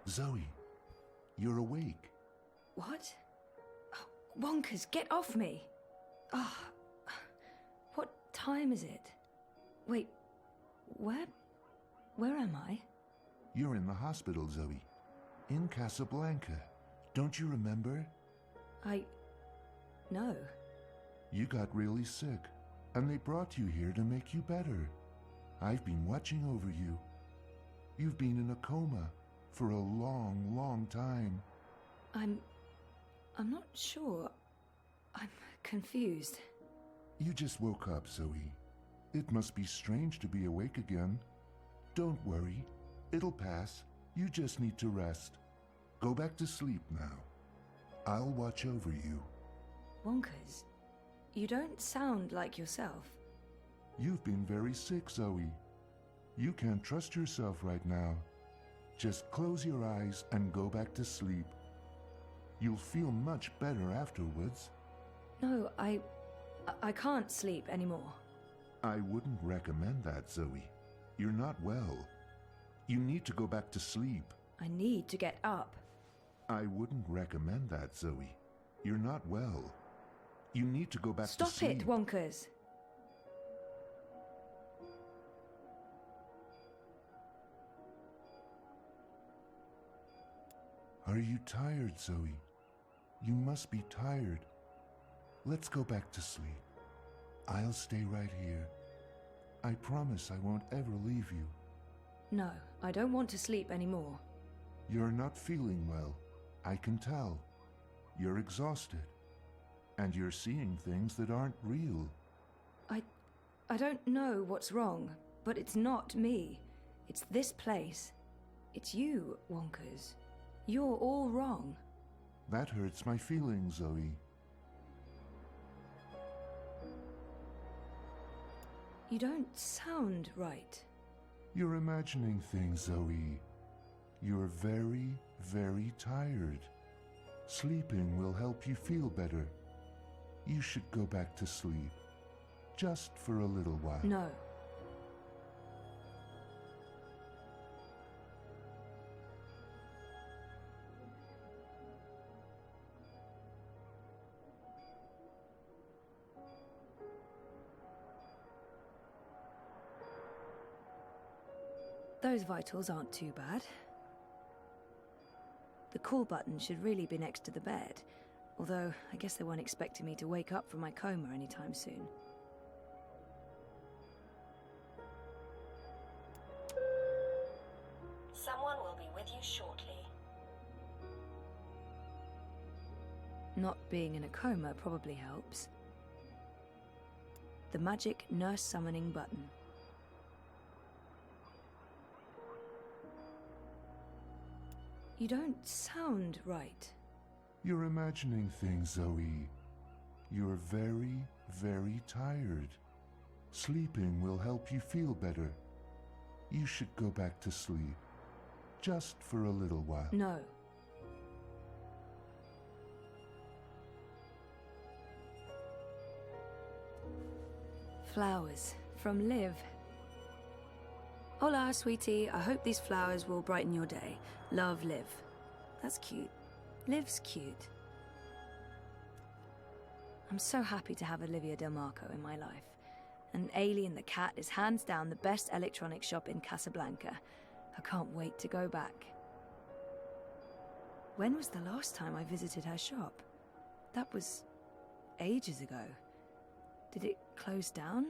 Zoe, you're awake. What? Oh, Wonkers, get off me! Ah, what time is it? Wait, where am I? You're in the hospital, Zoe. In Casablanca. Don't you remember? No. You got really sick, and they brought you here to make you better. I've been watching over you. You've been in a coma for a long, long time. I'm not sure. I'm confused. You just woke up, Zoe. It must be strange to be awake again. Don't worry. It'll pass. You just need to rest. Go back to sleep now. I'll watch over you. Wonkers, you don't sound like yourself. You've been very sick, Zoe. You can't trust yourself right now. Just close your eyes and go back to sleep. You'll feel much better afterwards. No, I can't sleep anymore. I wouldn't recommend that, Zoe. You're not well. You need to go back to sleep. I need to get up. I wouldn't recommend that, Zoe. You're not well. You need to go back to sleep. Stop it, Wonkers! Are you tired, Zoe? You must be tired. Let's go back to sleep. I'll stay right here. I promise I won't ever leave you. No, I don't want to sleep anymore. You're not feeling well. I can tell. You're exhausted. And you're seeing things that aren't real. I don't know what's wrong, but it's not me. It's this place. It's you, Wonkers. You're all wrong. That hurts my feelings, Zoe. You don't sound right. You're imagining things, Zoe. You're very, very tired. Sleeping will help you feel better. You should go back to sleep. Just for a little while. No. Those vitals aren't too bad. The call button should really be next to the bed, although I guess they weren't expecting me to wake up from my coma anytime soon. Someone will be with you shortly. Not being in a coma probably helps. The magic nurse summoning button. You don't sound right. You're imagining things, Zoe. You're very, very tired. Sleeping will help you feel better. You should go back to sleep. Just for a little while. No. Flowers from Liv. Hola, sweetie. I hope these flowers will brighten your day. Love, Liv. That's cute. Liv's cute. I'm so happy to have Olivia Del Marco in my life. And Alien the cat is hands down the best electronics shop in Casablanca. I can't wait to go back. When was the last time I visited her shop? That was ages ago. Did it close down?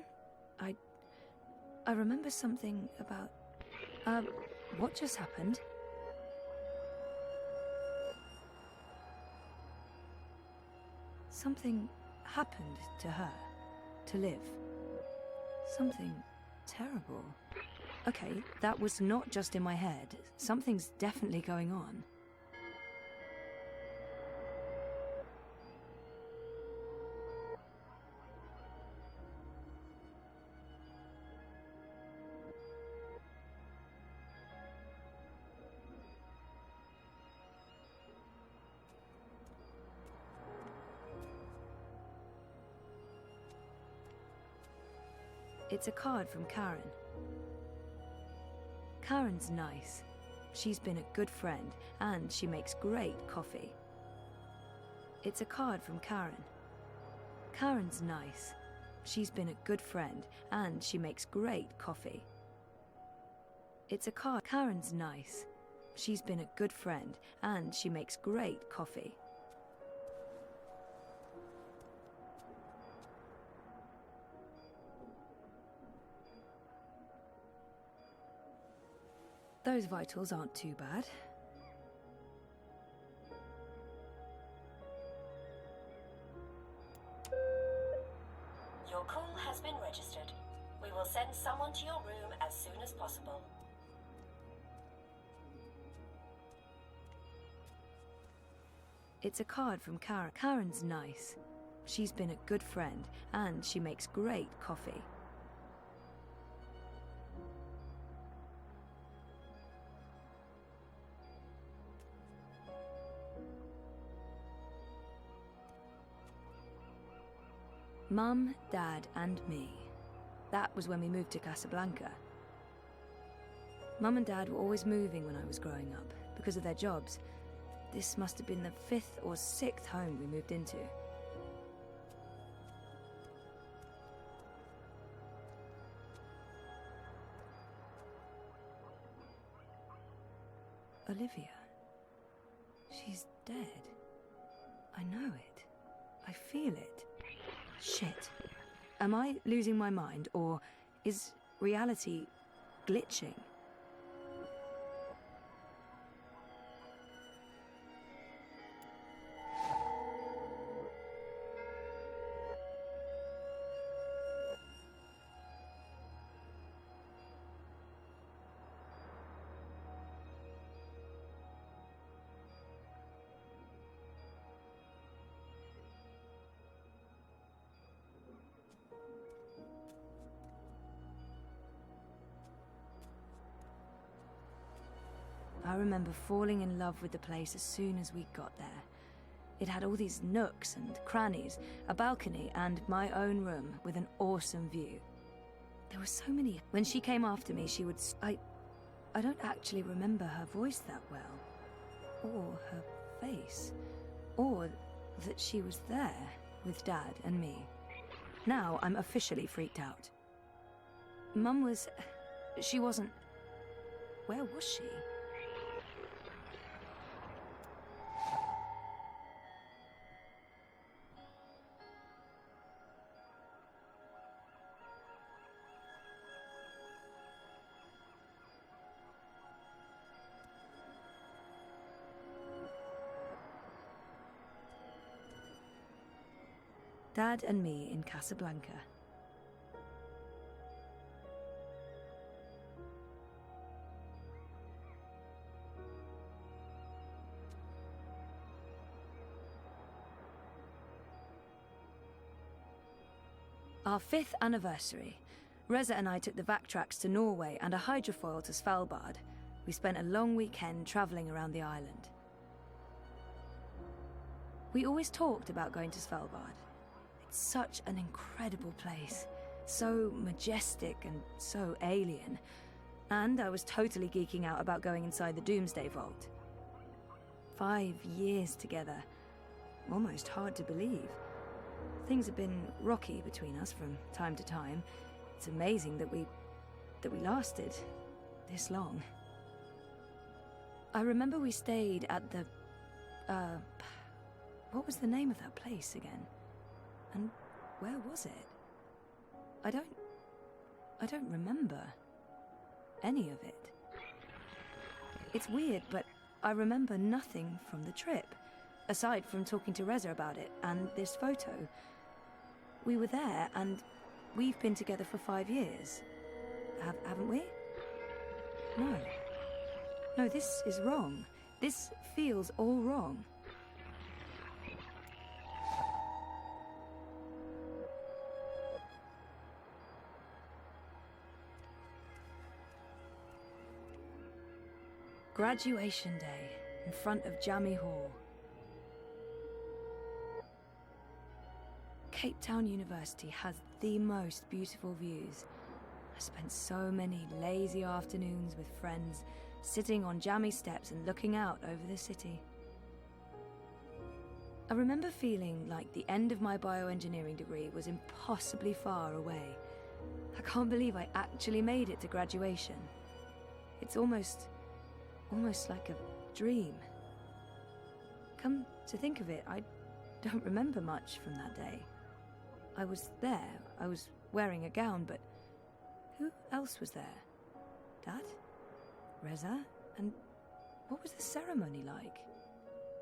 I remember something about... what just happened? Something happened to her, to Liv. Something terrible. Okay, that was not just in my head. Something's definitely going on. It's a card from Karen. Karen's nice. She's been a good friend, and she makes great coffee. It's a card from Karen. Karen's nice. She's been a good friend, and she makes great coffee. It's a card. Karen's nice. She's been a good friend, and she makes great coffee. Those vitals aren't too bad. Your call has been registered. We will send someone to your room as soon as possible. It's a card from Karen. Karen's nice. She's been a good friend, and she makes great coffee. Mum, Dad, and me. That was when we moved to Casablanca. Mum and Dad were always moving when I was growing up, because of their jobs. This must have been the 5th or 6th home we moved into. Olivia. She's dead. I know it. I feel it. Shit. Am I losing my mind, or is reality glitching? I remember falling in love with the place as soon as we got there. It had all these nooks and crannies, a balcony, and my own room with an awesome view. There were so many. When she came after me, she would... I don't actually remember her voice that well. Or her face. Or that she was there with Dad and me. Now I'm officially freaked out. Mum was... She wasn't... Where was she? Dad and me in Casablanca. Our 5th anniversary. Reza and I took the Vactrax to Norway and a hydrofoil to Svalbard. We spent a long weekend travelling around the island. We always talked about going to Svalbard. It's such an incredible place. So majestic and so alien. And I was totally geeking out about going inside the Doomsday Vault. 5 years together. Almost hard to believe. Things have been rocky between us from time to time. It's amazing that we lasted this long. I remember we stayed at the... what was the name of that place again? And where was it? I don't remember any of it. It's weird, but I remember nothing from the trip, aside from talking to Reza about it and this photo. We were there, and we've been together for 5 years. Haven't we? No. No, this is wrong. This feels all wrong. Graduation day in front of Jammy Hall. Cape Town University has the most beautiful views. I spent so many lazy afternoons with friends, sitting on jammy steps and looking out over the city. I remember feeling like the end of my bioengineering degree was impossibly far away. I can't believe I actually made it to graduation. It's almost like a dream. Come to think of it, I don't remember much from that day. I was there, I was wearing a gown, but who else was there? Dad? Reza? And what was the ceremony like?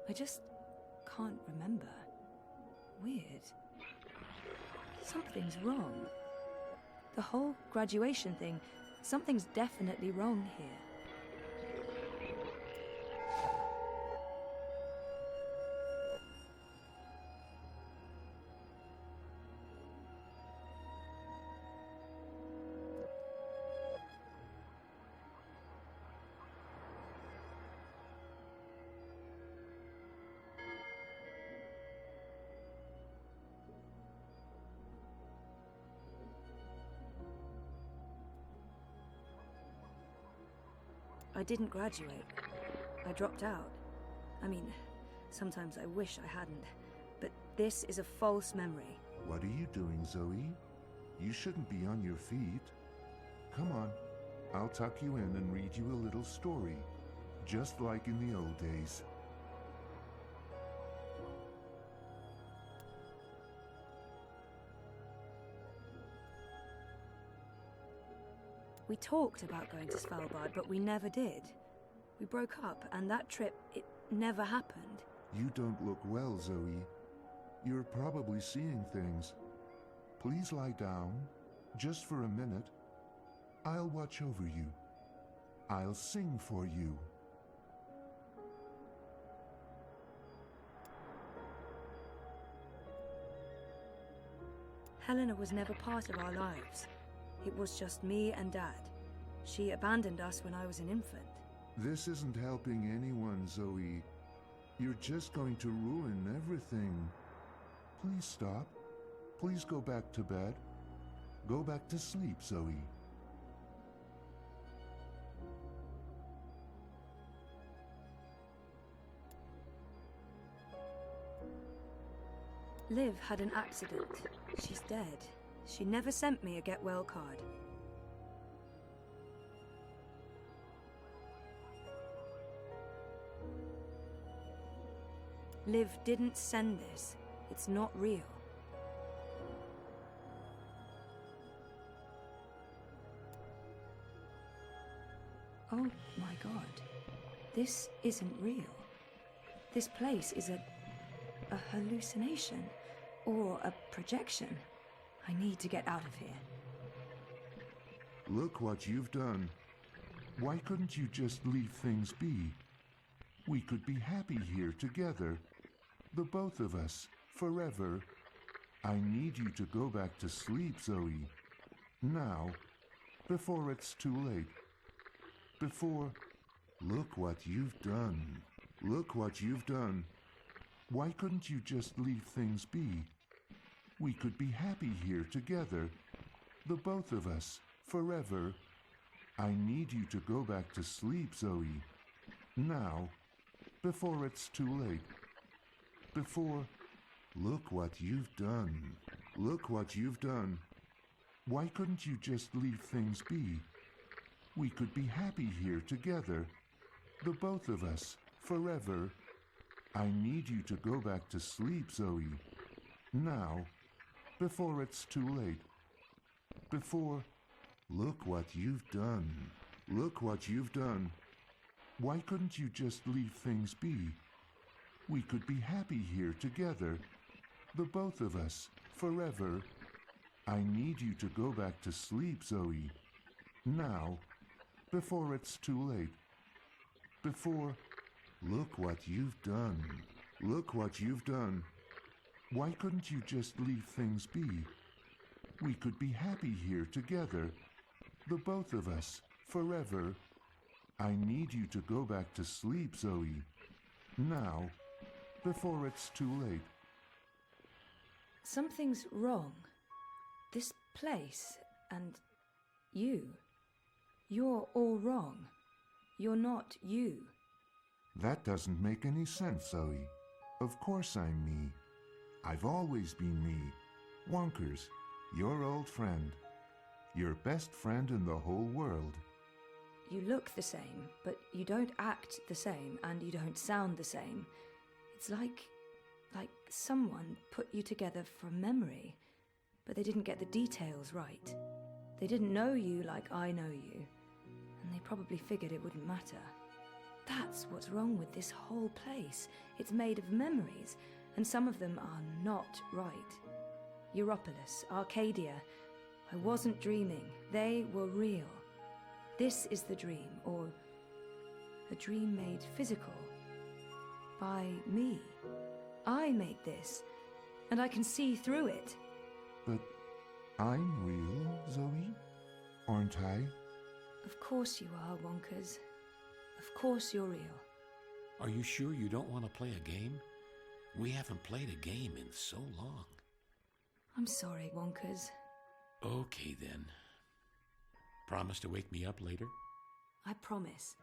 I just can't remember. Weird. Something's wrong. The whole graduation thing, something's definitely wrong here. I didn't graduate. I dropped out. I mean, sometimes I wish I hadn't, but this is a false memory. What are you doing, Zoe? You shouldn't be on your feet. Come on, I'll tuck you in and read you a little story, just like in the old days. We talked about going to Svalbard, but we never did. We broke up, and that trip, it never happened. You don't look well, Zoe. You're probably seeing things. Please lie down, just for a minute. I'll watch over you. I'll sing for you. Helena was never part of our lives. It was just me and Dad. She abandoned us when I was an infant. This isn't helping anyone, Zoe. You're just going to ruin everything. Please stop. Please go back to bed. Go back to sleep, Zoe. Liv had an accident. She's dead. She never sent me a get well card. Liv didn't send this. It's not real. Oh my God. This isn't real. This place is a hallucination or a projection. I need to get out of here. Look what you've done. Why couldn't you just leave things be? We could be happy here together. The both of us, forever. I need you to go back to sleep, Zoe. Now, before it's too late. Before... Look what you've done. Look what you've done. Why couldn't you just leave things be? We could be happy here together. The both of us, forever. I need you to go back to sleep, Zoe. Now, before it's too late. Before... Look what you've done. Look what you've done. Why couldn't you just leave things be? We could be happy here together. The both of us, forever. I need you to go back to sleep, Zoe. Now, before it's too late. Before... Look what you've done. Look what you've done. Why couldn't you just leave things be? We could be happy here together. The both of us, forever. I need you to go back to sleep, Zoe. Now, before it's too late. Before... Look what you've done. Look what you've done. Why couldn't you just leave things be? We could be happy here together. The both of us, forever. I need you to go back to sleep, Zoe. Now, before it's too late. Something's wrong. This place and you. You're all wrong. You're not you. That doesn't make any sense, Zoe. Of course I'm me. I've always been me. Wonkers, your old friend. Your best friend in the whole world. You look the same, but you don't act the same, and you don't sound the same. It's like someone put you together from memory, but they didn't get the details right. They didn't know you like I know you, and they probably figured it wouldn't matter. That's what's wrong with this whole place. It's made of memories, and some of them are not right. Europolis, Arcadia. I wasn't dreaming. They were real. This is the dream, or a dream made physical. By me. I made this, and I can see through it. But I'm real, Zoe? Aren't I? Of course you are, Wonkers. Of course you're real. Are you sure you don't want to play a game? We haven't played a game in so long. I'm sorry, Wonkers. Okay, then. Promise to wake me up later? I promise.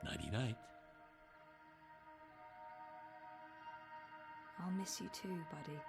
Nighty-night. I'll miss you too, buddy.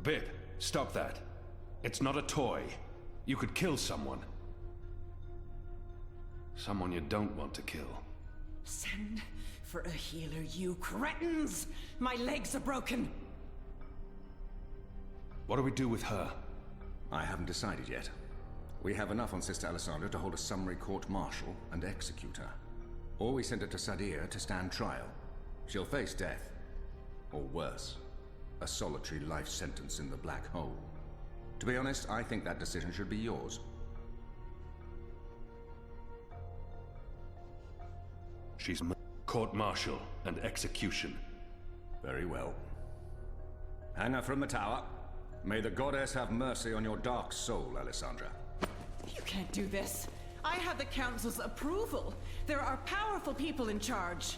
Bib, stop that. It's not a toy. You could kill someone. Someone you don't want to kill. Send for a healer, you cretins! My legs are broken! What do we do with her? I haven't decided yet. We have enough on Sister Alessandra to hold a summary court-martial and execute her. Or we send her to Sadir to stand trial. She'll face death. Or worse, a solitary life sentence in the black hole. To be honest, I think that decision should be yours. She's court-martial and execution. Very well. Hang her from the tower. May the goddess have mercy on your dark soul, Alessandra. You can't do this. I have the Council's approval. There are powerful people in charge.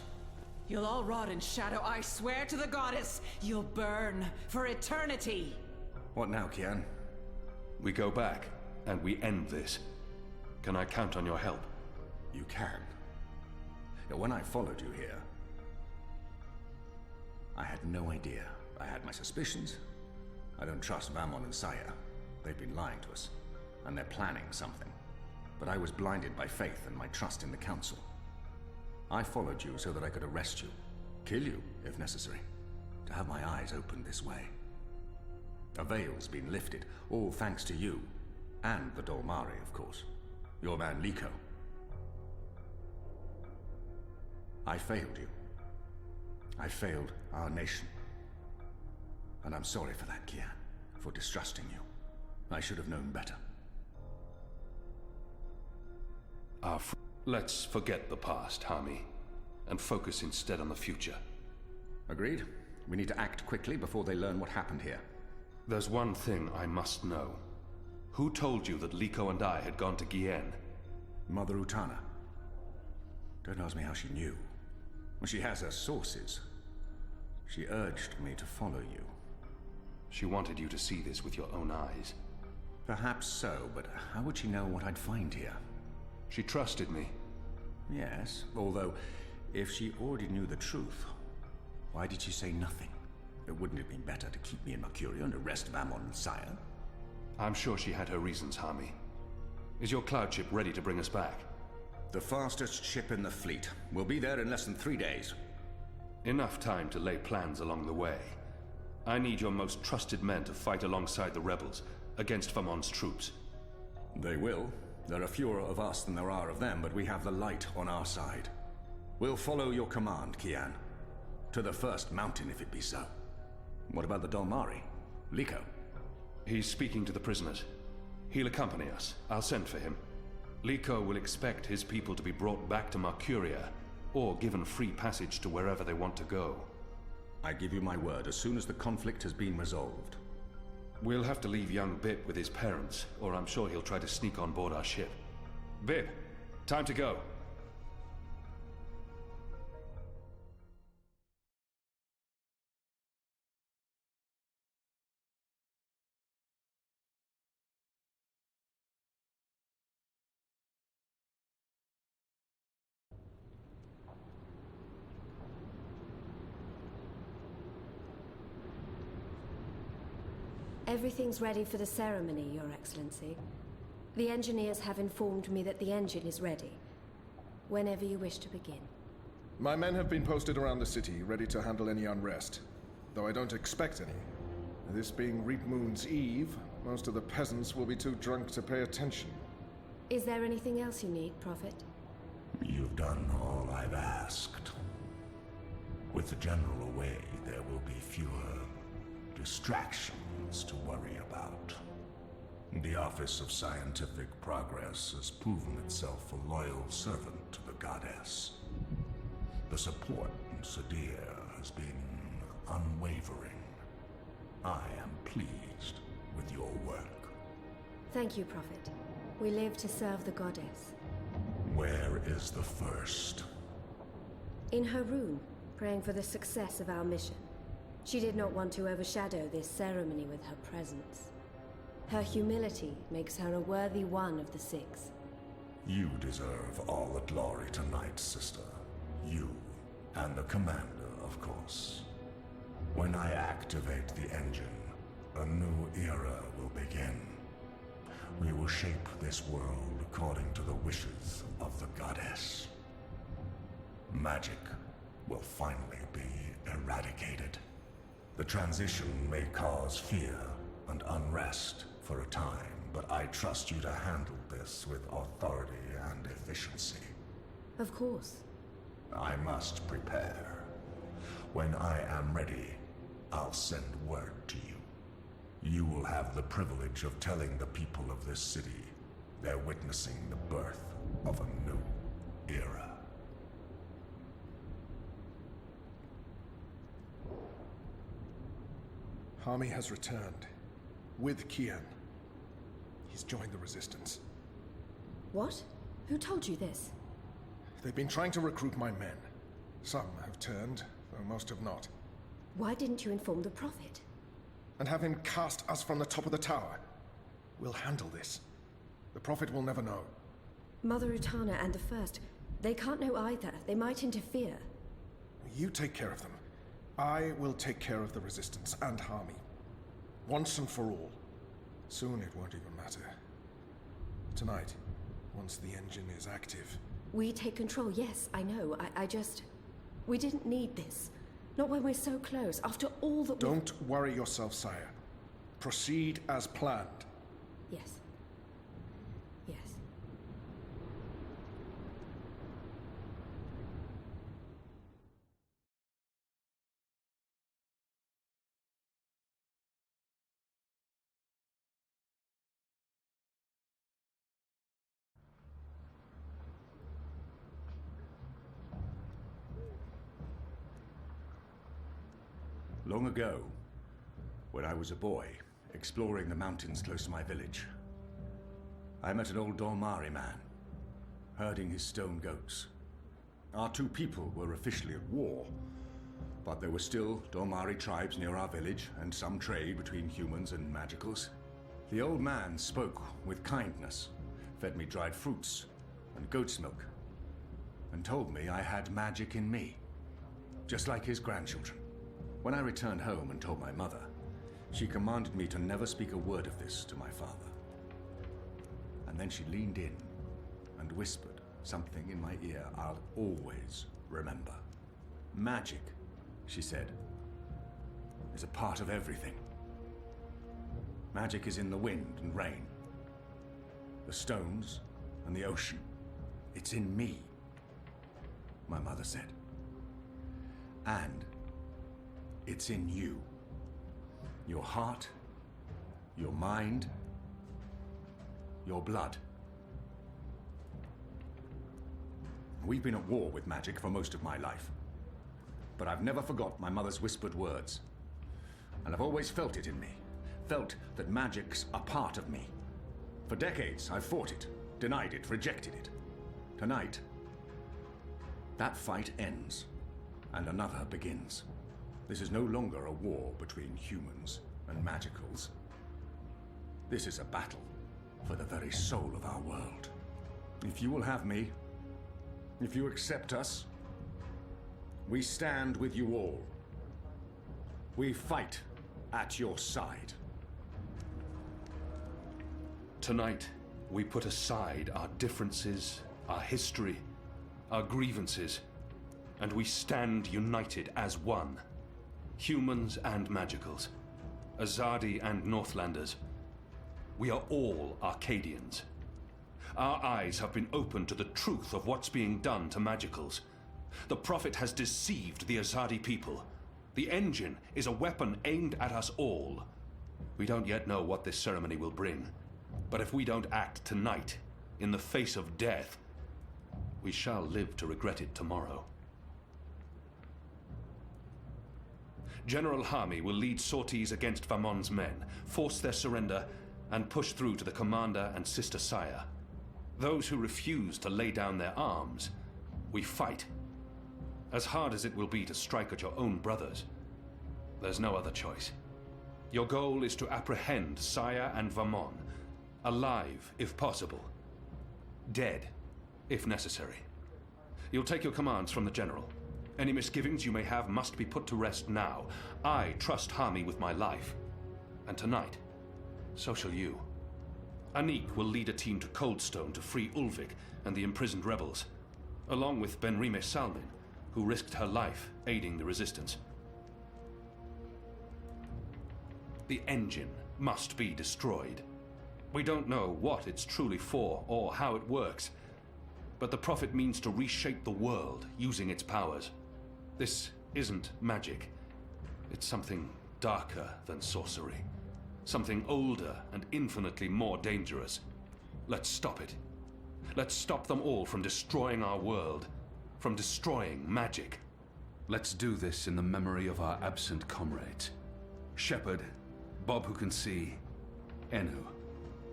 You'll all rot in shadow, I swear to the goddess. You'll burn for eternity. What now, Kian? We go back, and we end this. Can I count on your help? You can. When I followed you here, I had no idea. I had my suspicions. I don't trust Vamon and Saya. They've been lying to us, and they're planning something. but I was blinded by faith and my trust in the Council. I followed you so that I could arrest you, kill you if necessary, to have my eyes opened this way. A veil's been lifted, all thanks to you, and the Dolmari, of course. Your man Liko. I failed you. I failed our nation. And I'm sorry for that, Kian, for distrusting you. I should have known better. Let's forget the past, Hami, and focus instead on the future. Agreed. We need to act quickly before they learn what happened here. There's one thing I must know. Who told you that Liko and I had gone to Gien? Mother Utana. Don't ask me how she knew. Well, she has her sources. She urged me to follow you. She wanted you to see this with your own eyes. Perhaps so, but how would she know what I'd find here? She trusted me. Yes, although, if she already knew the truth, why did she say nothing? Wouldn't it have been better to keep me in Mercuria and arrest Vammon and Sire? I'm sure she had her reasons, Hami. Is your cloud ship ready to bring us back? The fastest ship in the fleet. We'll be there in less than 3 days. Enough time to lay plans along the way. I need your most trusted men to fight alongside the rebels, against Vammon's troops. They will. There are fewer of us than there are of them, but we have the light on our side. We'll follow your command, Kian. To the first mountain, if it be so. What about the Dolmari? Liko? He's speaking to the prisoners. He'll accompany us. I'll send for him. Liko will expect his people to be brought back to Mercuria, or given free passage to wherever they want to go. I give you my word, as soon as the conflict has been resolved. We'll have to leave young Bip with his parents, or I'm sure he'll try to sneak on board our ship. Bip, time to go. Everything's ready for the ceremony, Your Excellency. The engineers have informed me that the engine is ready. Whenever you wish to begin. My men have been posted around the city, ready to handle any unrest. Though I don't expect any. This being Reap Moon's Eve, most of the peasants will be too drunk to pay attention. Is there anything else you need, Prophet? You've done all I've asked. With the General away, there will be fewer distractions to worry about. The Office of Scientific Progress has proven itself a loyal servant to the Goddess. The support in Sadir has been unwavering. I am pleased with your work. Thank you, Prophet. We live to serve the Goddess. Where is the first? In her room, praying for the success of our mission. She did not want to overshadow this ceremony with her presence. Her humility makes her a worthy one of the Six. You deserve all the glory tonight, sister. You, and the Commander, of course. When I activate the engine, a new era will begin. We will shape this world according to the wishes of the Goddess. Magic will finally be eradicated. The transition may cause fear and unrest for a time, but I trust you to handle this with authority and efficiency. Of course. I must prepare. When I am ready, I'll send word to you. You will have the privilege of telling the people of this city they're witnessing the birth of a new era. Hami has returned. With Kian. He's joined the Resistance. What? Who told you this? They've been trying to recruit my men. Some have turned, though most have not. Why didn't you inform the Prophet? And have him cast us from the top of the tower. We'll handle this. The Prophet will never know. Mother Utana and the First, they can't know either. They might interfere. You take care of them. I will take care of the Resistance and Hami. Once and for all. Soon it won't even matter. Tonight, once the engine is active. We take control, yes, I know. I just... We didn't need this. Not when we're so close, after all that we... Don't worry yourself, sire. Proceed as planned. Yes. Yes. Long ago, when I was a boy, exploring the mountains close to my village, I met an old Dormari man, herding his stone goats. Our two people were officially at war, but there were still Dormari tribes near our village and some trade between humans and magicals. The old man spoke with kindness, fed me dried fruits and goat's milk, and told me I had magic in me, just like his grandchildren. When I returned home and told my mother, she commanded me to never speak a word of this to my father. And then she leaned in and whispered something in my ear I'll always remember. Magic, she said, is a part of everything. Magic is in the wind and rain, the stones and the ocean. It's in me, my mother said. And it's in you. Your heart, your mind, your blood. We've been at war with magic for most of my life, but I've never forgot my mother's whispered words. And I've always felt it in me, felt that magic's a part of me. For decades, I've fought it, denied it, rejected it. Tonight, that fight ends, and another begins. This is no longer a war between humans and magicals. This is a battle for the very soul of our world. If you will have me, if you accept us, we stand with you all. We fight at your side. Tonight, we put aside our differences, our history, our grievances, and we stand united as one. Humans and magicals, Azadi and Northlanders. We are all Arcadians. Our eyes have been opened to the truth of what's being done to magicals. The Prophet has deceived the Azadi people. The engine is a weapon aimed at us all. We don't yet know what this ceremony will bring, but if we don't act tonight, in the face of death, we shall live to regret it tomorrow. General Hami will lead sorties against Vamon's men, force their surrender, and push through to the commander and Sister Saya. Those who refuse to lay down their arms, we fight. As hard as it will be to strike at your own brothers, there's no other choice. Your goal is to apprehend Saya and Vamon, alive if possible, dead if necessary. You'll take your commands from the General. Any misgivings you may have must be put to rest now. I trust Hami with my life. And tonight, so shall you. Anik will lead a team to Coldstone to free Ulvik and the imprisoned rebels, along with Benrime Salmin, who risked her life aiding the resistance. The engine must be destroyed. We don't know what it's truly for or how it works, but the Prophet means to reshape the world using its powers. This isn't magic. It's something darker than sorcery. Something older and infinitely more dangerous. Let's stop it. Let's stop them all from destroying our world, from destroying magic. Let's do this in the memory of our absent comrades. Shepard, Bob who can see, Enu.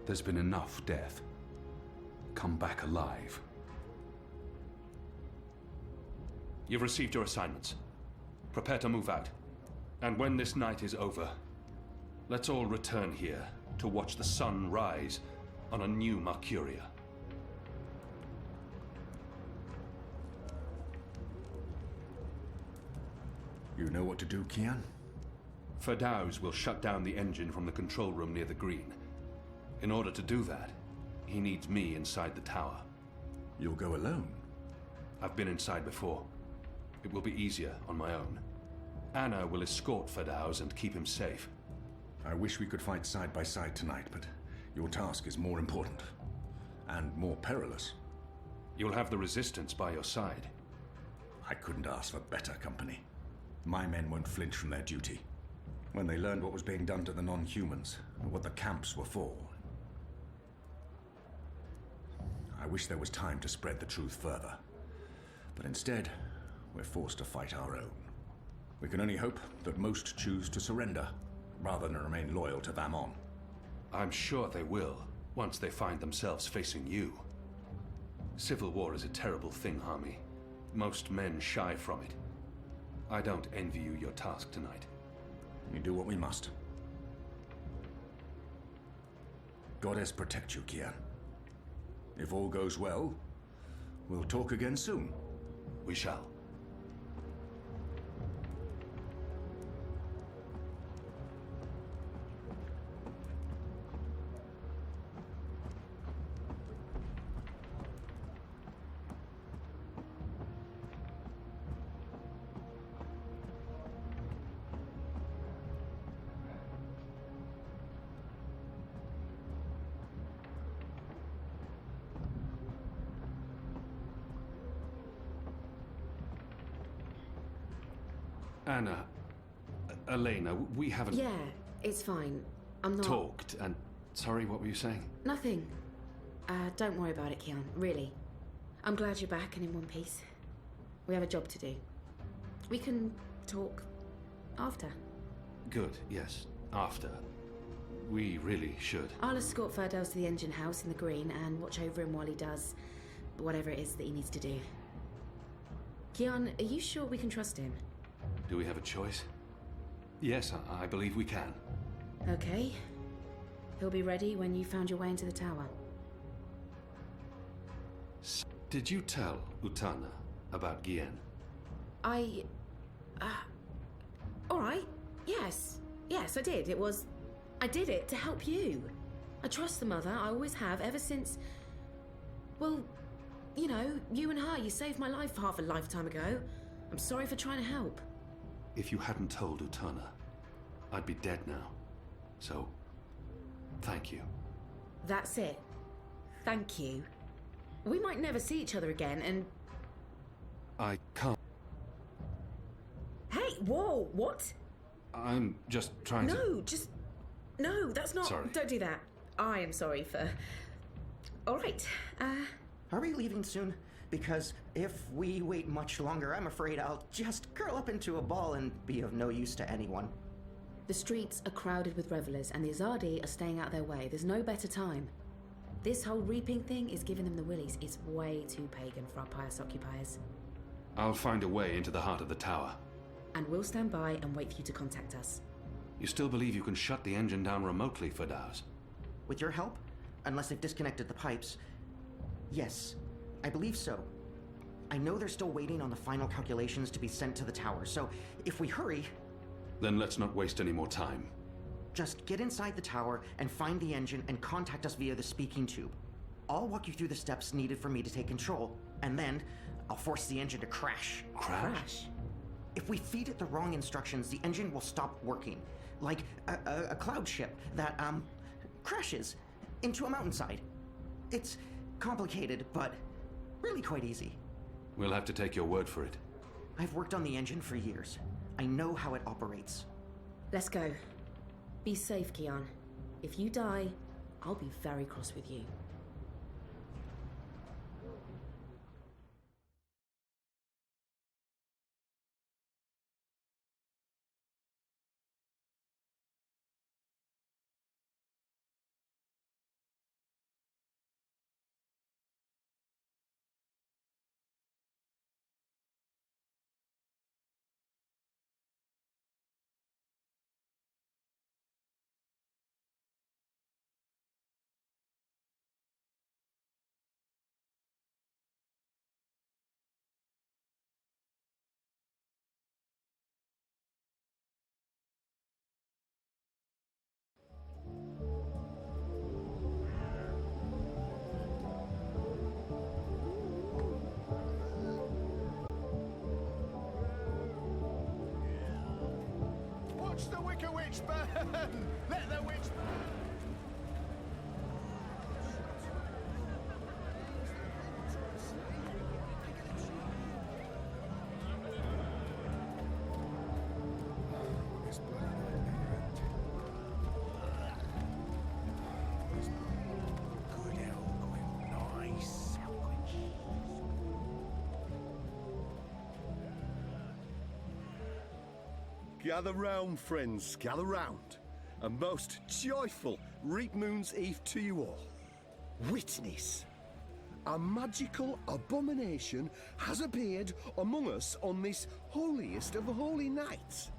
There's been enough death. Come back alive. You've received your assignments. Prepare to move out. And when this night is over, let's all return here to watch the sun rise on a new Mercuria. You know what to do, Kian? Ferdows will shut down the engine from the control room near the green. In order to do that, He needs me inside the tower. You'll go alone? I've been inside before. It will be easier on my own. Anna will escort Fedaus and keep him safe. I wish we could fight side by side tonight, but your task is more important. And more perilous. You'll have the Resistance by your side. I couldn't ask for better company. My men won't flinch from their duty. When they learned what was being done to the non-humans, and what the camps were for. I wish there was time to spread the truth further. But instead, we're forced to fight our own. We can only hope that most choose to surrender, rather than remain loyal to Vamon. I'm sure they will, once they find themselves facing you. Civil war is a terrible thing, Hami. Most men shy from it. I don't envy you your task tonight. We do what we must. Goddess protect you, Kian. If all goes well, we'll talk again soon. We shall. Anna, Elena, we haven't Yeah, it's fine. I'm not... talked, and... Sorry, what were you saying? Nothing. Don't worry about it, Kian. Really. I'm glad you're back and in one piece. We have a job to do. We can talk after. Good, yes. After. We really should. I'll escort Ferdos to the engine house in the green and watch over him while he does whatever it is that he needs to do. Kian, are you sure we can trust him? Do we have a choice? Yes, I believe we can. Okay. He'll be ready when you found your way into the tower. Did you tell Utana about Gien? Alright. Yes. Yes, I did. I did it to help you. I trust the mother. I always have, ever since... Well, you know, you and her. You saved my life half a lifetime ago. I'm sorry for trying to help. If you hadn't told Utana, I'd be dead now. So, thank you. That's it. Thank you. We might never see each other again, and... I can't. Hey, whoa, what? I'm just trying to... No, just... No, that's not... Sorry. Don't do that. I am sorry for... All right, Are we leaving soon? Because if we wait much longer, I'm afraid I'll just curl up into a ball and be of no use to anyone. The streets are crowded with revelers, and the Azadi are staying out their way. There's no better time. This whole reaping thing is giving them the willies. It's way too pagan for our pious occupiers. I'll find a way into the heart of the tower. And we'll stand by and wait for you to contact us. You still believe you can shut the engine down remotely, Fedaus? With your help? Unless they've disconnected the pipes. Yes, I believe so. I know they're still waiting on the final calculations to be sent to the tower, so if we hurry... Then let's not waste any more time. Just get inside the tower and find the engine and contact us via the speaking tube. I'll walk you through the steps needed for me to take control, and then I'll force the engine to crash. Crash? If we feed it the wrong instructions, the engine will stop working. Like a cloud ship that, crashes into a mountainside. It's complicated, but really quite easy. We'll have to take your word for it. I've worked on the engine for years. I know how it operates. Let's go. Be safe, Kian. If you die, I'll be very cross with you. Watch the Wicker Witch burn! Let the witch burn! Gather round, friends, gather round. A most joyful Reap Moon's Eve to you all. Witness. A magical abomination has appeared among us on this holiest of holy nights.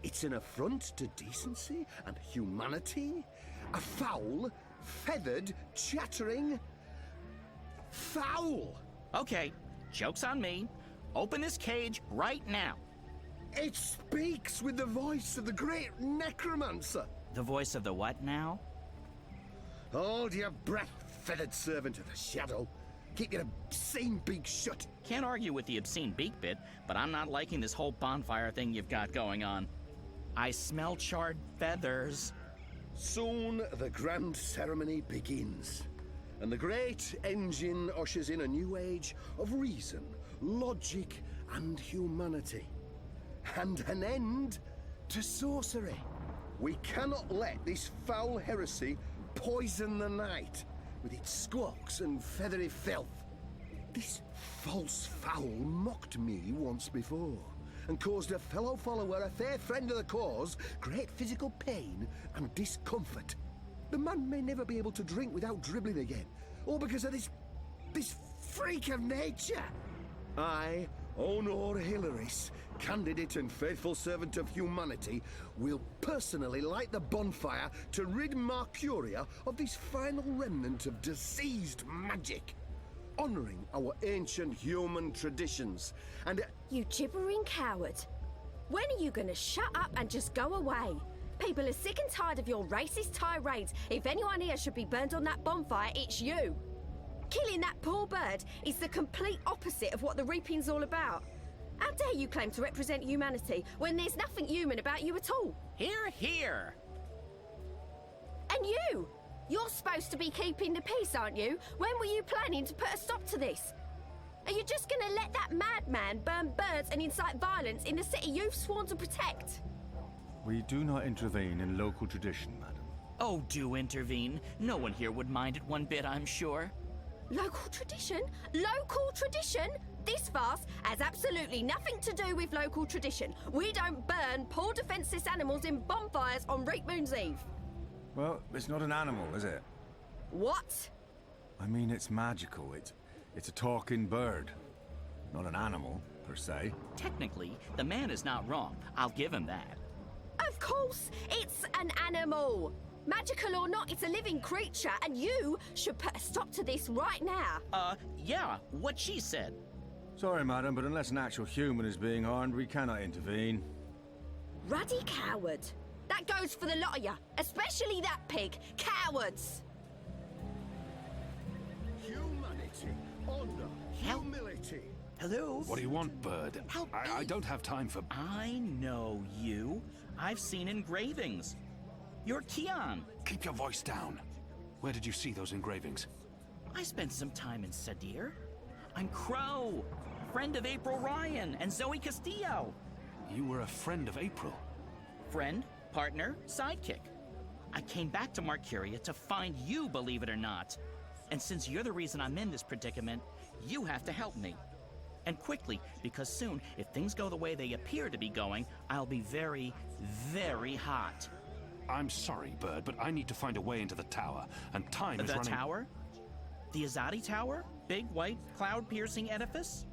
It's an affront to decency and humanity. A foul, feathered, chattering... foul! Okay, joke's on me. Open this cage right now. It speaks with the voice of the great necromancer. The voice of the what now? Hold your breath, feathered servant of the shadow. Keep your obscene beak shut. Can't argue with the obscene beak bit, but I'm not liking this whole bonfire thing you've got going on. I smell charred feathers. Soon the grand ceremony begins, and the great engine ushers in a new age of reason, logic, and humanity. And an end to sorcery. We cannot let this foul heresy poison the night with its squawks and feathery filth. This false fowl mocked me once before and caused a fellow follower, a fair friend of the cause, great physical pain and discomfort. The man may never be able to drink without dribbling again, all because of this freak of nature. I, Honor Hilaris, candidate and faithful servant of humanity, will personally light the bonfire to rid Mercuria of this final remnant of diseased magic, honoring our ancient human traditions and... You gibbering coward. When are you gonna shut up and just go away? People are sick and tired of your racist tirades. If anyone here should be burned on that bonfire, it's you. Killing that poor bird is the complete opposite of what the reaping's all about. How dare you claim to represent humanity when there's nothing human about you at all? Hear, hear. And you! You're supposed to be keeping the peace, aren't you? When were you planning to put a stop to this? Are you just gonna let that madman burn birds and incite violence in the city you've sworn to protect? We do not intervene in local tradition, madam. Oh, do intervene. No one here would mind it one bit, I'm sure. Local tradition? Local tradition? This farce has absolutely nothing to do with local tradition. We don't burn poor defenseless animals in bonfires on Reap Moon's Eve. Well, it's not an animal, is it? What? I mean, it's magical. It's a talking bird. Not an animal, per se. Technically, the man is not wrong. I'll give him that. Of course, it's an animal. Magical or not, it's a living creature, and you should put a stop to this right now. Yeah, what she said. Sorry, madam, but unless an actual human is being harmed, we cannot intervene. Ruddy coward. That goes for the lot of you, especially that pig. Cowards! Humanity, honor, humility. Hello? What do you want, bird? I don't have time for... I know you. I've seen engravings. You're Kian. Keep your voice down. Where did you see those engravings? I spent some time in Sadir. I'm Crow, friend of April Ryan and Zoe Castillo. You were a friend of April? Friend, partner, sidekick. I came back to Mercuria to find you, believe it or not. And since you're the reason I'm in this predicament, you have to help me. And quickly, because soon, if things go the way they appear to be going, I'll be very, very hot. I'm sorry, Bird, but I need to find a way into the tower, and time is running... The tower? The Azadi Tower? Big, white, cloud-piercing edifice?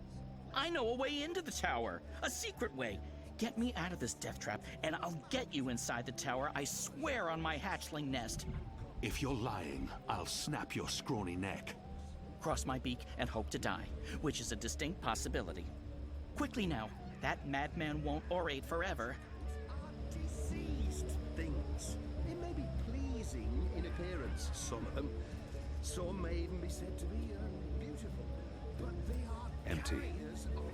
I know a way into the tower. A secret way. Get me out of this death trap, and I'll get you inside the tower, I swear on my hatchling nest. If you're lying, I'll snap your scrawny neck. Cross my beak and hope to die, which is a distinct possibility. Quickly now, that madman won't orate forever. Deceased things. They may be pleasing in appearance, some of them. Some may even be said to be beautiful. But they are empty.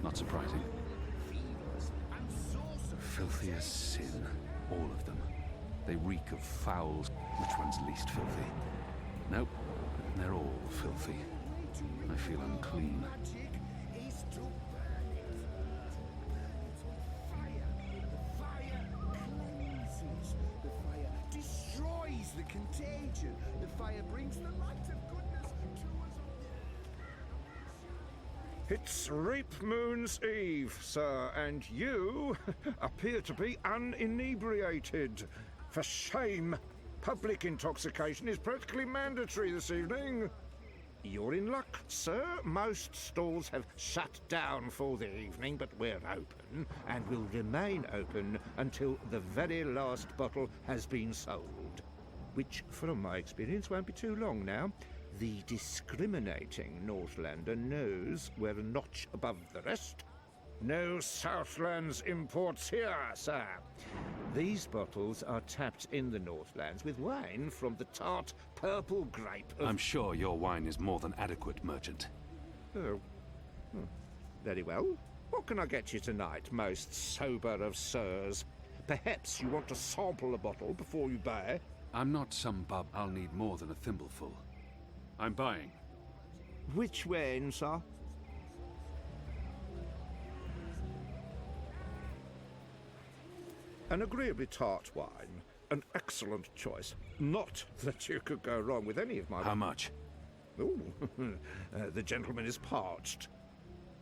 Not surprising. Filthy as sin. All of them. They reek of fouls. Which one's least filthy? Nope. They're all filthy. I feel unclean. The fire destroys the contagion. The fire brings the light of goodness to us all. It's Reap Moon's Eve, sir, and you appear to be uninebriated. For shame! Public intoxication is practically mandatory this evening. You're in luck, sir. Most stalls have shut down for the evening, but we're open and will remain open until the very last bottle has been sold. Which, from my experience, won't be too long now. The discriminating Northlander knows we're a notch above the rest. No Southlands imports here, sir. These bottles are tapped in the Northlands with wine from the tart purple grape of... I'm sure your wine is more than adequate, merchant. Oh. Very well. What can I get you tonight, most sober of sirs? Perhaps you want to sample a bottle before you buy? I'm not some bub. I'll need more than a thimbleful. I'm buying. Which wine, sir? An agreeably tart wine. An excellent choice. Not that you could go wrong with any of my... How much? Oh, the gentleman is parched.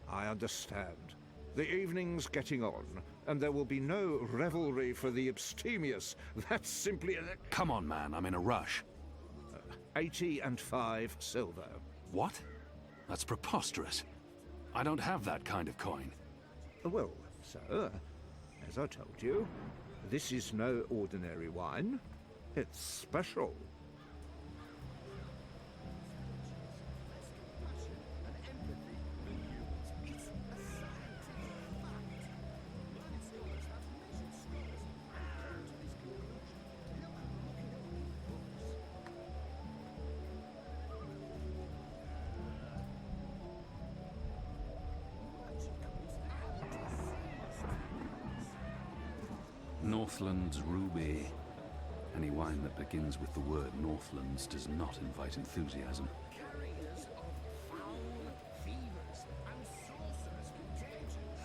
I understand. The evening's getting on, and there will be no revelry for the abstemious. That's simply a... Come on, man, I'm in a rush. 85 silver. What? That's preposterous. I don't have that kind of coin. Well, sir, as I told you, this is no ordinary wine. It's special. Northland's Ruby. Any wine that begins with the word Northlands does not invite enthusiasm. Carriers of foul fevers and sorcerous contagions.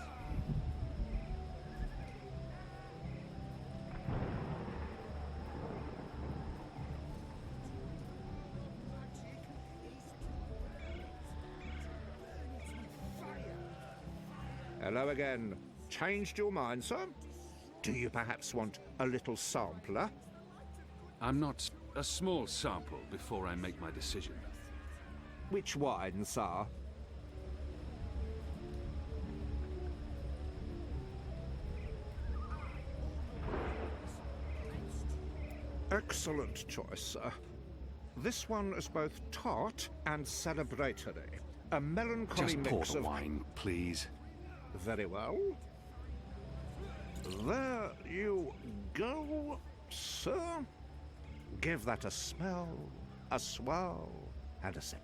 Hello again. Changed your mind, sir? Do you perhaps want a little sampler? I'm not... A small sample before I make my decision. Which wine, sir? Excellent choice, sir. This one is both tart and celebratory. A melancholy Just mix pour the of... wine, please. Very well. There you go, sir. Give that a smell, a swirl, and a sip.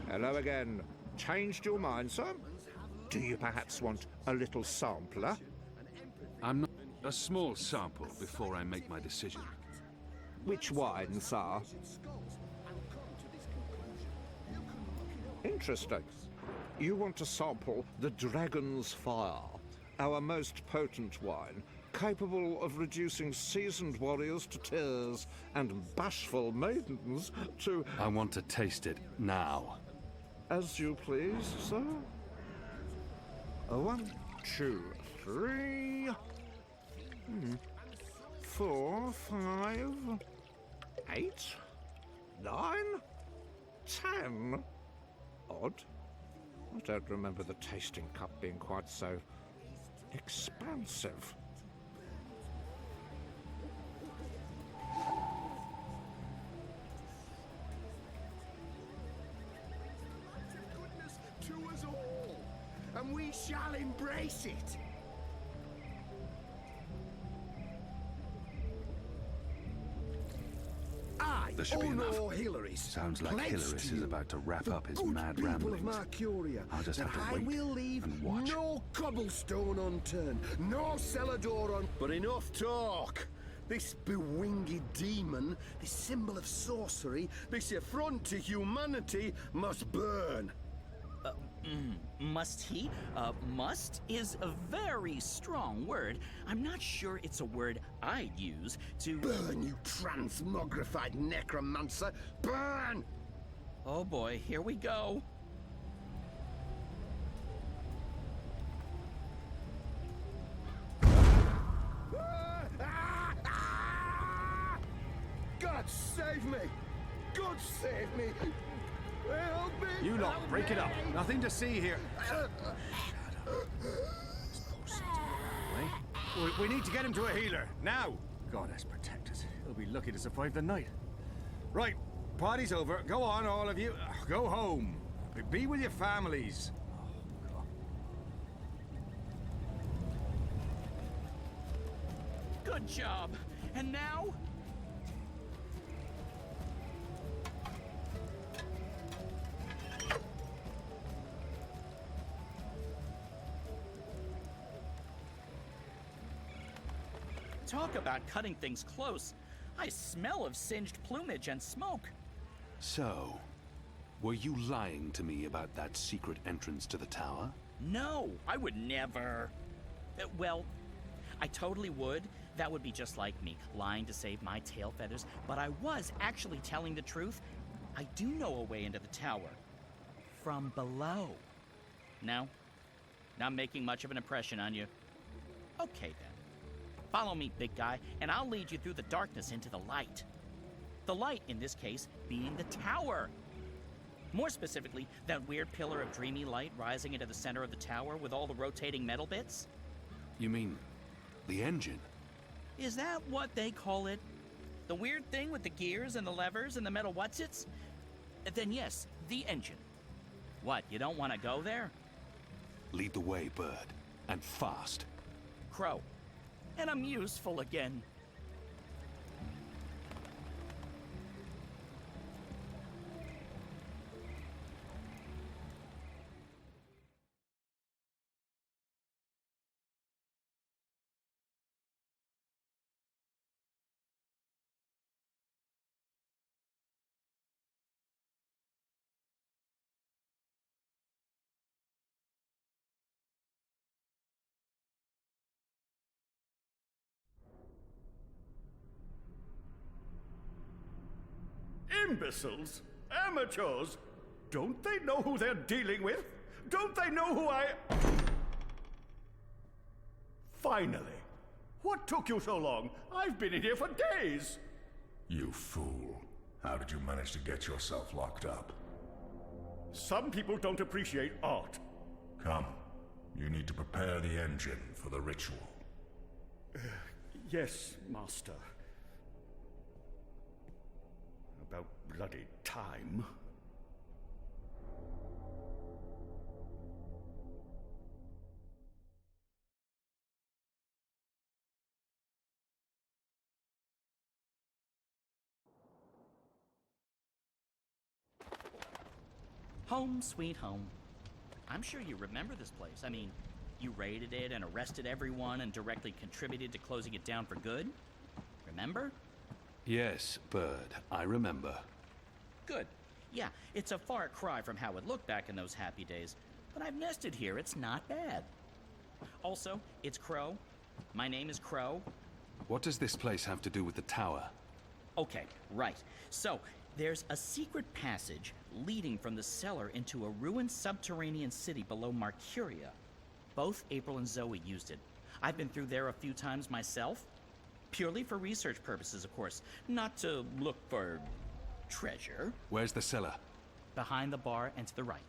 Hello again. Changed your mind, sir? Do you perhaps want a little sampler? I'm not... A small sample before I make my decision. Which wine, sir? Interesting. You want to sample the Dragon's Fire, our most potent wine, capable of reducing seasoned warriors to tears and bashful maidens to... I want to taste it now. As you please, sir. 1, 2, 3... 4, 5... 8... 9... 10... Odd. I don't remember the tasting cup being quite so expansive. Goodness to us all, and we shall embrace it. There should be enough. Hillary's. Sounds like Pledged Hilaris to is you, about to wrap the up his good mad people ramblings. of Mercuria, I'll just that have to I wait will leave and watch. no cobblestone unturned, no cellar door on. But enough talk. This bewinged demon, this symbol of sorcery, this affront to humanity, must burn. Must he? Must is a very strong word. I'm not sure it's a word I'd use to... Burn, you transmogrified necromancer! Burn! Oh boy, here we go. God save me! God save me! Help me! You lot, break it up. Nothing to see here. We need to get him to a healer, now! Goddess protect us. He'll be lucky to survive the night. Right, party's over. Go on, all of you. Go home. Be with your families. Good job. And now? Talk about cutting things close. I smell of singed plumage and smoke. So, were you lying to me about that secret entrance to the tower? No, I would never. Well, I totally would. That would be just like me, lying to save my tail feathers. But I was actually telling the truth. I do know a way into the tower. From below. No? Not making much of an impression on you. Okay, then. Follow me, big guy, and I'll lead you through the darkness into the light. The light, in this case, being the tower. More specifically, that weird pillar of dreamy light rising into the center of the tower with all the rotating metal bits. You mean the engine? Is that what they call it? The weird thing with the gears and the levers and the metal whatsits? Then yes, the engine. What, you don't want to go there? Lead the way, Bird. And fast. Crow. And I'm useful again. Imbeciles? Amateurs? Don't they know who they're dealing with? Don't they know who I... Finally. What took you so long? I've been in here for days. You fool. How did you manage to get yourself locked up? Some people don't appreciate art. Come. You need to prepare the engine for the ritual. Yes, Master. About bloody time. Home sweet home. I'm sure you remember this place. I mean, you raided it and arrested everyone and directly contributed to closing it down for good. Remember? Yes, Bird, I remember. Good. Yeah, it's a far cry from how it looked back in those happy days, but I've nested here. It's not bad. Also, it's Crow. My name is Crow. What does this place have to do with the tower? Okay, right. So, there's a secret passage leading from the cellar into a ruined subterranean city below Marcuria. Both April and Zoe used it. I've been through there a few times myself. Purely for research purposes, of course. Not to look for treasure. Where's the cellar? Behind the bar and to the right.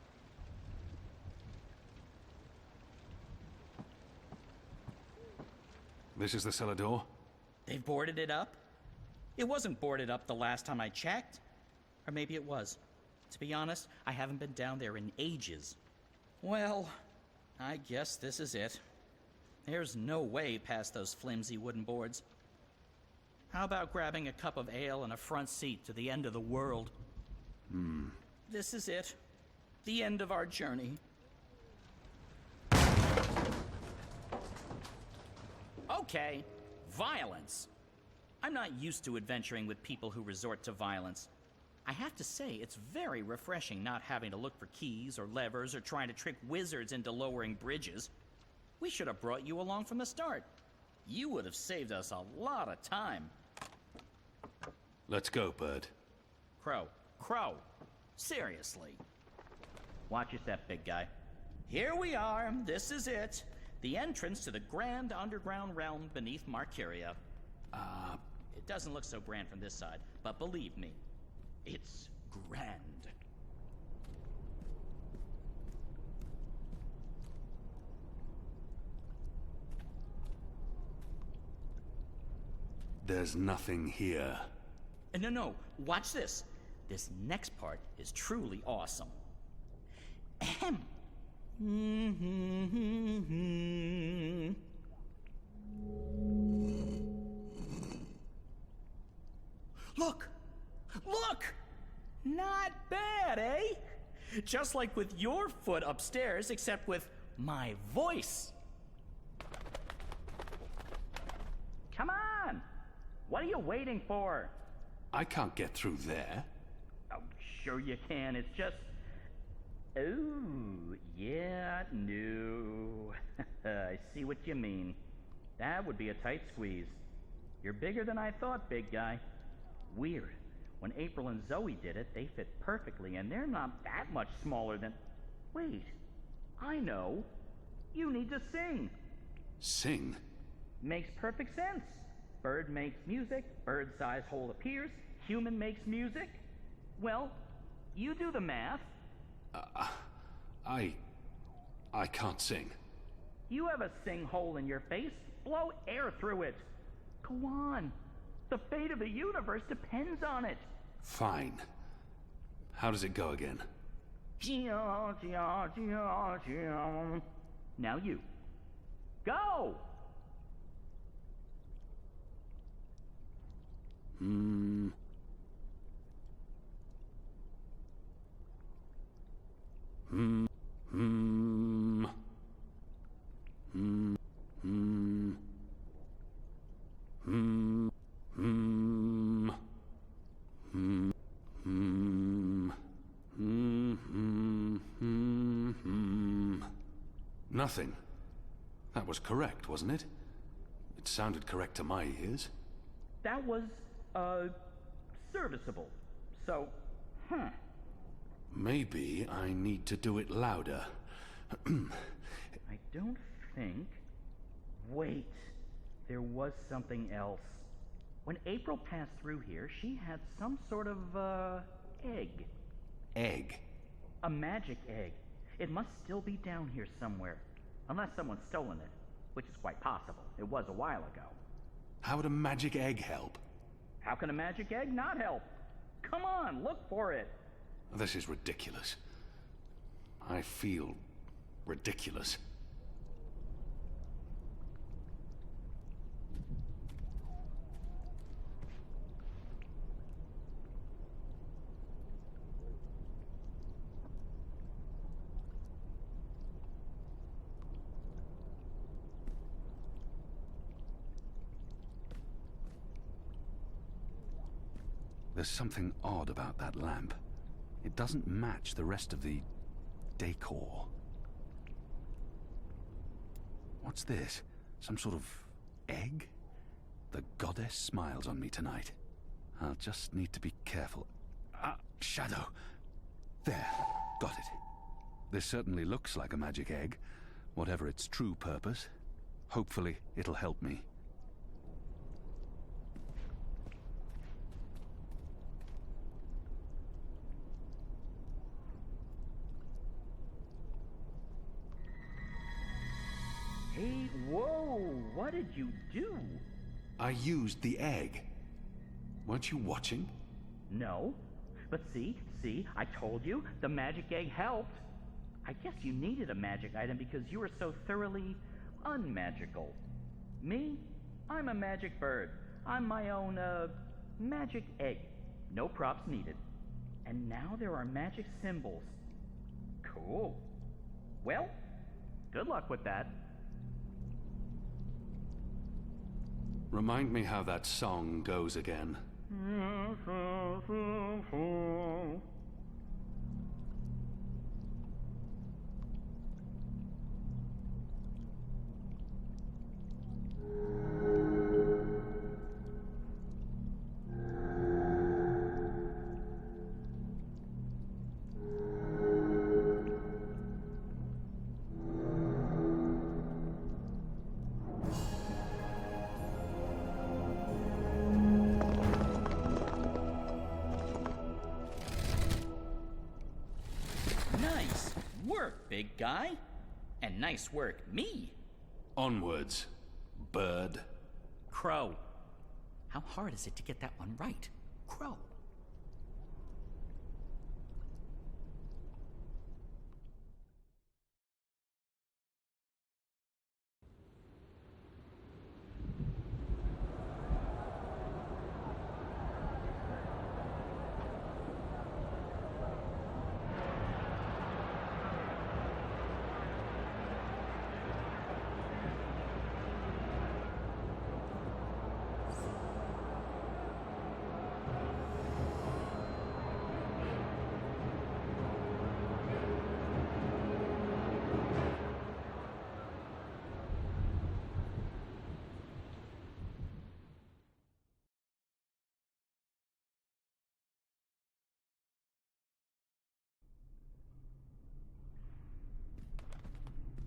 This is the cellar door? They've boarded it up? It wasn't boarded up the last time I checked. Or maybe it was. To be honest, I haven't been down there in ages. Well, I guess this is it. There's no way past those flimsy wooden boards. How about grabbing a cup of ale and a front seat to the end of the world? This is it. The end of our journey. Okay, violence. I'm not used to adventuring with people who resort to violence. I have to say, it's very refreshing not having to look for keys or levers or trying to trick wizards into lowering bridges. We should have brought you along from the start. You would have saved us a lot of time. Let's go, Bird. Crow. Seriously. Watch your step, big guy. Here we are. This is it. The entrance to the grand underground realm beneath Marcuria. It doesn't look so grand from this side, but believe me, it's grand. There's nothing here. No, watch this. This next part is truly awesome. Ahem. Look! Not bad, eh? Just like with your foot upstairs, except with my voice. Come on! What are you waiting for? I can't get through there. Oh, sure you can. It's just... Oh, yeah, no. I see what you mean. That would be a tight squeeze. You're bigger than I thought, big guy. Weird. When April and Zoe did it, they fit perfectly, and they're not that much smaller than... Wait. I know. You need to sing. Sing? Makes perfect sense. Bird makes music, bird-sized hole appears, human makes music. Well, you do the math. I can't sing. You have a sing hole in your face. Blow air through it. Go on. The fate of the universe depends on it. Fine. How does it go again? Now you. Go! Nothing. That was correct, wasn't it? It sounded correct to my ears. That was, serviceable. So, Maybe I need to do it louder. I don't think... Wait. There was something else. When April passed through here, she had some sort of, egg. Egg? A magic egg. It must still be down here somewhere. Unless someone's stolen it. Which is quite possible. It was a while ago. How would a magic egg help? How can a magic egg not help? Come on, look for it. This is ridiculous. I feel ridiculous. There's something odd about that lamp. It doesn't match the rest of the decor. What's this? Some sort of egg? The goddess smiles on me tonight. I'll just need to be careful. Shadow. There. Got it. This certainly looks like a magic egg, whatever its true purpose. Hopefully, it'll help me. Hey, Whoa, what did you do? I used the egg. Weren't you watching? No. But see, I told you, the magic egg helped. I guess you needed a magic item because you were so thoroughly unmagical. Me? I'm a magic bird. I'm my own, magic egg. No props needed. And now there are magic symbols. Cool. Well, good luck with that. Remind me how that song goes again. Nice work, big guy. And nice work, me. Onwards, bird. Crow. How hard is it to get that one right? Crow.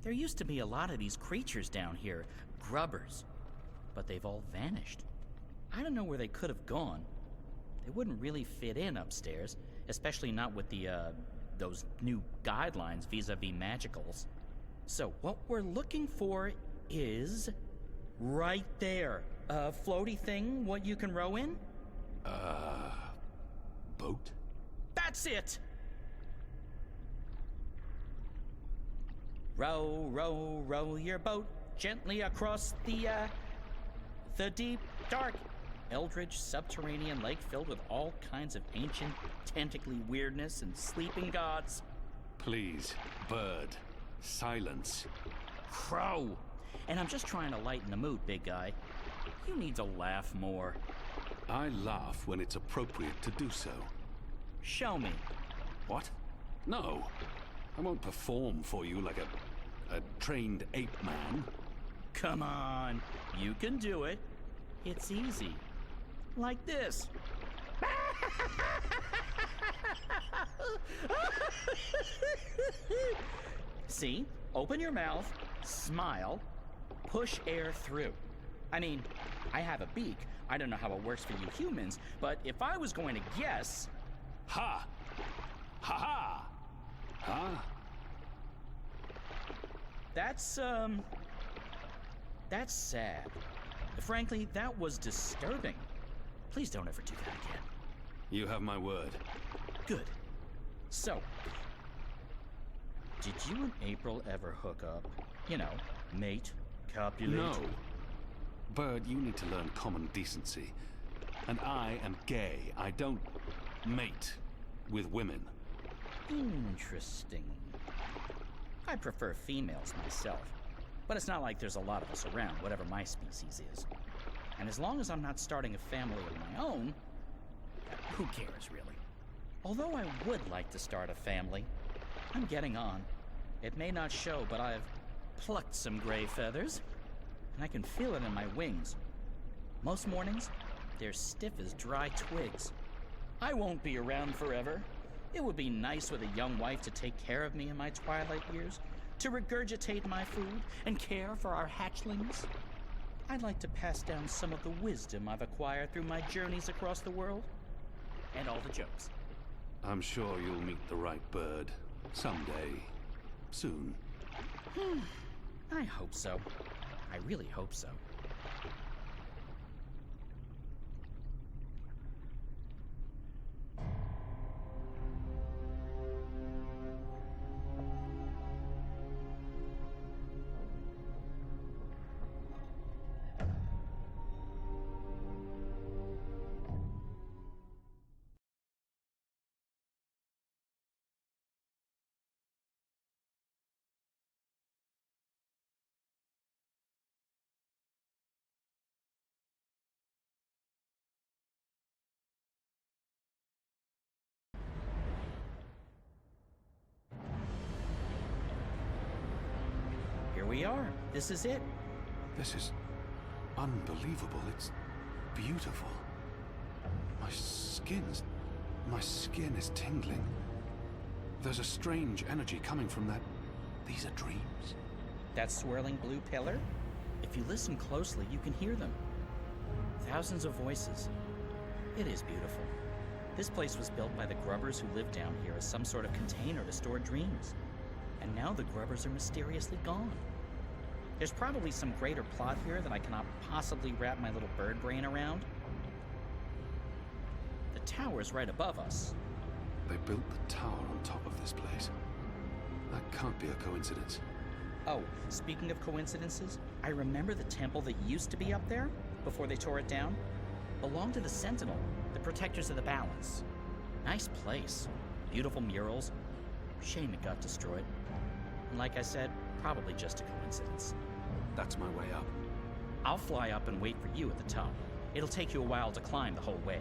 There used to be a lot of these creatures down here, grubbers, but they've all vanished. I don't know where they could have gone. They wouldn't really fit in upstairs, especially not with those new guidelines vis-a-vis magicals. So what we're looking for is right there. A floaty thing, what you can row in? Boat? That's it! Row, row, row your boat gently across the deep, dark, eldritch subterranean lake filled with all kinds of ancient, tentacly weirdness and sleeping gods. Please, bird. Silence. Crow! And I'm just trying to lighten the mood, big guy. You need to laugh more. I laugh when it's appropriate to do so. Show me. What? No. I won't perform for you like a trained ape man. Come on. You can do it. It's easy. Like this. See? Open your mouth, smile, push air through. I mean, I have a beak. I don't know how it works for you humans, but if I was going to guess... Ha! Ha ha! Huh? That's sad. Frankly, that was disturbing. Please don't ever do that again. You have my word. Good. So, did you and April ever hook up? You know, mate, copulate? No. Bird, you need to learn common decency. And I am gay. I don't mate with women. Interesting. I prefer females myself, but it's not like there's a lot of us around, whatever my species is. And as long as I'm not starting a family of my own, who cares, really? Although I would like to start a family, I'm getting on. It may not show, but I've plucked some gray feathers, and I can feel it in my wings. Most mornings, they're stiff as dry twigs. I won't be around forever. It would be nice with a young wife to take care of me in my twilight years, to regurgitate my food and care for our hatchlings. I'd like to pass down some of the wisdom I've acquired through my journeys across the world, and all the jokes. I'm sure you'll meet the right bird. Someday. Soon. I hope so. I really hope so. Here we are. This is it. This is unbelievable. It's beautiful. My skin is tingling. There's a strange energy coming from that. These are dreams. That swirling blue pillar? If you listen closely, you can hear them. Thousands of voices. It is beautiful. This place was built by the grubbers who lived down here as some sort of container to store dreams. And now the grubbers are mysteriously gone. There's probably some greater plot here that I cannot possibly wrap my little bird brain around. The tower's right above us. They built the tower on top of this place. That can't be a coincidence. Oh, speaking of coincidences, I remember the temple that used to be up there, before they tore it down, belonged to the Sentinel, the protectors of the balance. Nice place. Beautiful murals. Shame it got destroyed. And like I said, probably just a coincidence. That's my way up. I'll fly up and wait for you at the top. It'll take you a while to climb the whole way.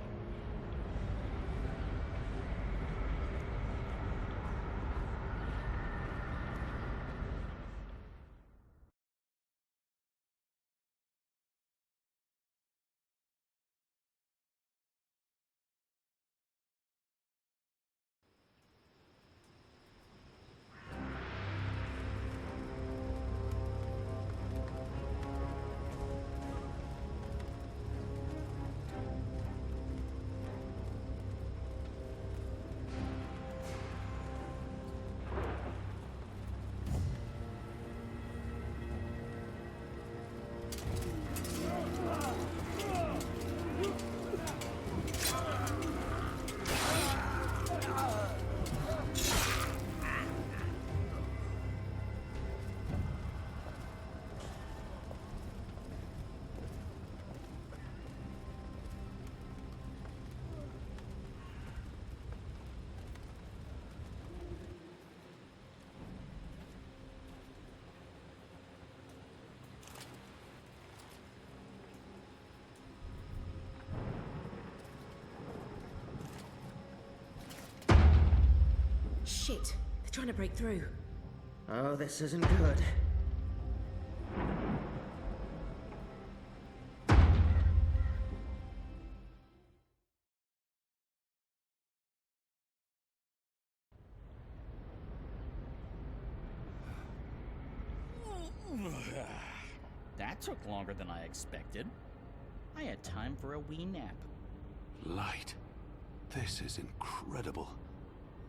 Shit, they're trying to break through. Oh, this isn't good. That took longer than I expected. I had time for a wee nap. Light. This is incredible.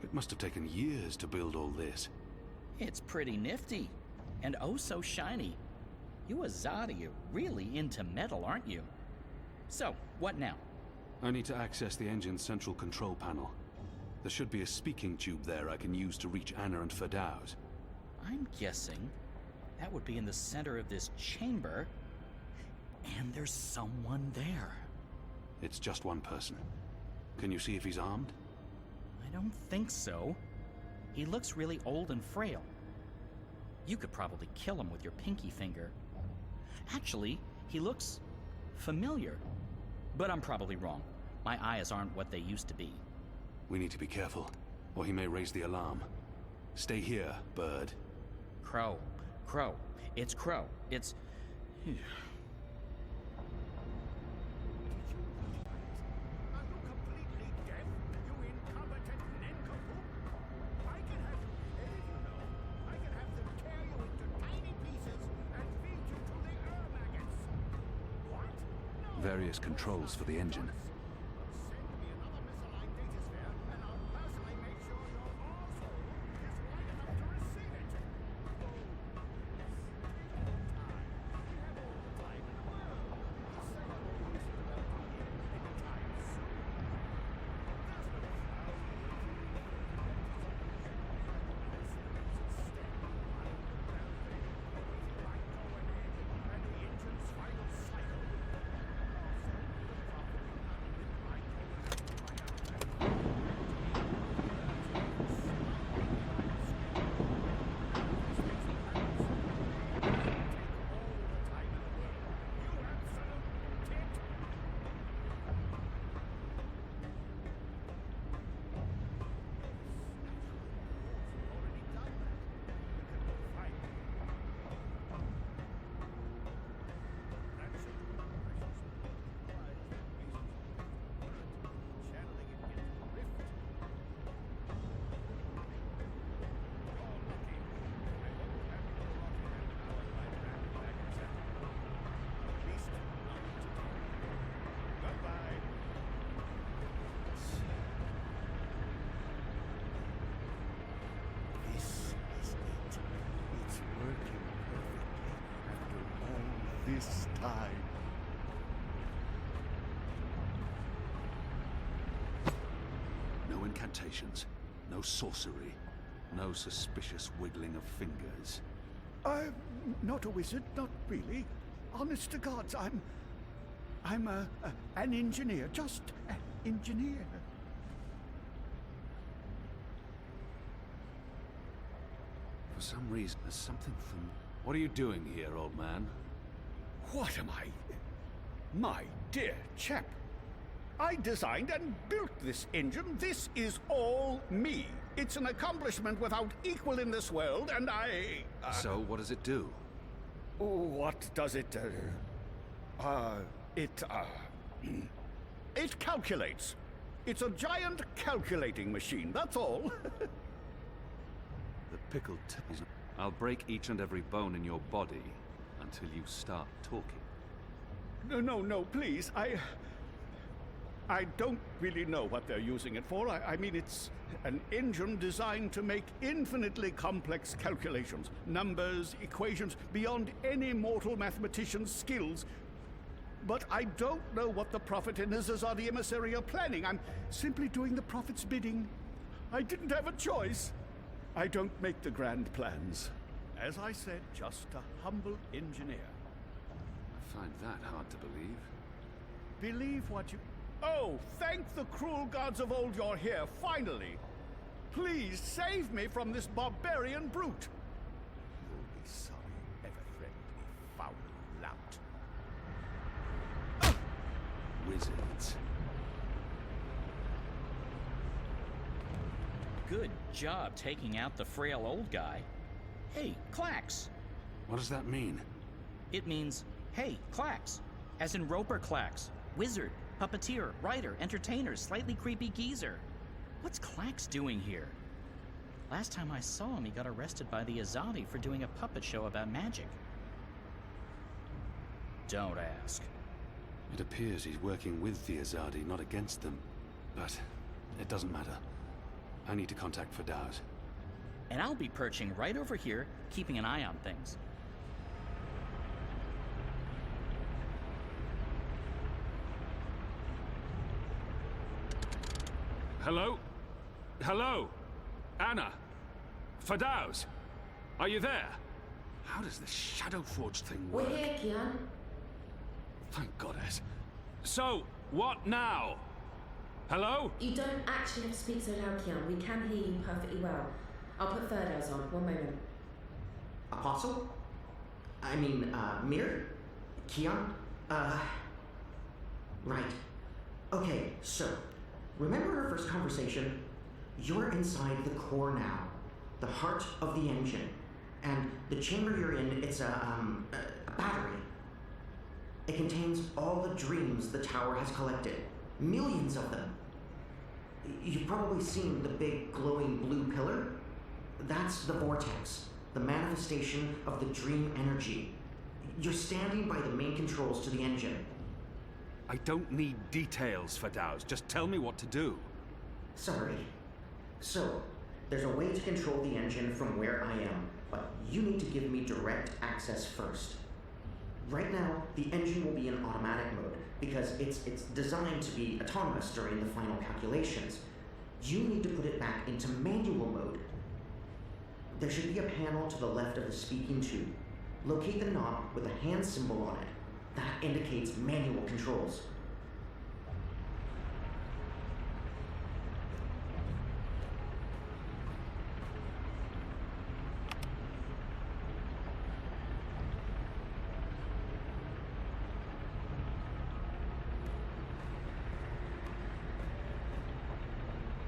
It must have taken years to build all this. It's pretty nifty. And oh so shiny. You Azadi are really into metal, aren't you? So, what now? I need to access the engine's central control panel. There should be a speaking tube there I can use to reach Anna and Ferdows. I'm guessing that would be in the center of this chamber. And there's someone there. It's just one person. Can you see if he's armed? I don't think so. He looks really old and frail. You could probably kill him with your pinky finger. Actually, he looks familiar. But I'm probably wrong. My eyes aren't what they used to be. We need to be careful, or he may raise the alarm. Stay here, bird. Crow. Crow. It's Crow. It's... Various controls for the engine. incantations, no sorcery, no suspicious wiggling of fingers. I'm not a wizard, not really. Honest to gods, I'm an engineer, just an engineer. For some reason, there's something from... What are you doing here, old man? What am I? My dear chap, I designed and built this engine. This is all me. It's an accomplishment without equal in this world, and I... So, what does it do? What does it do? It calculates. It's a giant calculating machine, that's all. The pickled is... I'll break each and every bone in your body until you start talking. No, please. I don't really know what they're using it for. I mean, it's an engine designed to make infinitely complex calculations, numbers, equations, beyond any mortal mathematician's skills. But I don't know what the Prophet and his Azadi emissary are planning. I'm simply doing the Prophet's bidding. I didn't have a choice. I don't make the grand plans. As I said, just a humble engineer. I find that hard to believe. Believe what you... Oh, thank the cruel gods of old you're here, finally! Please save me from this barbarian brute! You'll be sorry you ever threatened me, foul lout. Wizards. Good job taking out the frail old guy. Hey, Clax. What does that mean? It means, hey, Clax. As in Roper Clax. Wizard, puppeteer, writer, entertainer, slightly creepy geezer. What's Clax doing here? Last time I saw him, he got arrested by the Azadi for doing a puppet show about magic. Don't ask. It appears he's working with the Azadi, not against them. But it doesn't matter. I need to contact Firdaus. And I'll be perching right over here, keeping an eye on things. Hello? Hello? Anna? Firdaus? Are you there? How does this Shadow Forge thing work? We're here, Kian. Thank goddess. So, what now? Hello? You don't actually have to speak so loud, Kian. We can hear you perfectly well. I'll put Firdaus on. One moment. Apostle? I mean, Mir? Kian? Right. Okay, so, remember our first conversation? You're inside the core now. The heart of the engine. And the chamber you're in, it's a battery. It contains all the dreams the tower has collected. Millions of them. You've probably seen the big glowing blue pillar. That's the vortex, the manifestation of the dream energy. You're standing by the main controls to the engine. I don't need details, Firdaus. Just tell me what to do. Sorry. So, there's a way to control the engine from where I am, but you need to give me direct access first. Right now, the engine will be in automatic mode, because it's designed to be autonomous during the final calculations. You need to put it back into manual mode. There should be a panel to the left of the speaking tube. Locate the knob with a hand symbol on it. That indicates manual controls.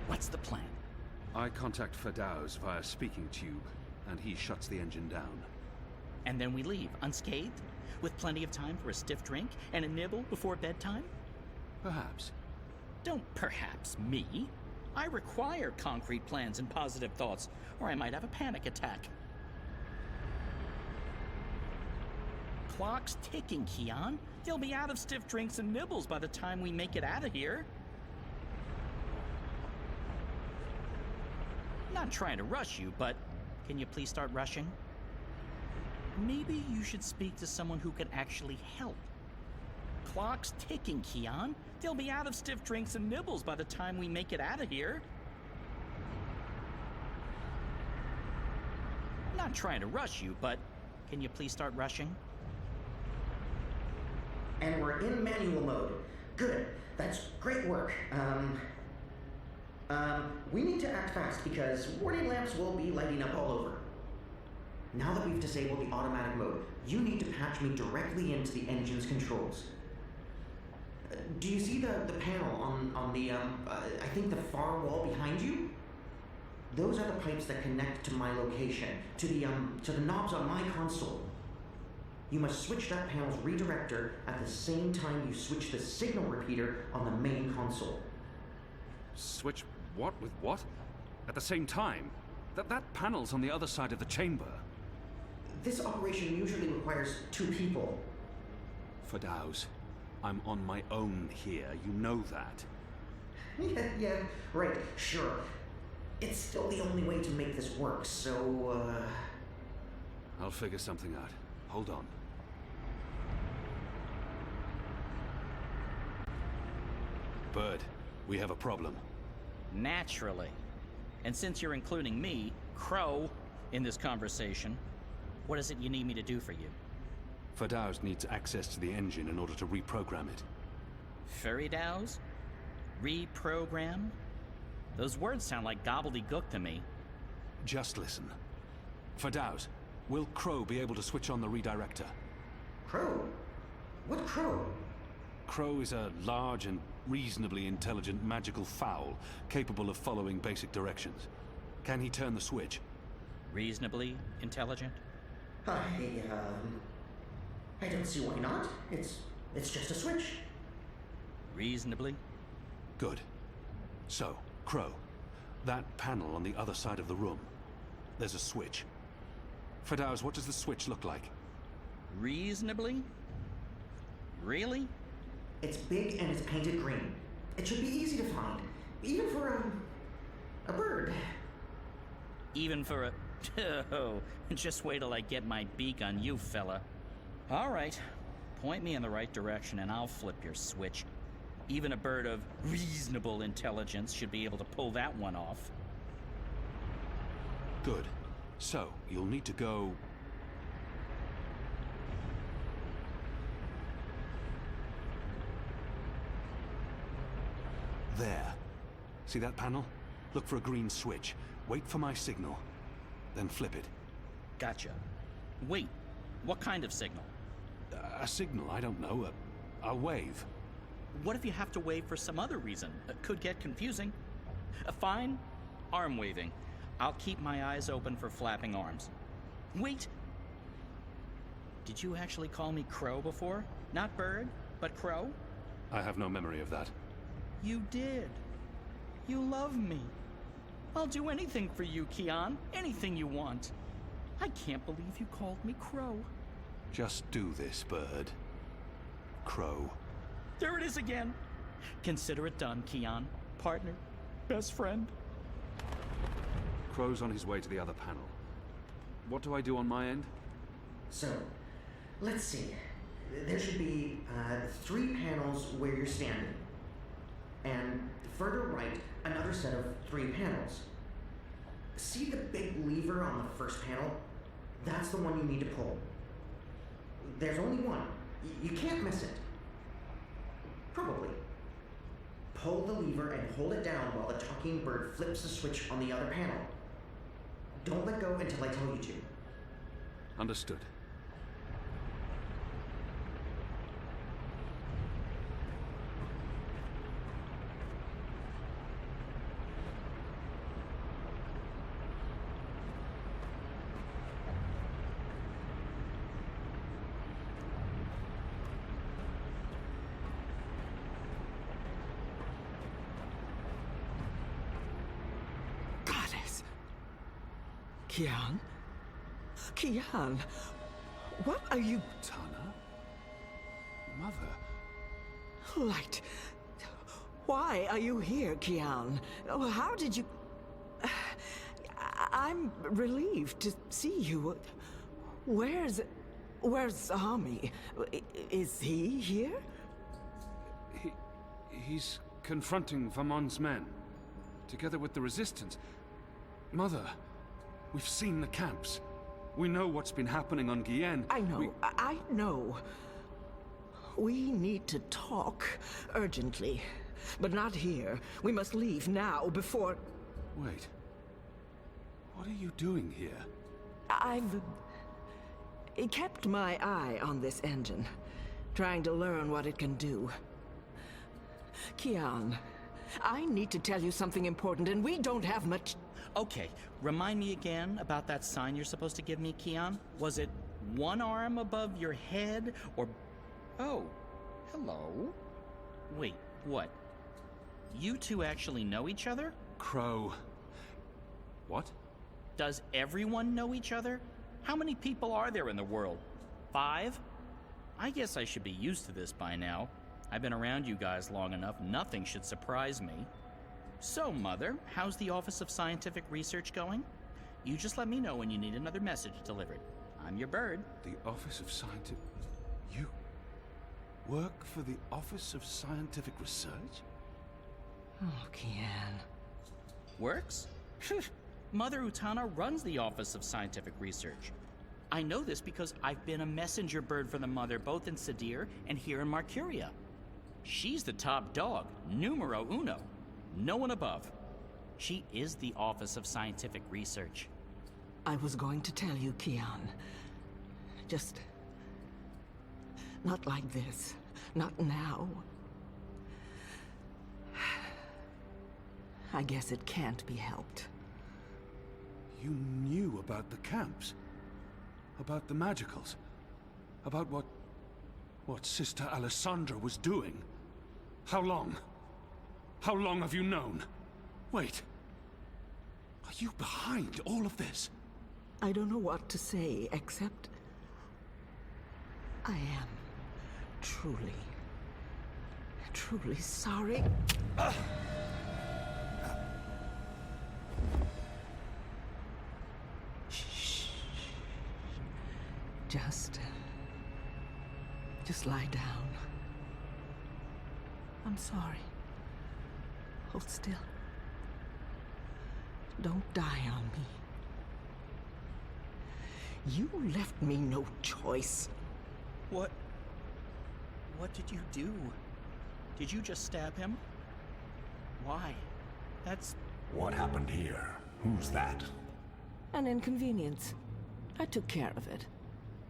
What's the plan? I contact Firdaus via speaking tube, and he shuts the engine down. And then we leave, unscathed? With plenty of time for a stiff drink and a nibble before bedtime? Perhaps. Don't perhaps me. I require concrete plans and positive thoughts, or I might have a panic attack. Clock's ticking, Kian. They'll be out of stiff drinks and nibbles by the time we make it out of here. Not trying to rush you, but can you please start rushing? Maybe you should speak to someone who could actually help. Clock's ticking, Kian. They'll be out of stiff drinks and nibbles by the time we make it out of here. not trying to rush you, but can you please start rushing? And we're in manual mode. Good. That's great work. We need to act fast because warning lamps will be lighting up all over. Now that we've disabled the automatic mode, you need to patch me directly into the engine's controls. Do you see the panel on the, I think the far wall behind you? Those are the pipes that connect to my location, to the knobs on my console. You must switch that panel's redirector at the same time you switch the signal repeater on the main console. Switch what with what? At the same time? That panel's on the other side of the chamber. This operation usually requires 2 people. Fedaus, I'm on my own here, you know that. Yeah, right, sure. It's still the only way to make this work, so, I'll figure something out. Hold on. Bird, we have a problem. Naturally. And since you're including me, Crow, in this conversation, what is it you need me to do for you? Fedaus needs access to the engine in order to reprogram it. Feridaus? Reprogram? Those words sound like gobbledygook to me. Just listen. Fedaus, will Crow be able to switch on the redirector? Crow? What Crow? Crow is a large and reasonably intelligent magical fowl, capable of following basic directions. Can he turn the switch? Reasonably intelligent? I don't see why not. It's just a switch. Reasonably? Good. So, Crow, that panel on the other side of the room, there's a switch. Fedaus, what does the switch look like? Reasonably? Really? It's big and it's painted green. It should be easy to find, even for a bird. Even for a... Oh, just wait till I get my beak on you, fella. All right, point me in the right direction and I'll flip your switch. Even a bird of reasonable intelligence should be able to pull that one off. Good. So, you'll need to go... there. See that panel? Look for a green switch. Wait for my signal. Then flip it. Gotcha. Wait, what kind of signal? A signal, I don't know. A wave. What if you have to wave for some other reason? It could get confusing. Fine. Arm waving. I'll keep my eyes open for flapping arms. Wait! Did you actually call me Crow before? Not Bird, but Crow? I have no memory of that. You did. You love me. I'll do anything for you, Kian. Anything you want. I can't believe you called me Crow. Just do this, Bird. Crow. There it is again. Consider it done, Kian. Partner. Best friend. Crow's on his way to the other panel. What do I do on my end? So, let's see. There should be 3 panels where you're standing. And further right, another set of 3 panels. See the big lever on the first panel? That's the one you need to pull. There's only one. You can't miss it. Probably. Pull the lever and hold it down while the talking bird flips the switch on the other panel. Don't let go until I tell you to. Understood. Kian? Kian? What are you... Tana? Mother? Light. Why are you here, Kian? How did you... I'm relieved to see you. Where's Army? Is he here? He's confronting Vamon's men, together with the Resistance. Mother, we've seen the camps. We know what's been happening on Guyenne. I know, I know. We need to talk urgently, but not here. We must leave now before... Wait. What are you doing here? I've kept my eye on this engine, trying to learn what it can do. Kian, I need to tell you something important, and we don't have much... Okay, remind me again about that sign you're supposed to give me, Kian. Was it one arm above your head, or... Oh, hello? Wait, what? You two actually know each other? Crow. What? Does everyone know each other? How many people are there in the world? 5? I guess I should be used to this by now. I've been around you guys long enough, nothing should surprise me. So, Mother, how's the Office of Scientific Research going? You just let me know when you need another message delivered. I'm your bird. The Office of Scientific... You work for the Office of Scientific Research? Oh, Kian. Works? Mother Utana runs the Office of Scientific Research. I know this because I've been a messenger bird for the Mother both in Sadir and here in Marcuria. She's the top dog, numero uno. No one above. She is the Office of Scientific Research. I was going to tell you, Kian. Just... not like this. Not now. I guess it can't be helped. You knew about the camps? About the magicals? About what Sister Alessandra was doing? How long? How long have you known? Wait. Are you behind all of this? I don't know what to say, except... I am truly sorry. Shh. Just lie down. I'm sorry. Hold still. Don't die on me. You left me no choice. What did you do? Did you just stab him? Why? That's... What happened here? Who's that? An inconvenience. I took care of it.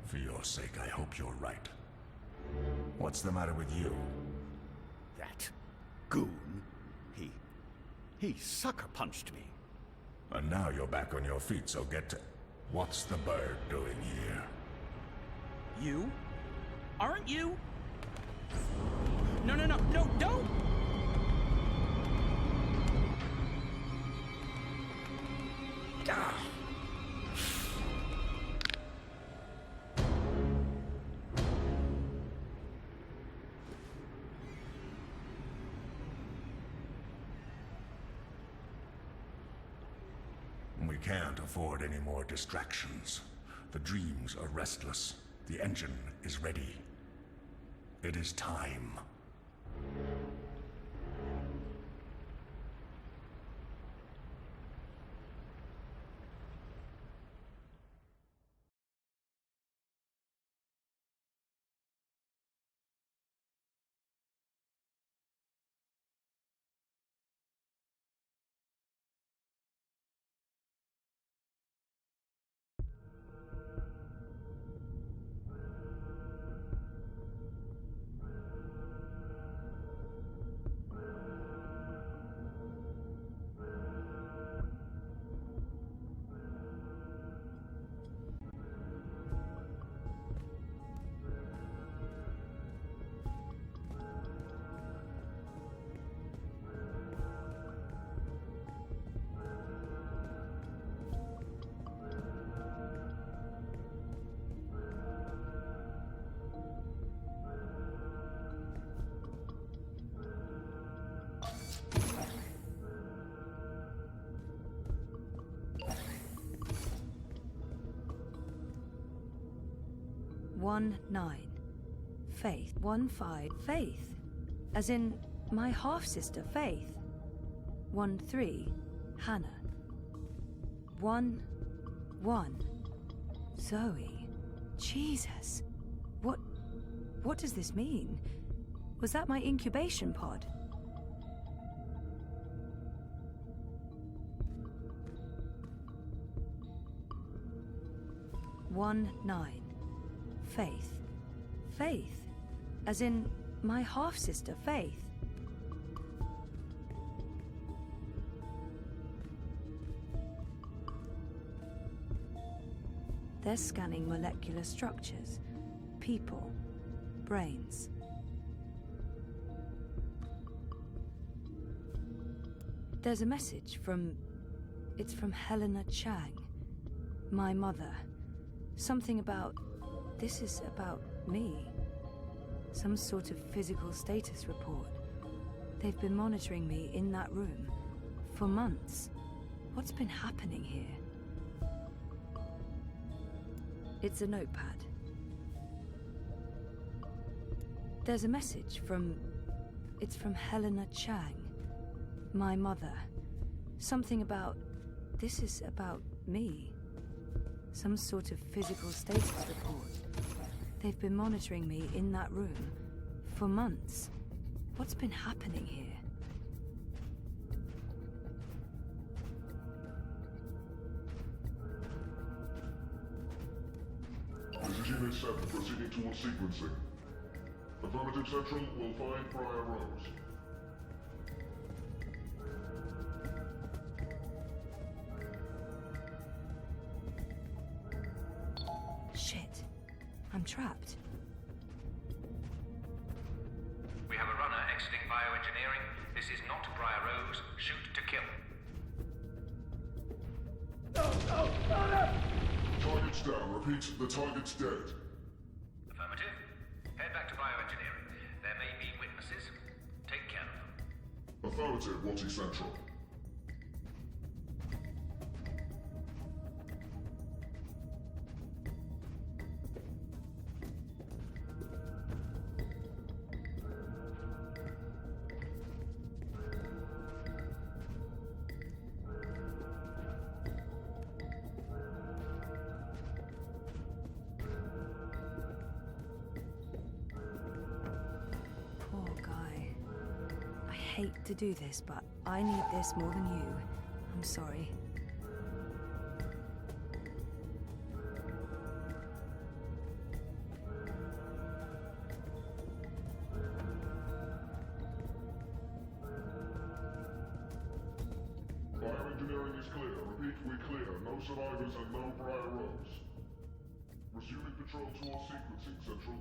For your sake, I hope you're right. What's the matter with you? That goon, he sucker punched me. And now you're back on your feet, so get to... What's the bird doing here? You? Aren't you? No, don't! Ah. We can't afford any more distractions. The dreams are restless. The engine is ready. It is time. One 9. Faith. 1 5. Faith. As in my half-sister, Faith. 1 3. Hannah. 1 1. Zoe. Jesus. What does this mean? Was that my incubation pod? One 9. Faith. Faith? As in my half-sister, Faith? They're scanning molecular structures, people, brains. There's a message from... It's from Helena Chang, my mother. Something about... This is about me. Some sort of physical status report. They've been monitoring me in that room for months. What's been happening here? It's a notepad. There's a message from... It's from Helena Chang, my mother. Something about... This is about me. Some sort of physical status report. They've been monitoring me in that room for months. What's been happening here? This is Unit 7 proceeding towards sequencing. Affirmative Central will find Briar Rose. Shit. I'm trapped. We have a runner exiting bioengineering. This is not Briar Rose. Shoot to kill. Target's down. Repeat, the target's dead. Affirmative. Head back to bioengineering. There may be witnesses. Take care of them. Affirmative, Watty Central. I hate to do this, but I need this more than you. I'm sorry. Bioengineering is clear. Repeat, we're clear. No survivors and no Briar Rose. Resuming patrol towards sequencing, Central.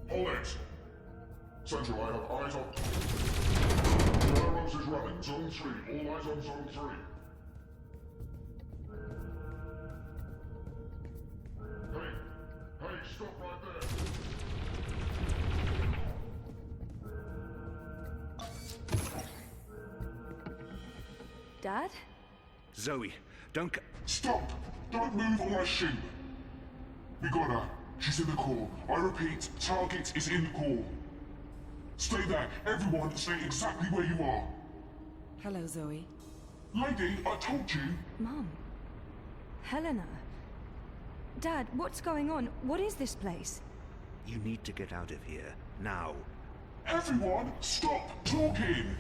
Hold it! Central, I have eyes on... Briar Rose is running. Zone 3. All eyes on Zone 3. Hey, stop right there! Dad? Zoe, don't... Stop! Don't move or I shoot! We got her. She's in the core. I repeat, target is in the core. Stay there. Everyone, stay exactly where you are. Hello, Zoe. Lady, I told you. Mom. Helena. Dad, what's going on? What is this place? You need to get out of here, now. Everyone, stop talking!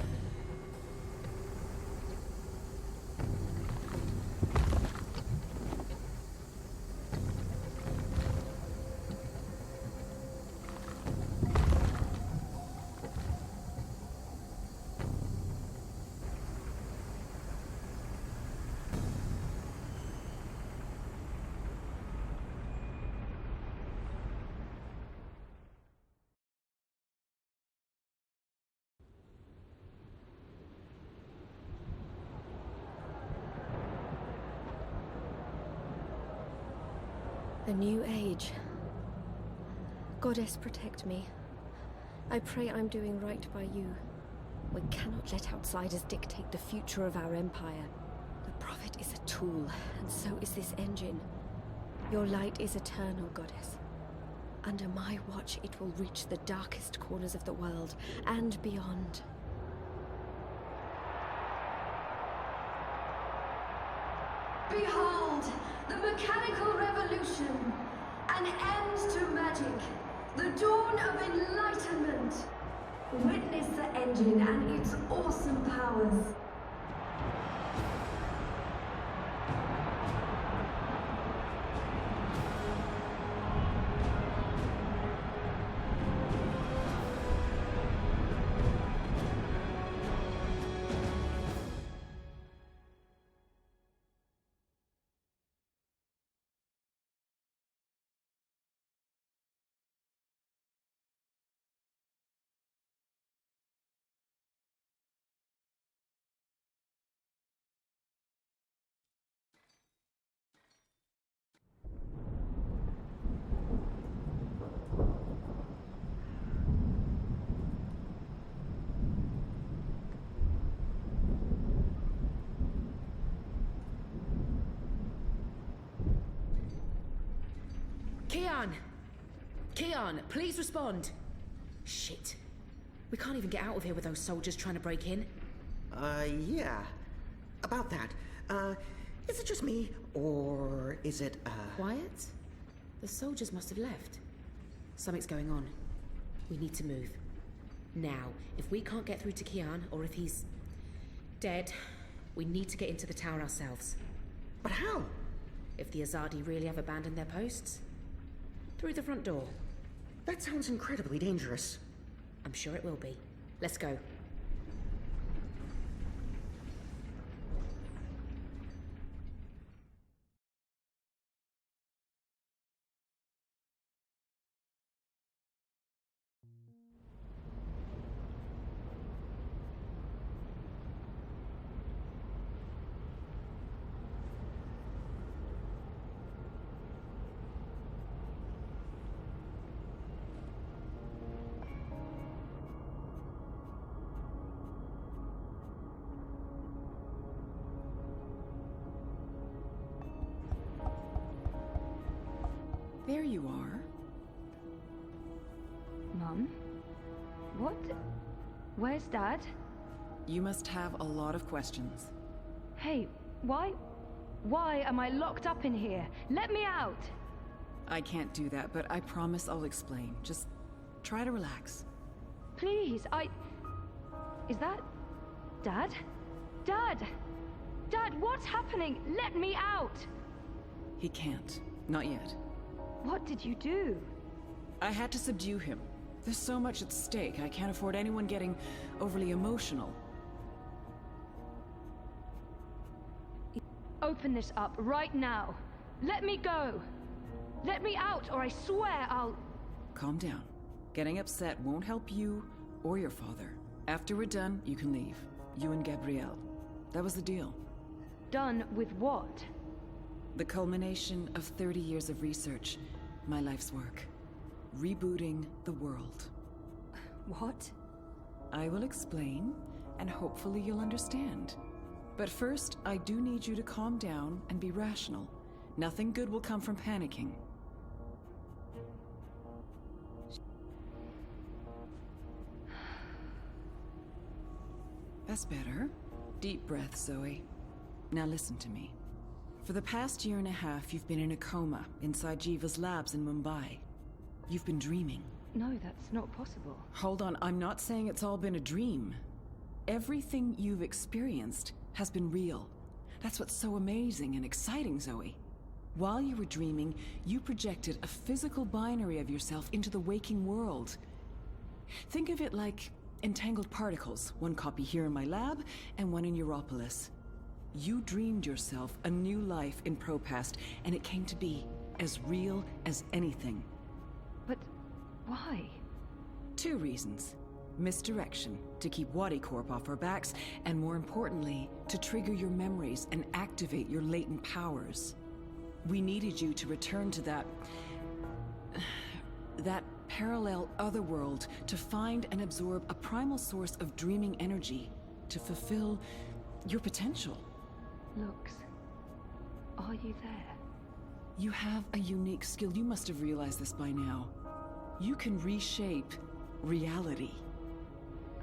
The new age. Goddess, protect me. I pray I'm doing right by you. We cannot let outsiders dictate the future of our empire. The Prophet is a tool, and so is this engine. Your light is eternal, Goddess. Under my watch, it will reach the darkest corners of the world and beyond. Behold, the mechanical revolution! An end to magic! The dawn of enlightenment! Witness the engine and its awesome powers! Keon, please respond. Shit. We can't even get out of here with those soldiers trying to break in. Yeah. About that. Is it just me, or is it, Quiet? The soldiers must have left. Something's going on. We need to move. Now, if we can't get through to Keon, or if he's dead, we need to get into the tower ourselves. But how? If the Azadi really have abandoned their posts? Through the front door. That sounds incredibly dangerous. I'm sure it will be. Let's go. There you are. Mum? What? Where's Dad? You must have a lot of questions. Hey, why am I locked up in here? Let me out! I can't do that, but I promise I'll explain. Just try to relax. Please, Is that... Dad? Dad! Dad, what's happening? Let me out! He can't. Not yet. What did you do? I had to subdue him. There's so much at stake, I can't afford anyone getting overly emotional. Open this up right now. Let me go! Let me out, or I swear I'll... Calm down. Getting upset won't help you or your father. After we're done, you can leave. You and Gabrielle. That was the deal. Done with what? The culmination of 30 years of research. My life's work. Rebooting the world. What? I will explain, and hopefully you'll understand. But first, I do need you to calm down and be rational. Nothing good will come from panicking. That's better. Deep breath, Zoe. Now listen to me. For the past year and a half, you've been in a coma inside Jiva's labs in Mumbai. You've been dreaming. No, that's not possible. Hold on, I'm not saying it's all been a dream. Everything you've experienced has been real. That's what's so amazing and exciting, Zoe. While you were dreaming, you projected a physical binary of yourself into the waking world. Think of it like entangled particles, one copy here in my lab and one in Europolis. You dreamed yourself a new life in Propast, and it came to be as real as anything. But why? 2 reasons. Misdirection, to keep Wadi Corp off our backs, and more importantly, to trigger your memories and activate your latent powers. We needed you to return to that parallel otherworld to find and absorb a primal source of dreaming energy to fulfill your potential. Lux, are you there? You have a unique skill. You must have realized this by now. You can reshape reality.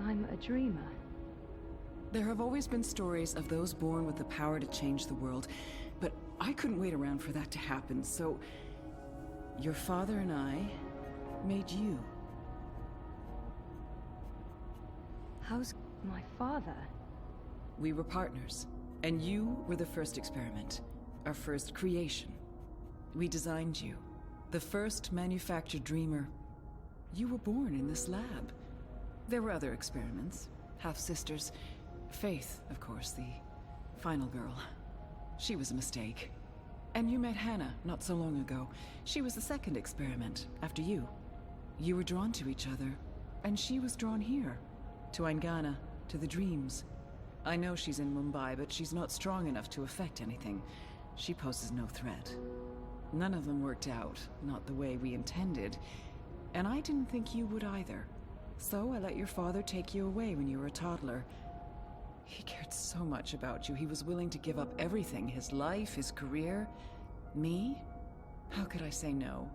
I'm a dreamer. There have always been stories of those born with the power to change the world, but I couldn't wait around for that to happen, so your father and I made you. How's my father? We were partners, and you were the first experiment, our first creation. We designed you, the first manufactured dreamer. You were born in this lab. There were other experiments, half-sisters. Faith, of course, the final girl. She was a mistake. And you met Hannah not so long ago. She was the second experiment, after you. You were drawn to each other, and she was drawn here, to Aingana, to the dreams. I know she's in Mumbai, but she's not strong enough to affect anything. She poses no threat. None of them worked out, not the way we intended, and I didn't think you would either. So I let your father take you away when you were a toddler. He cared so much about you, he was willing to give up everything, his life, his career. Me? How could I say no?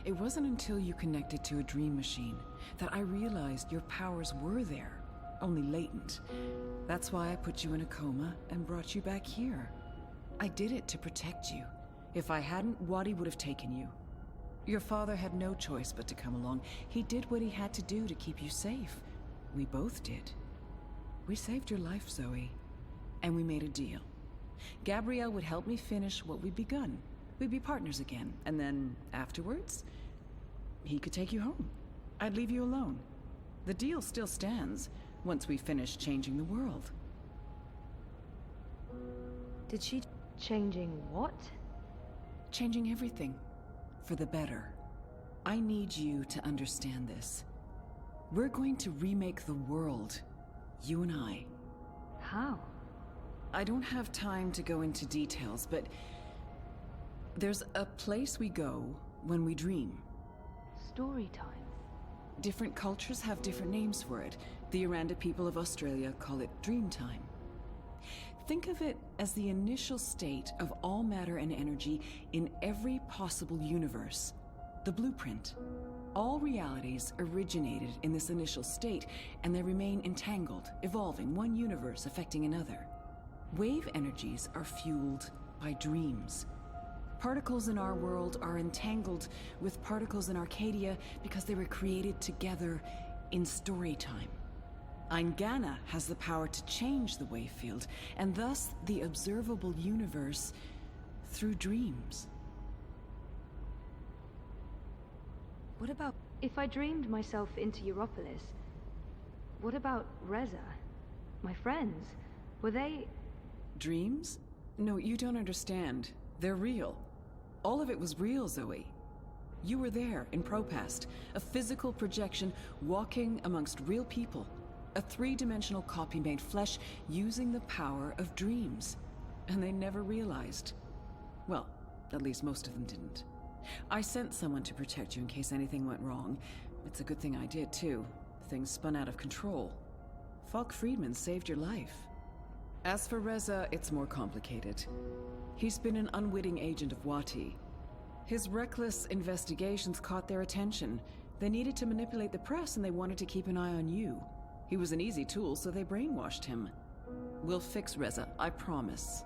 It wasn't until you connected to a dream machine that I realized your powers were there, only latent. That's why I put you in a coma and brought you back here. I did it to protect you. If I hadn't, Wadi would have taken you. Your father had no choice but to come along. He did what he had to do to keep you safe. We both did. We saved your life, Zoe. And we made a deal. Gabrielle would help me finish what we'd begun. We'd be partners again. And then, afterwards, he could take you home. I'd leave you alone. The deal still stands, once we finish changing the world. Did she... changing what? Changing everything. For the better. I need you to understand this. We're going to remake the world. You and I. How? I don't have time to go into details, but there's a place we go when we dream. Story time. Different cultures have different names for it. The Aranda people of Australia call it dream time. Think of it as the initial state of all matter and energy in every possible universe. The blueprint. All realities originated in this initial state, and they remain entangled, evolving, one universe affecting another. Wave energies are fueled by dreams. Particles in our world are entangled with particles in Arcadia because they were created together in story time. Aingana has the power to change the wave field, and thus the observable universe through dreams. What about if I dreamed myself into Europolis? What about Reza? My friends? Were they... Dreams? No, you don't understand. They're real. All of it was real, Zoe. You were there in Propast, a physical projection walking amongst real people. A three-dimensional copy made flesh using the power of dreams. And they never realized. Well, at least most of them didn't. I sent someone to protect you in case anything went wrong. It's a good thing I did, too. Things spun out of control. Falk Friedman saved your life. As for Reza, it's more complicated. He's been an unwitting agent of Wati. His reckless investigations caught their attention. They needed to manipulate the press, and they wanted to keep an eye on you. He was an easy tool, so they brainwashed him. We'll fix Reza, I promise.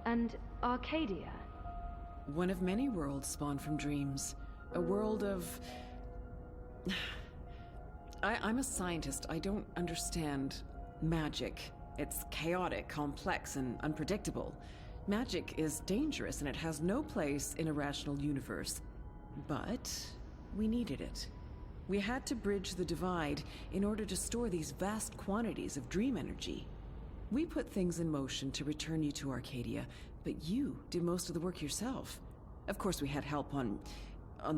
And Arcadia? One of many worlds spawned from dreams. A world of... I'm a scientist. I don't understand magic. It's chaotic, complex, and unpredictable. Magic is dangerous, and it has no place in a rational universe. But we needed it. We had to bridge the divide in order to store these vast quantities of dream energy. We put things in motion to return you to Arcadia, but you did most of the work yourself. Of course, we had help on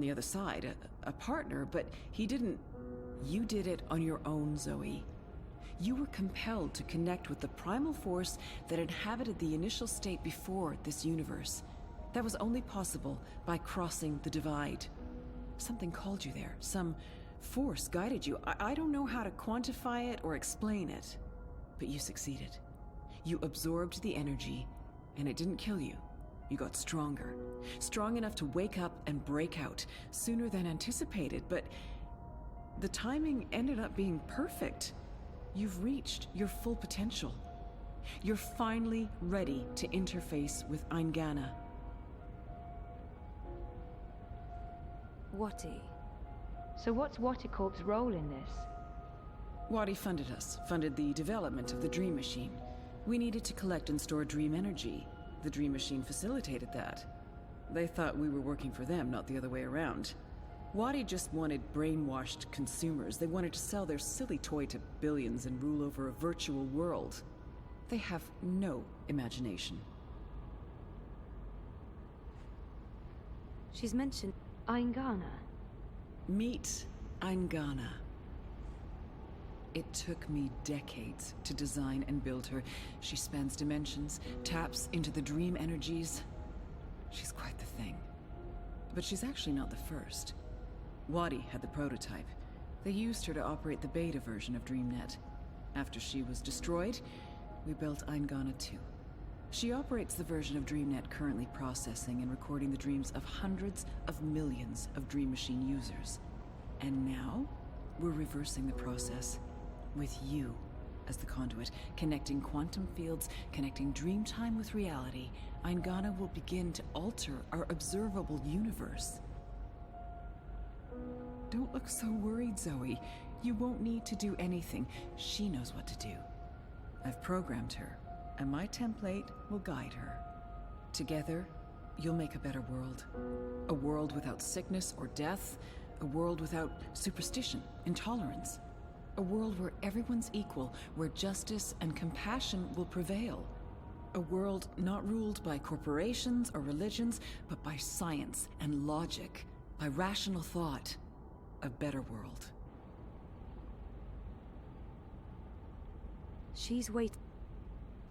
the other side, a partner, but he didn't... You did it on your own, Zoe. You were compelled to connect with the primal force that inhabited the initial state before this universe. That was only possible by crossing the divide. Something called you there. Some force guided you. I don't know how to quantify it or explain it, but you succeeded. You absorbed the energy, and it didn't kill you. You got stronger. Strong enough to wake up and break out sooner than anticipated, but the timing ended up being perfect. You've reached your full potential. You're finally ready to interface with Eingana. Wati. So what's Waticorp's role in this? Wadi funded us, funded the development of the Dream Machine. We needed to collect and store dream energy. The Dream Machine facilitated that. They thought we were working for them, not the other way around. Wadi just wanted brainwashed consumers. They wanted to sell their silly toy to billions and rule over a virtual world. They have no imagination. She's mentioned Eingana. Meet Eingana. It took me decades to design and build her. She spans dimensions, taps into the dream energies. She's quite the thing. But she's actually not the first. Wadi had the prototype. They used her to operate the beta version of DreamNet. After she was destroyed, we built Eingana 2. She operates the version of DreamNet currently processing and recording the dreams of hundreds of millions of Dream Machine users. And now, we're reversing the process. With you as the conduit, connecting quantum fields, connecting dreamtime with reality, Eingana will begin to alter our observable universe. Don't look so worried, Zoe. You won't need to do anything. She knows what to do. I've programmed her, and my template will guide her. Together, you'll make a better world. A world without sickness or death. A world without superstition, intolerance. A world where everyone's equal, where justice and compassion will prevail. A world not ruled by corporations or religions, but by science and logic, by rational thought. A better world. She's waiting.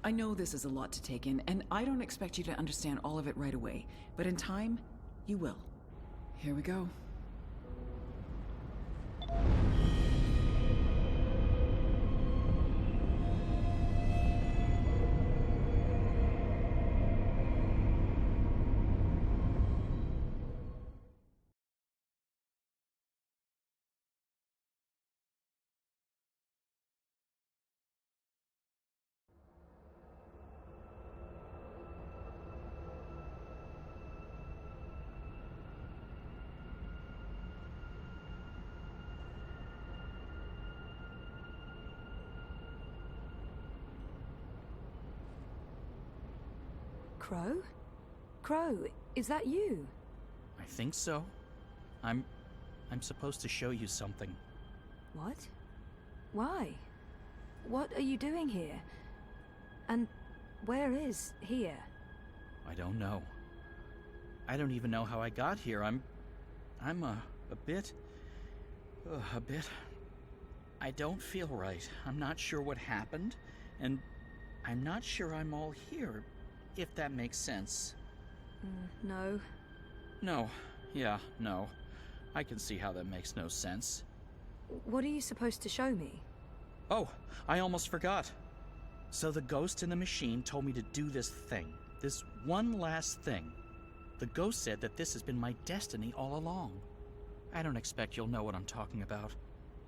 I know this is a lot to take in, and I don't expect you to understand all of it right away, but in time, you will. Here we go. Crow? Crow, is that you? I think so. I'm supposed to show you something. What? Why? What are you doing here? And where is here? I don't know. I don't even know how I got here. I'm a bit... I don't feel right. I'm not sure what happened, and I'm not sure I'm all here, if that makes sense. No. No. Yeah, no. I can see how that makes no sense. What are you supposed to show me? Oh, I almost forgot. So the ghost in the machine told me to do this thing. This one last thing. The ghost said that this has been my destiny all along. I don't expect you'll know what I'm talking about.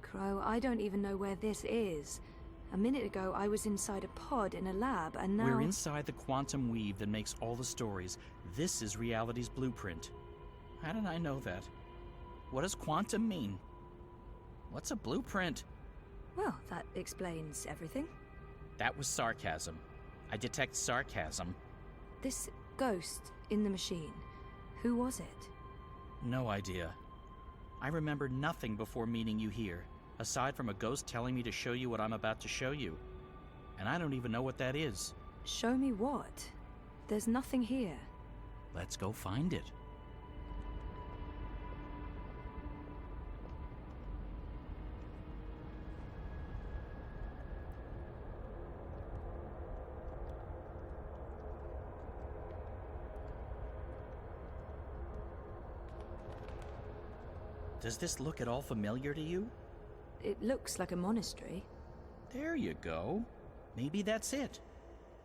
Crow, I don't even know where this is. A minute ago, I was inside a pod in a lab, and now... We're inside the quantum weave that makes all the stories. This is reality's blueprint. How did I know that? What does quantum mean? What's a blueprint? Well, that explains everything. That was sarcasm. I detect sarcasm. This ghost in the machine, who was it? No idea. I remember nothing before meeting you here, aside from a ghost telling me to show you what I'm about to show you. And I don't even know what that is. Show me what? There's nothing here. Let's go find it. Does this look at all familiar to you? It looks like a monastery. There you go. Maybe that's it.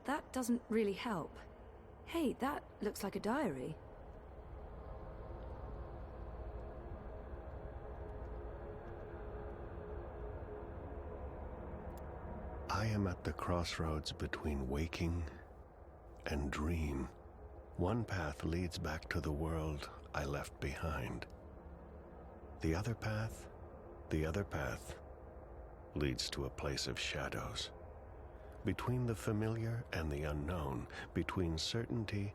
That doesn't really help. Hey, that looks like a diary. I am at the crossroads between waking and dream. One path leads back to the world I left behind. The other path leads to a place of shadows. Between the familiar and the unknown, between certainty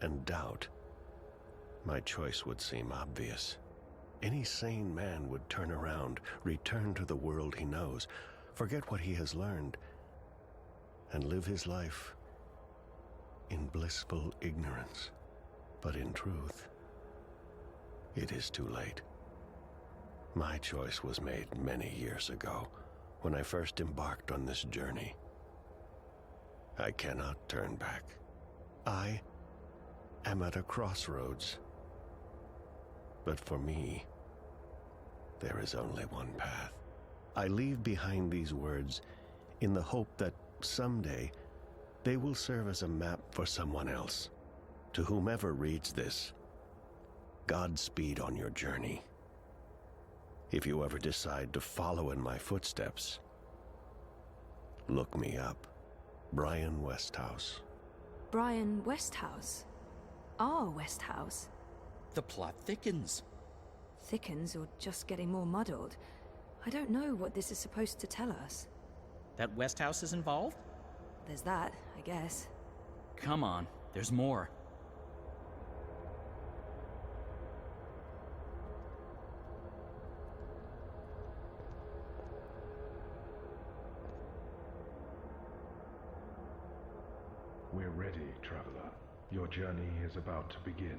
and doubt, my choice would seem obvious. Any sane man would turn around, return to the world he knows, forget what he has learned, and live his life in blissful ignorance. But in truth, it is too late. My choice was made many years ago, when I first embarked on this journey. I cannot turn back. I am at a crossroads. But for me, there is only one path. I leave behind these words in the hope that someday they will serve as a map for someone else. To whomever reads this, Godspeed on your journey. If you ever decide to follow in my footsteps, look me up. Brian Westhouse. Brian Westhouse? Our Westhouse? The plot thickens. Thickens or just getting more muddled? I don't know what this is supposed to tell us. That Westhouse is involved? There's that, I guess. Come on, there's more. We're ready, traveler. Your journey is about to begin.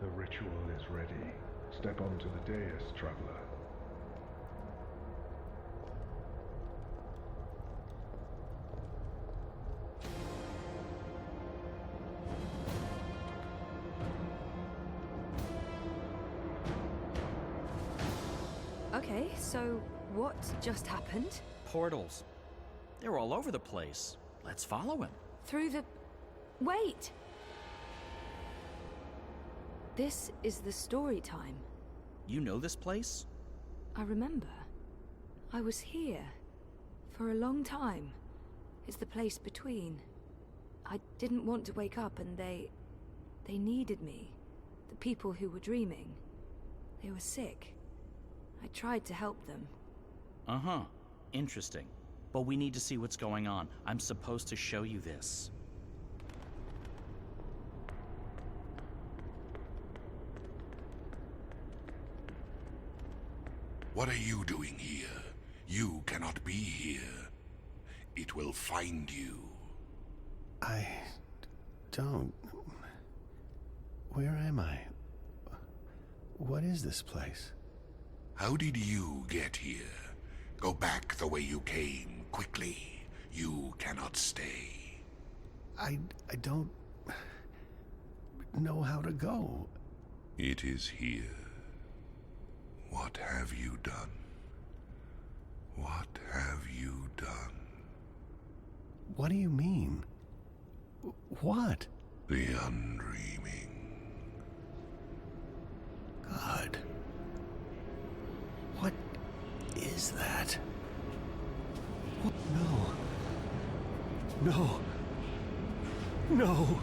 The ritual is ready. Step onto the dais, traveler. Okay, so what just happened? Portals. They're all over the place. Let's follow him. Through the... Wait! This is the story time. You know this place? I remember. I was here. For a long time. It's the place between. I didn't want to wake up and they needed me. The people who were dreaming. They were sick. I tried to help them. Uh-huh. Interesting. But we need to see what's going on. I'm supposed to show you this. What are you doing here? You cannot be here. It will find you. I don't... Where am I? What is this place? How did you get here? Go back the way you came, quickly. You cannot stay. I don't... know how to go. It is here. What have you done? What have you done? What do you mean? What? The undreaming. God. What is that? No. No. No.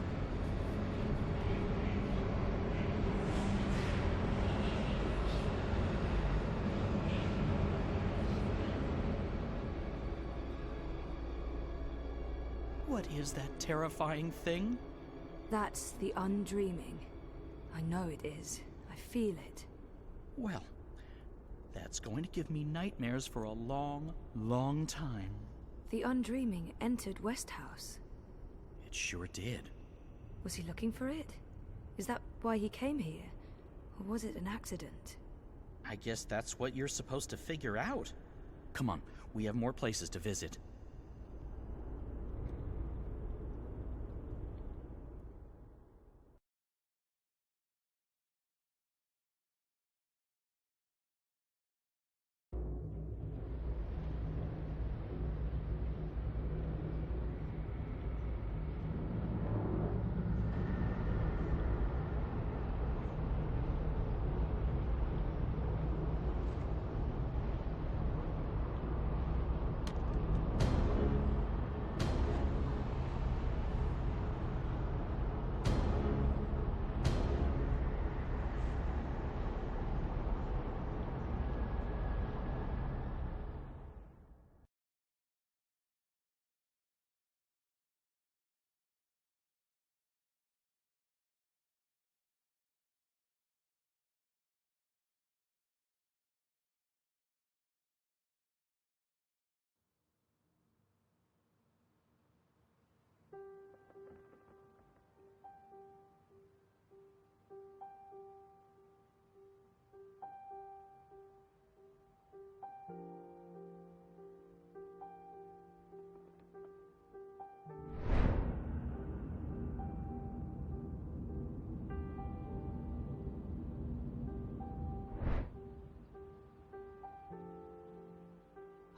What is that terrifying thing? That's the undreaming. I know it is. I feel it. Well, that's going to give me nightmares for a long, long time. The undreaming entered Westhouse. It sure did. Was he looking for it? Is that why he came here? Or was it an accident? I guess that's what you're supposed to figure out. Come on, we have more places to visit.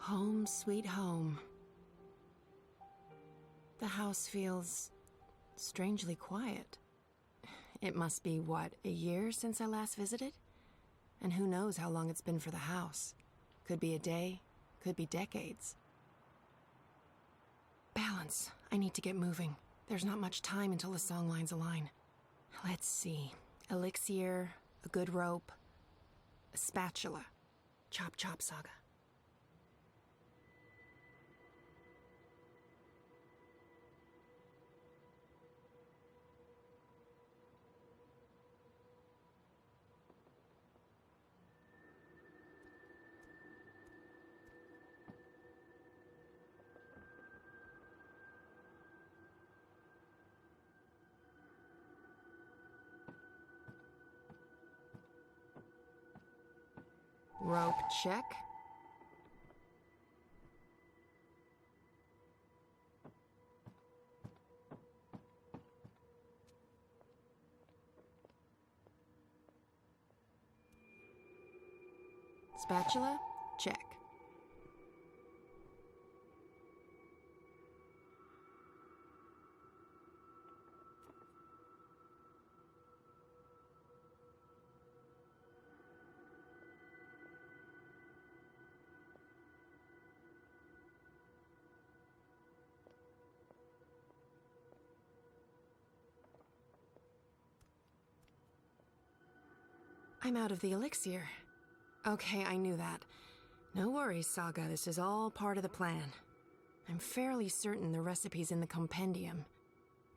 Home sweet home. The house feels strangely quiet. It must be, what, a year since I last visited? And who knows how long it's been for the house. Could be a day, could be decades. Balance. I need to get moving. There's not much time until the songlines align. Let's see. Elixir, a good rope, a spatula. Chop chop, Saga. Rope check. Spatula, check. I'm out of the elixir. Okay, I knew that. No worries, Saga. This is all part of the plan. I'm fairly certain the recipe's in the compendium.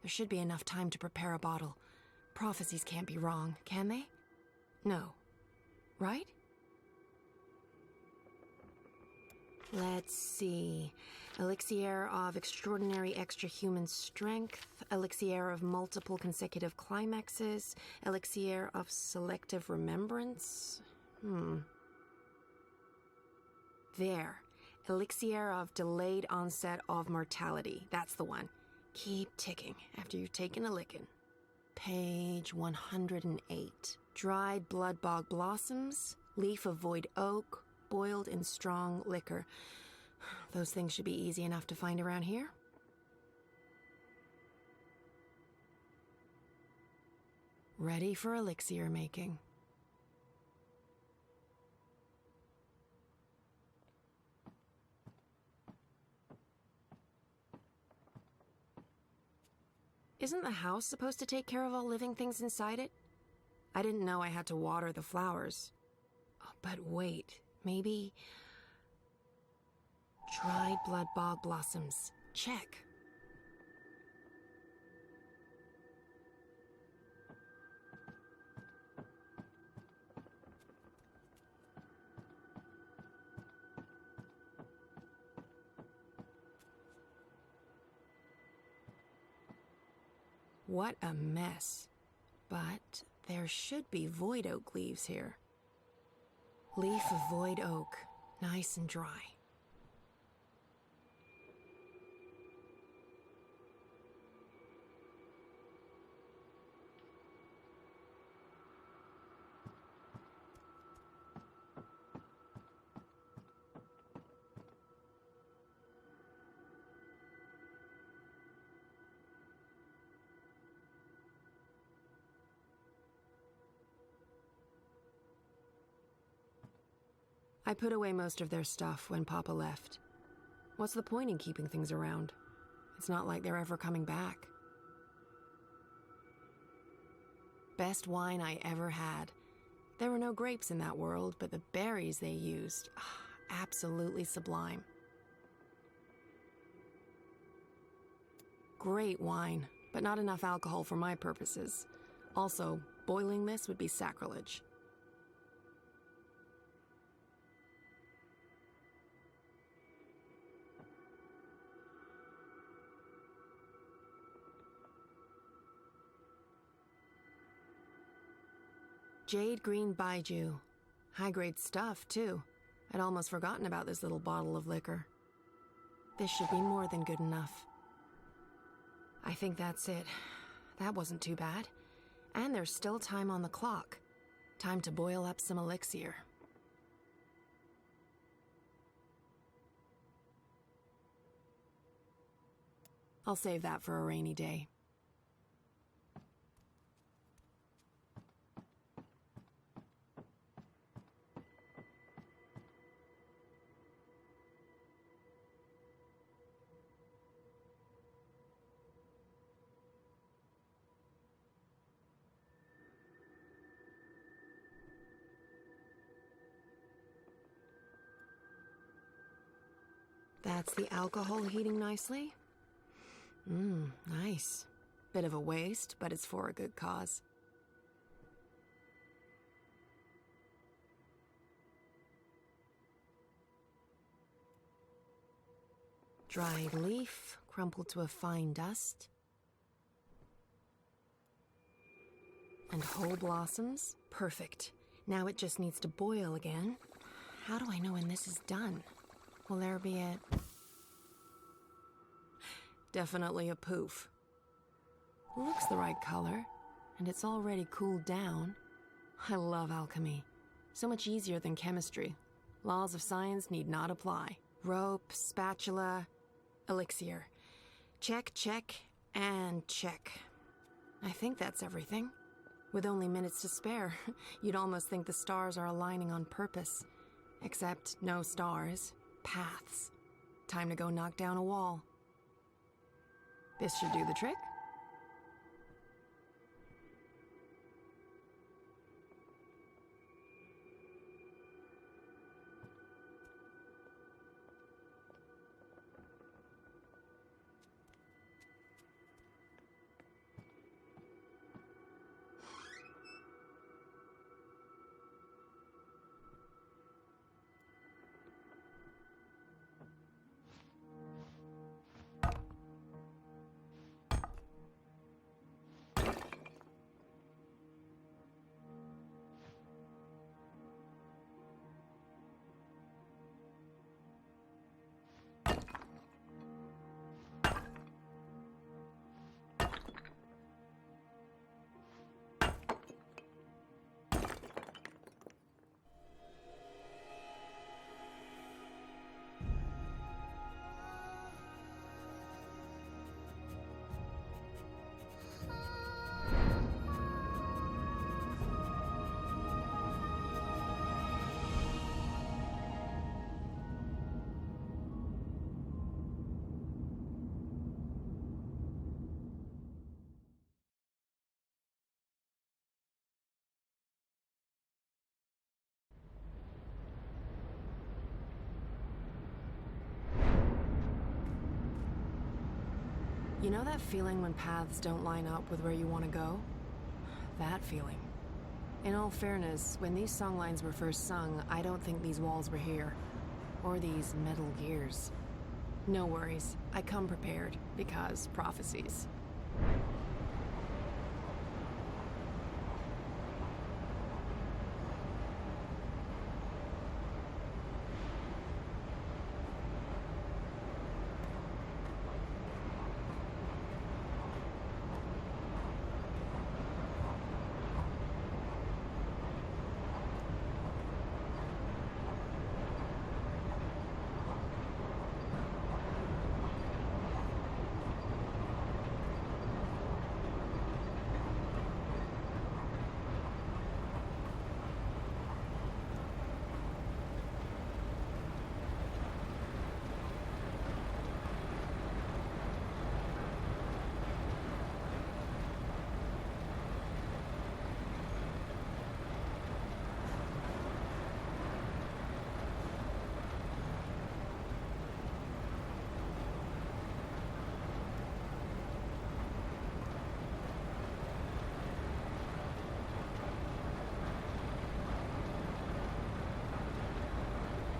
There should be enough time to prepare a bottle. Prophecies can't be wrong, can they? No. Right? Let's see. Elixir of extraordinary extra-human strength, elixir of multiple consecutive climaxes, elixir of selective remembrance. There. Elixir of delayed onset of mortality. That's the one. Keep ticking after you've taken a licking. Page 108. Dried blood bog blossoms, leaf of void oak, boiled in strong liquor. Those things should be easy enough to find around here. Ready for elixir making. Isn't the house supposed to take care of all living things inside it? I didn't know I had to water the flowers. Oh, but wait, maybe... Dried blood bog blossoms. Check. What a mess. But there should be void oak leaves here. Leaf of void oak. Nice and dry. I put away most of their stuff when Papa left. What's the point in keeping things around? It's not like they're ever coming back. Best wine I ever had. There were no grapes in that world, but the berries they used, absolutely sublime. Great wine, but not enough alcohol for my purposes. Also, boiling this would be sacrilege. Jade green baijiu. High-grade stuff, too. I'd almost forgotten about this little bottle of liquor. This should be more than good enough. I think that's it. That wasn't too bad. And there's still time on the clock. Time to boil up some elixir. I'll save that for a rainy day. That's the alcohol heating nicely. Nice. Bit of a waste, but it's for a good cause. Dried leaf, crumpled to a fine dust. And whole blossoms. Perfect. Now it just needs to boil again. How do I know when this is done? Will there be a... Definitely a poof. Looks the right color, and it's already cooled down. I love alchemy. So much easier than chemistry. Laws of science need not apply. Rope, spatula, elixir. Check, check, and check. I think that's everything. With only minutes to spare, you'd almost think the stars are aligning on purpose. Except no stars. Paths. Time to go knock down a wall. This should do the trick. You know that feeling when paths don't line up with where you want to go? That feeling. In all fairness, when these songlines were first sung, I don't think these walls were here. Or these metal gears. No worries, I come prepared, because prophecies.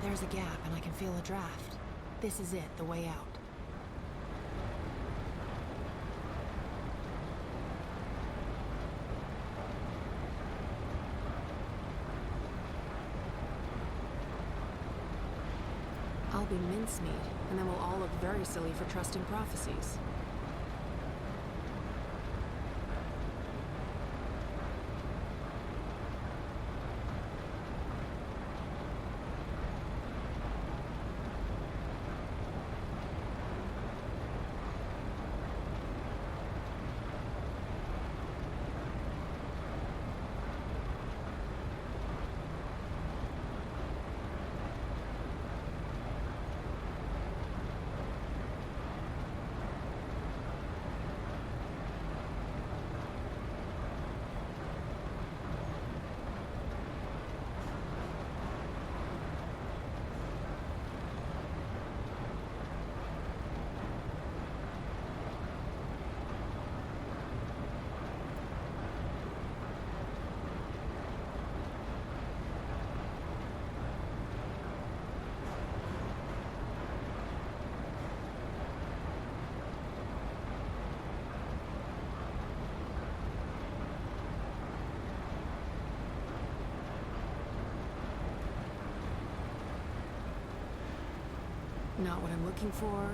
There's a gap, and I can feel a draft. This is it, the way out. I'll be mincemeat, and then we'll all look very silly for trusting prophecies. Not what I'm looking for.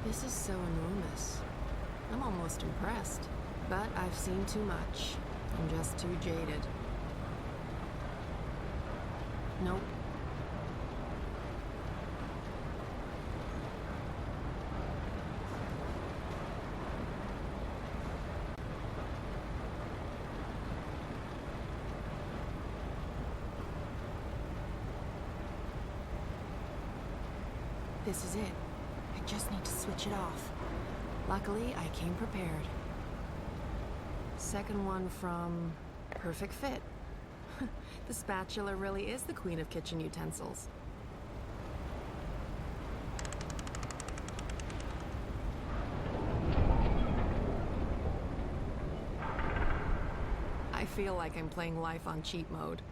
This is so enormous. I'm almost impressed. But I've seen too much. I'm just too jaded. Nope. This is it. I just need to switch it off. Luckily, I came prepared. Second one from Perfect Fit. The spatula really is the queen of kitchen utensils. I feel like I'm playing life on cheat mode.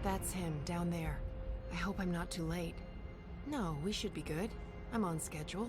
That's him, down there. I hope I'm not too late. No, we should be good. I'm on schedule.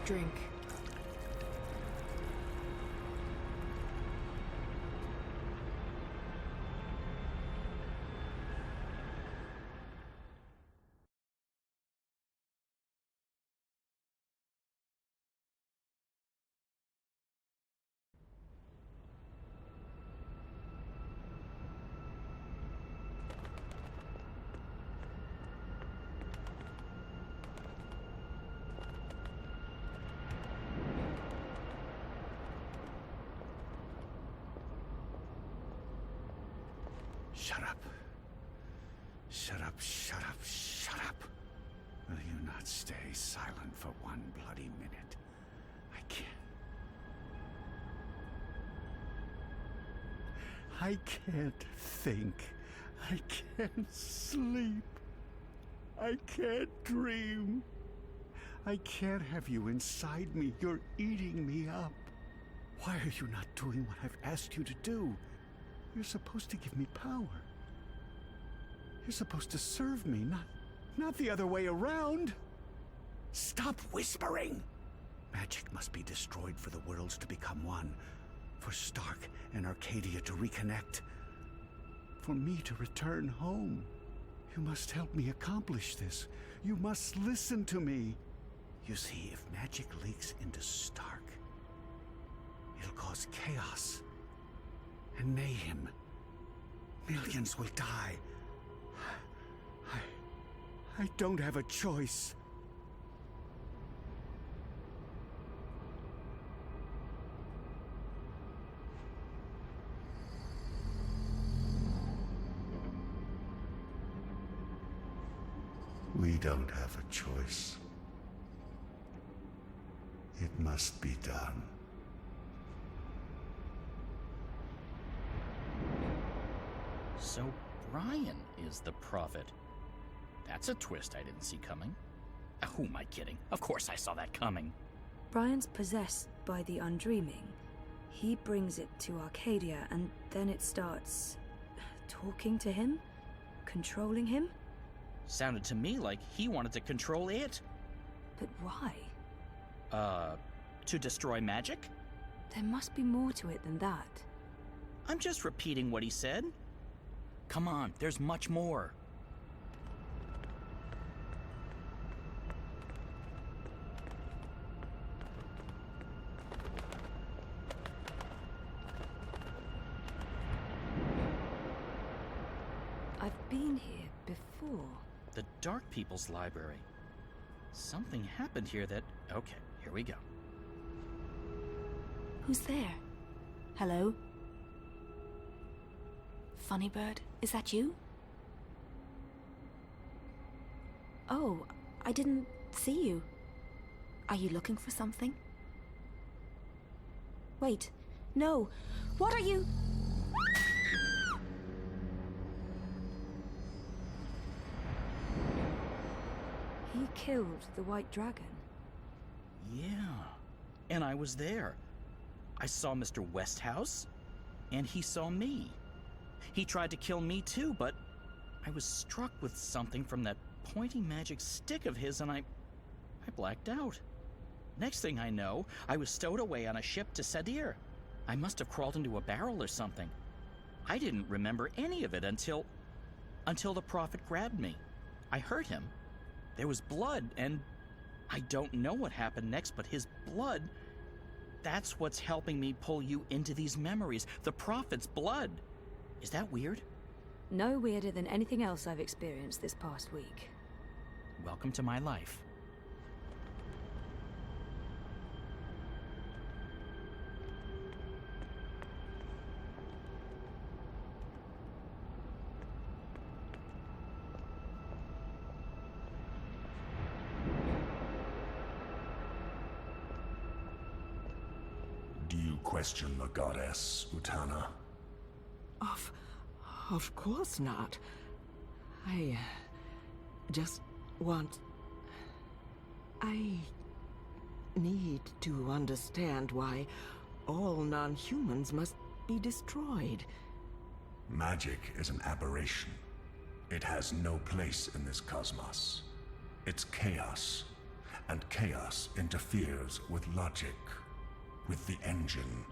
Drink. Shut up. Shut up, shut up, shut up. Will you not stay silent for one bloody minute? I can't. I can't think. I can't sleep. I can't dream. I can't have you inside me. You're eating me up. Why are you not doing what I've asked you to do? You're supposed to give me power. You're supposed to serve me, not the other way around. Stop whispering! Magic must be destroyed for the worlds to become one. For Stark and Arcadia to reconnect. For me to return home. You must help me accomplish this. You must listen to me. You see, if magic leaks into Stark, it'll cause chaos and mayhem. Millions will die. I don't have a choice. We don't have a choice. It must be done. So Brian is the prophet. That's a twist I didn't see coming. Who am I kidding? Of course I saw that coming. Brian's possessed by the Undreaming. He brings it to Arcadia, and then it starts talking to him? Controlling him? Sounded to me like he wanted to control it. But why? To destroy magic? There must be more to it than that. I'm just repeating what he said. Come on, there's much more. I've been here before. The Dark People's Library. Something happened here that... Okay, here we go. Who's there? Hello? Funnybird, is that you? Oh, I didn't see you. Are you looking for something? Wait, no. What are you... He killed the White Dragon. Yeah, and I was there. I saw Mr. Westhouse, and he saw me. He tried to kill me too, but I was struck with something from that pointy magic stick of his, and I blacked out. Next thing I know, I was stowed away on a ship to Sadir. I must have crawled into a barrel or something. I didn't remember any of it until the prophet grabbed me. I hurt him. There was blood, and I don't know what happened next, but his blood, that's what's helping me pull you into these memories. The prophet's blood. Is that weird? No weirder than anything else I've experienced this past week. Welcome to my life. Do you question the goddess, Utana? Of course not. I just want... I need to understand why all non-humans must be destroyed. Magic is an aberration. It has no place in this cosmos. It's chaos, and chaos interferes with logic, with the engine,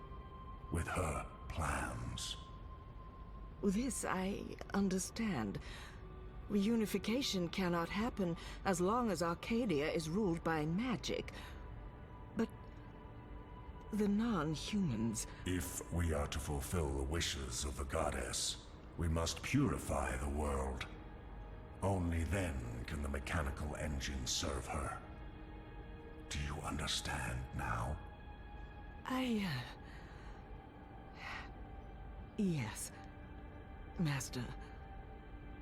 with her plans. This I understand. Reunification cannot happen as long as Arcadia is ruled by magic. But the non-humans... If we are to fulfill the wishes of the goddess, we must purify the world. Only then can the mechanical engine serve her. Do you understand now? Yes, Master.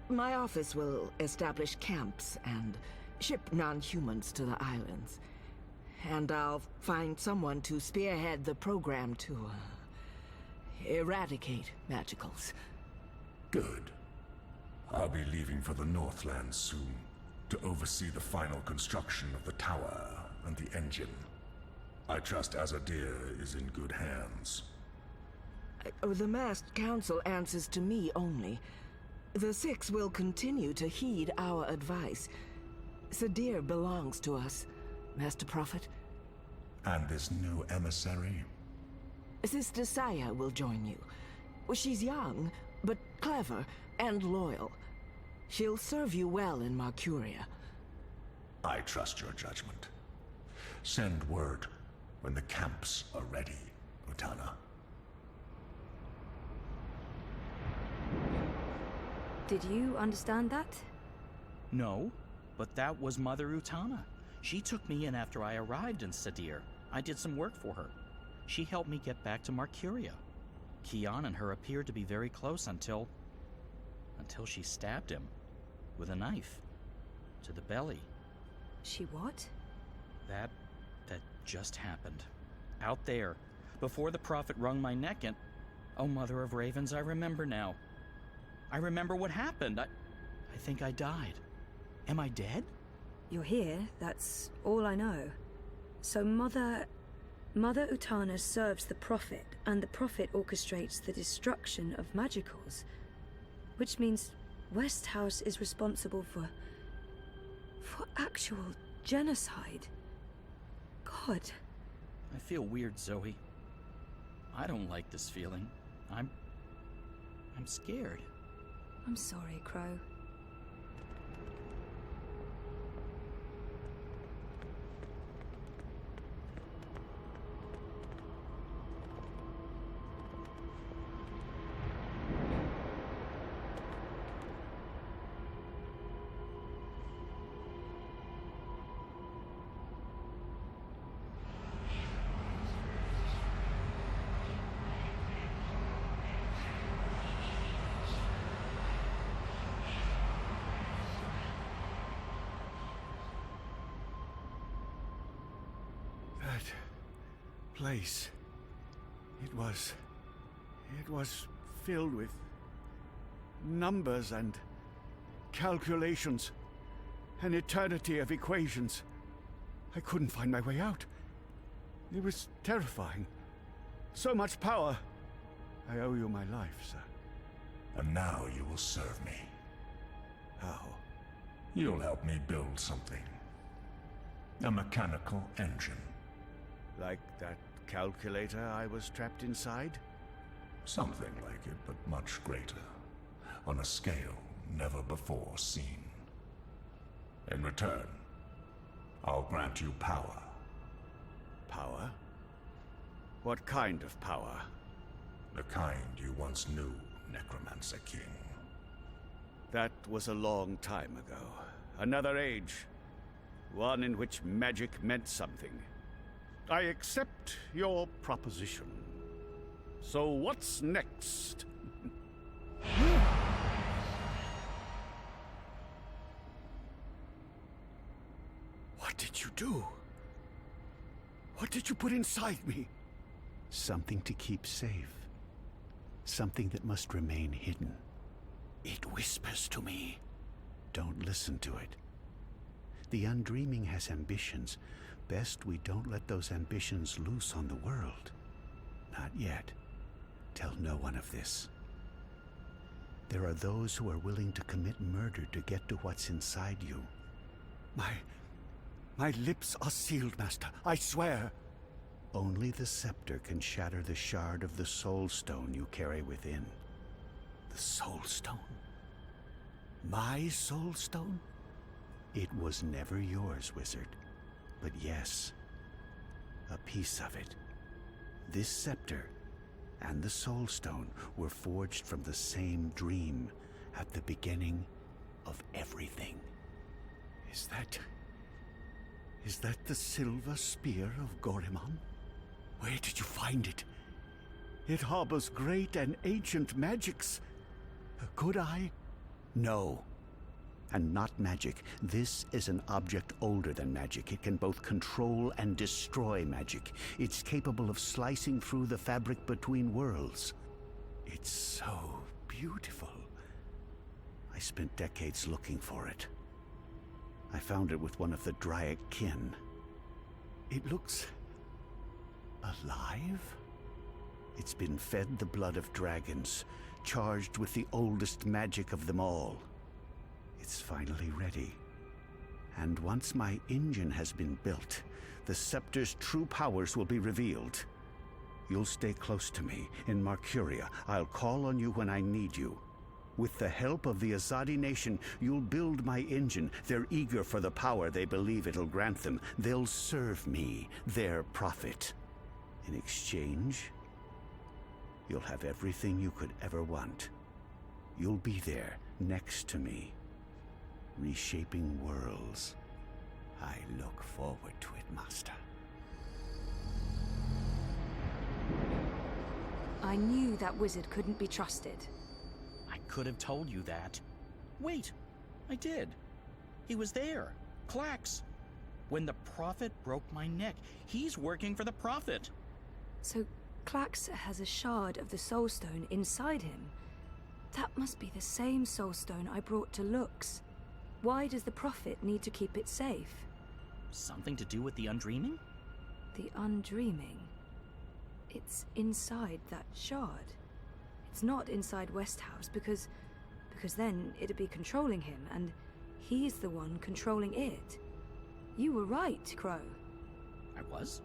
My office will establish camps and ship non-humans to the islands. And I'll find someone to spearhead the program to eradicate magicals. Good. I'll be leaving for the Northlands soon to oversee the final construction of the tower and the engine. I trust Azadir is in good hands. The masked council answers to me only. The Six will continue to heed our advice. Sadir belongs to us, Master Prophet. And this new emissary? Sister Saya will join you. She's young, but clever and loyal. She'll serve you well in Marcuria. I trust your judgment. Send word when the camps are ready, Utana. Did you understand that? No, but that was Mother Utana. She took me in after I arrived in Sadir. I did some work for her. She helped me get back to Marcuria. Kian and her appeared to be very close until she stabbed him with a knife. to the belly. She what? That just happened. Out there, before the prophet wrung my neck and... Oh, Mother of Ravens, I remember now. I remember what happened. I think I died. Am I dead? You're here, that's all I know. So Mother Utana serves the prophet, and the prophet orchestrates the destruction of magicals. Which means Westhouse is responsible for actual genocide. God. I feel weird, Zoe. I don't like this feeling. I'm scared. I'm sorry, Crow. Place. It was filled with numbers and calculations, an eternity of equations. I couldn't find my way out. It was terrifying. So much power. I owe you my life, sir. And now you will serve me. How? You'll help me build something. A mechanical engine. Like that calculator I was trapped inside? Something like it, but much greater. On a scale never before seen. In return, I'll grant you power. Power? What kind of power? The kind you once knew, Necromancer King. That was a long time ago. Another age. One in which magic meant something. I accept your proposition. So what's next? What did you do? What did you put inside me? Something to keep safe. Something that must remain hidden. It whispers to me. Don't listen to it. The Undreaming has ambitions. Best we don't let those ambitions loose on the world. Not yet. Tell no one of this. There are those who are willing to commit murder to get to what's inside you. My lips are sealed, Master. I swear. Only the scepter can shatter the shard of the Soul Stone you carry within. The Soul Stone? My Soul Stone? It was never yours, Wizard. But yes, a piece of it. This scepter and the Soul Stone were forged from the same dream at the beginning of everything. Is that the silver spear of Gorimon? Where did you find it? It harbors great and ancient magics. Could I? No. And not magic. This is an object older than magic. It can both control and destroy magic. It's capable of slicing through the fabric between worlds. It's so beautiful. I spent decades looking for it. I found it with one of the Dryac kin. It looks alive? It's been fed the blood of dragons, charged with the oldest magic of them all. It's finally ready. And once my engine has been built, the scepter's true powers will be revealed. You'll stay close to me in Marcuria. I'll call on you when I need you. With the help of the Azadi Nation, you'll build my engine. They're eager for the power they believe it'll grant them. They'll serve me, their prophet. In exchange, you'll have everything you could ever want. You'll be there, next to me, reshaping worlds. I look forward to it, Master. I knew that wizard couldn't be trusted. I could have told you that. Wait, I did. He was there. Clax. When the Prophet broke my neck, he's working for the Prophet. So Clax has a shard of the Soul Stone inside him. That must be the same Soul Stone I brought to Lux. Why does the Prophet need to keep it safe? Something to do with the Undreaming? The Undreaming? It's inside that shard. It's not inside Westhouse because then it'd be controlling him, and he's the one controlling it. You were right, Crow. I was?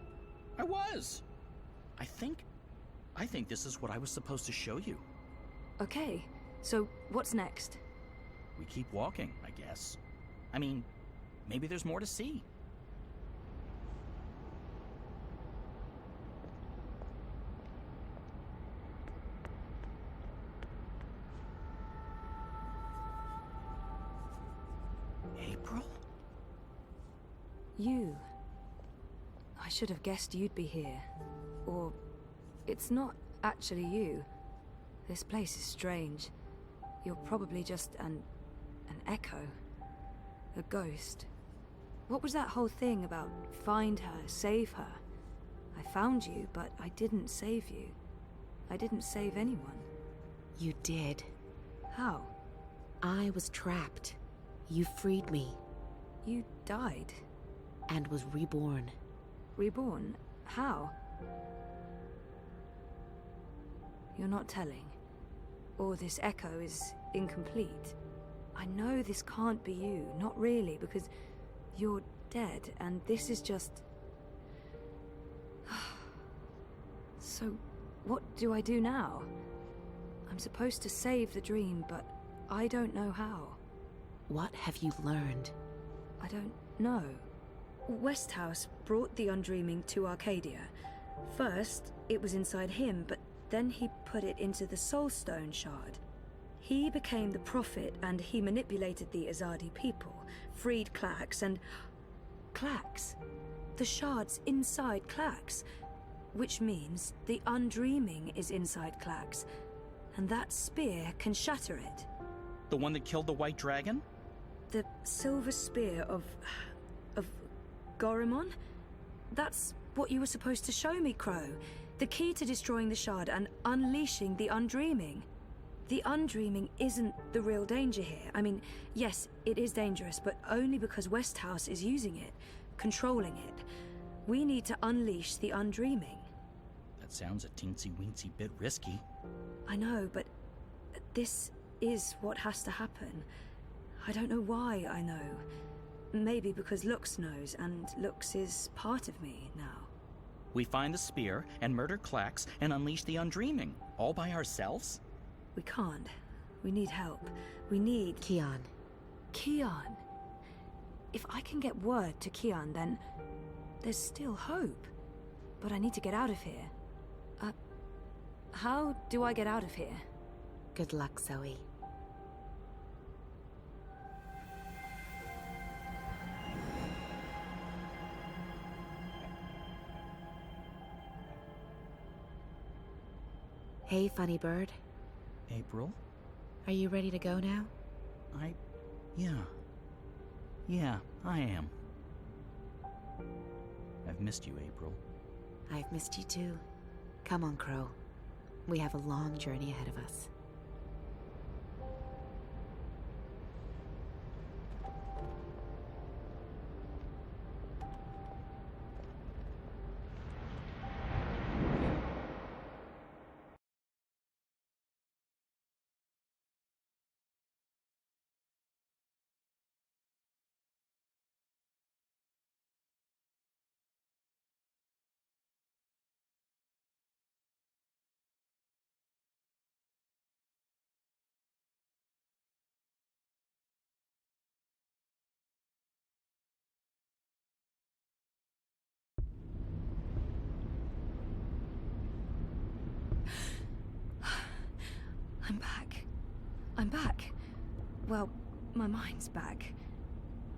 I think this is what I was supposed to show you. Okay, so what's next? We keep walking, I guess. I mean, maybe there's more to see. April? You. I should have guessed you'd be here. Or it's not actually you. This place is strange. You're probably just an echo. A ghost. What was that whole thing about find her, save her? I found you, but I didn't save you. I didn't save anyone. You did. How? I was trapped. You freed me. You died? And was reborn. Reborn? How? You're not telling. Or this echo is incomplete. I know this can't be you, not really, because you're dead, and this is just... So, what do I do now? I'm supposed to save the dream, but I don't know how. What have you learned? I don't know. Westhouse brought the Undreaming to Arcadia. First, it was inside him, but then he put it into the Soul Stone shard. He became the Prophet, and he manipulated the Azadi people, freed Clax, and... Clax? The shard's inside Clax, which means the Undreaming is inside Clax, and that spear can shatter it. The one that killed the White Dragon? The silver spear of Gorimon? That's what you were supposed to show me, Crow. The key to destroying the shard and unleashing the Undreaming. The Undreaming isn't the real danger here. I mean, yes, it is dangerous, but only because Westhouse is using it, controlling it. We need to unleash the Undreaming. That sounds a teensy-weensy bit risky. I know, but this is what has to happen. I don't know why I know. Maybe because Lux knows, and Lux is part of me now. We find the spear and murder Clax and unleash the Undreaming, all by ourselves? We can't. We need help. We need... Kian. Kian. If I can get word to Kian, then there's still hope. But I need to get out of here. How do I get out of here? Good luck, Zoe. Hey, funny bird. April? Are you ready to go now? Yeah, I am. I've missed you, April. I've missed you too. Come on, Crow. We have a long journey ahead of us. I'm back. Well, my mind's back.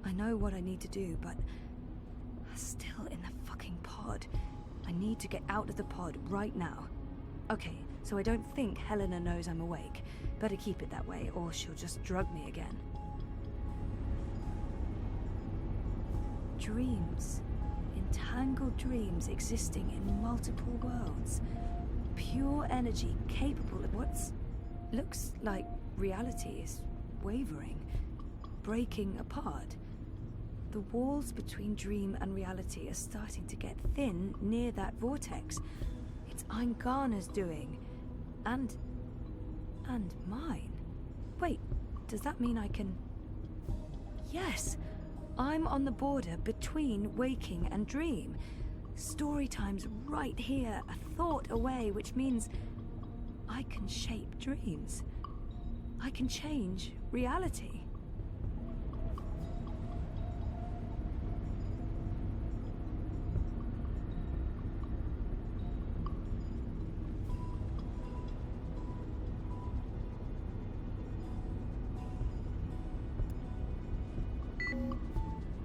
I know what I need to do, but I'm still in the fucking pod. I need to get out of the pod right now. Okay, so I don't think Helena knows I'm awake. Better keep it that way, or she'll just drug me again. dreams. Entangled dreams existing in multiple worlds. Pure energy capable of what's looks like reality is wavering, breaking apart. The walls between dream and reality are starting to get thin near that vortex. It's Eingana's doing. And mine. Wait, does that mean I can... Yes! I'm on the border between waking and dream. Story time's right here, a thought away, which means I can shape dreams. I can change reality.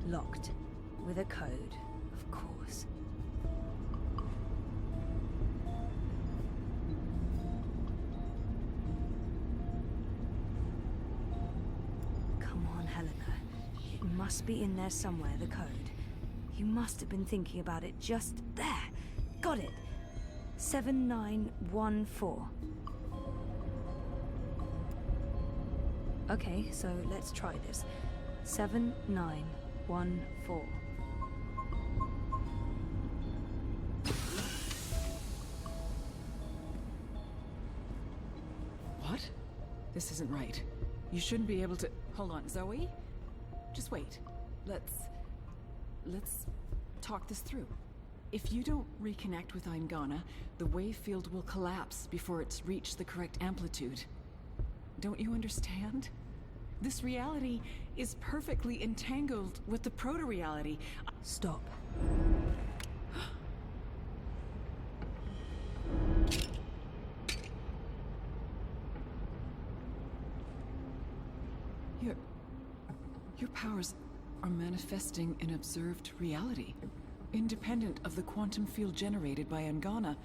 Locked. With a code, of course. Come on, Helena. It must be in there somewhere, the code. You must have been thinking about it just there. Got it. 7914. Okay, so let's try this. 7914. What? This isn't right. You shouldn't be able to... Hold on, Zoe? Just wait. Let's talk this through. If you don't reconnect with Eingana, the wave field will collapse before it's reached the correct amplitude. Don't you understand? This reality is perfectly entangled with the proto-reality. Stop. Your powers are manifesting an observed reality, independent of the quantum field generated by Eingana.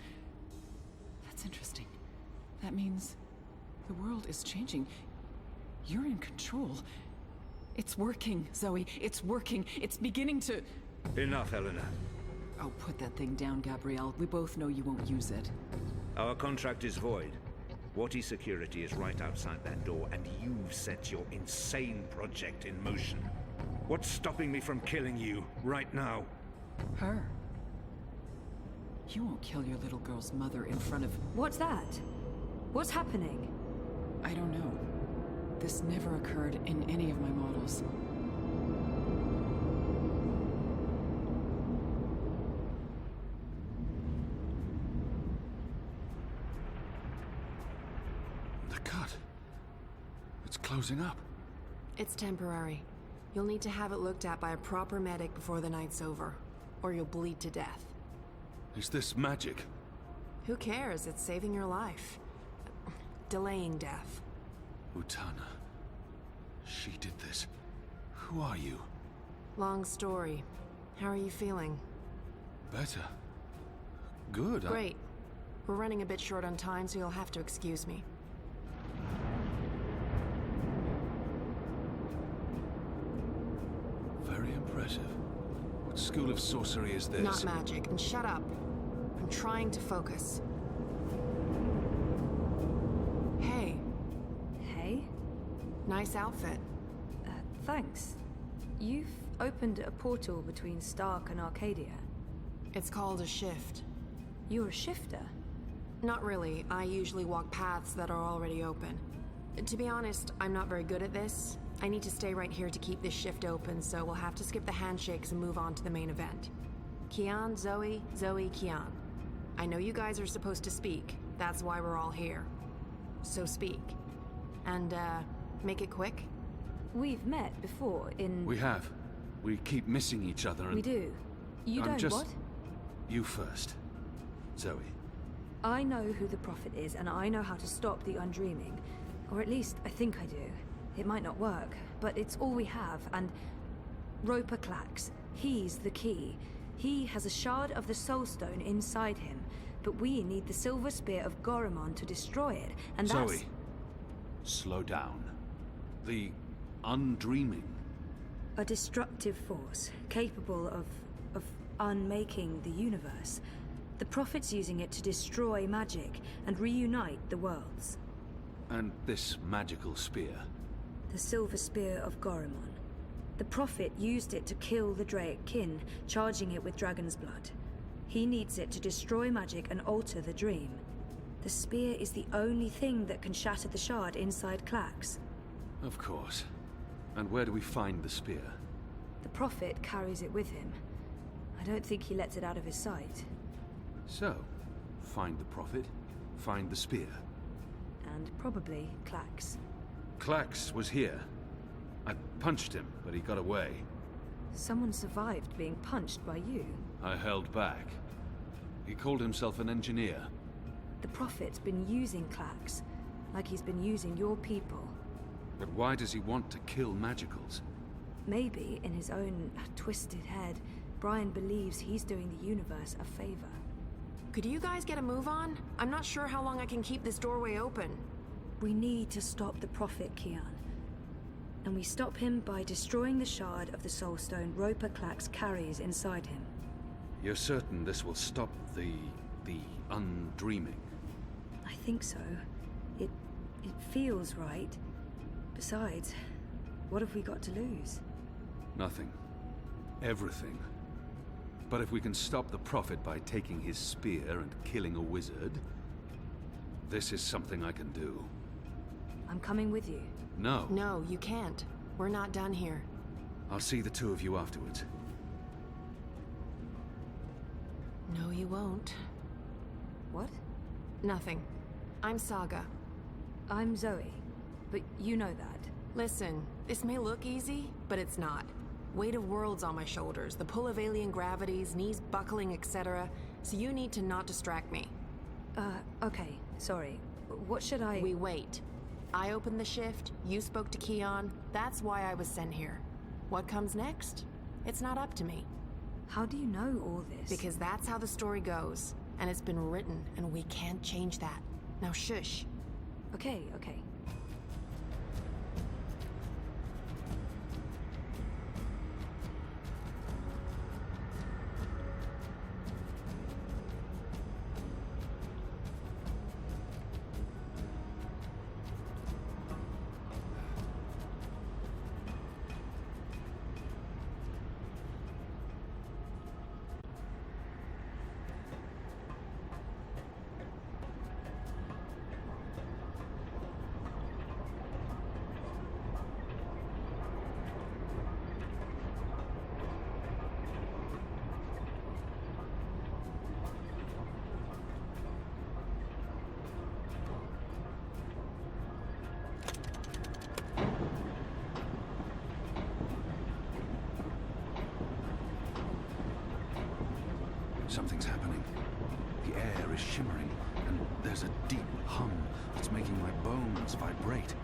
That's interesting. That means the world is changing. You're in control. It's working, Zoe. It's working. It's beginning to... Enough, Helena. Oh, put that thing down, Gabrielle. We both know you won't use it. Our contract is void. Wati security is right outside that door, and you've set your insane project in motion. What's stopping me from killing you, right now? Her? You won't kill your little girl's mother in front of... What's that? What's happening? I don't know. This never occurred in any of my models. The cut. It's closing up. It's temporary. You'll need to have it looked at by a proper medic before the night's over, or you'll bleed to death. Is this magic? Who cares? It's saving your life. Delaying death. Utana. She did this. Who are you? Long story. How are you feeling? Better. Good. Great. We're running a bit short on time, so you'll have to excuse me. Very impressive. What school of sorcery is this? Not magic. And shut up. I'm trying to focus. Hey. Hey? Nice outfit. Thanks. You've opened a portal between Stark and Arcadia. It's called a shift. You're a shifter? Not really. I usually walk paths that are already open. To be honest, I'm not very good at this. I need to stay right here to keep this shift open, so we'll have to skip the handshakes and move on to the main event. Kian, Zoe, Zoe, Kian. I know you guys are supposed to speak. That's why we're all here. So speak. And, make it quick. We've met before in... We have. We keep missing each other and... We do. You don't what? You first. Zoe. I know who the Prophet is, and I know how to stop the Undreaming. Or at least, I think I do. It might not work, but it's all we have, and... Roper Clax. He's the key. He has a shard of the Soul Stone inside him, but we need the Silver Spear of Gorimon to destroy it, and that's... Zoe. Slow down. The Undreaming. A destructive force, capable of unmaking the universe. The Prophet's using it to destroy magic and reunite the worlds. And this magical spear? The Silver Spear of Gorimon. The Prophet used it to kill the Draic kin, charging it with dragon's blood. He needs it to destroy magic and alter the dream. The spear is the only thing that can shatter the shard inside Clax. Of course. And where do we find the spear? The Prophet carries it with him. I don't think he lets it out of his sight. So, find the Prophet, find the spear. And probably Clax. Clax was here. I punched him, but he got away. Someone survived being punched by you. I held back. He called himself an engineer. The Prophet's been using Clax, like he's been using your people. But why does he want to kill magicals? Maybe, in his own twisted head, Brian believes he's doing the universe a favor. Could you guys get a move on? I'm not sure how long I can keep this doorway open. We need to stop the Prophet, Kian. And we stop him by destroying the shard of the Soul Stone Roper Clax carries inside him. You're certain this will stop the undreaming? I think so. It feels right. Besides, what have we got to lose? Nothing. Everything. But if we can stop the Prophet by taking his spear and killing a wizard, this is something I can do. I'm coming with you. No. No, you can't. We're not done here. I'll see the two of you afterwards. No, you won't. What? Nothing. I'm Saga. I'm Zoe. But you know that. Listen, this may look easy, but it's not. Weight of worlds on my shoulders, the pull of alien gravities, knees buckling, etc. So you need to not distract me. Okay. Sorry. What should I... We wait. I opened the shift, you spoke to Kian. That's why I was sent here. What comes next? It's not up to me. How do you know all this? Because that's how the story goes. And it's been written, and we can't change that. Now shush. Okay. Something's happening. The air is shimmering, and there's a deep hum that's making my bones vibrate.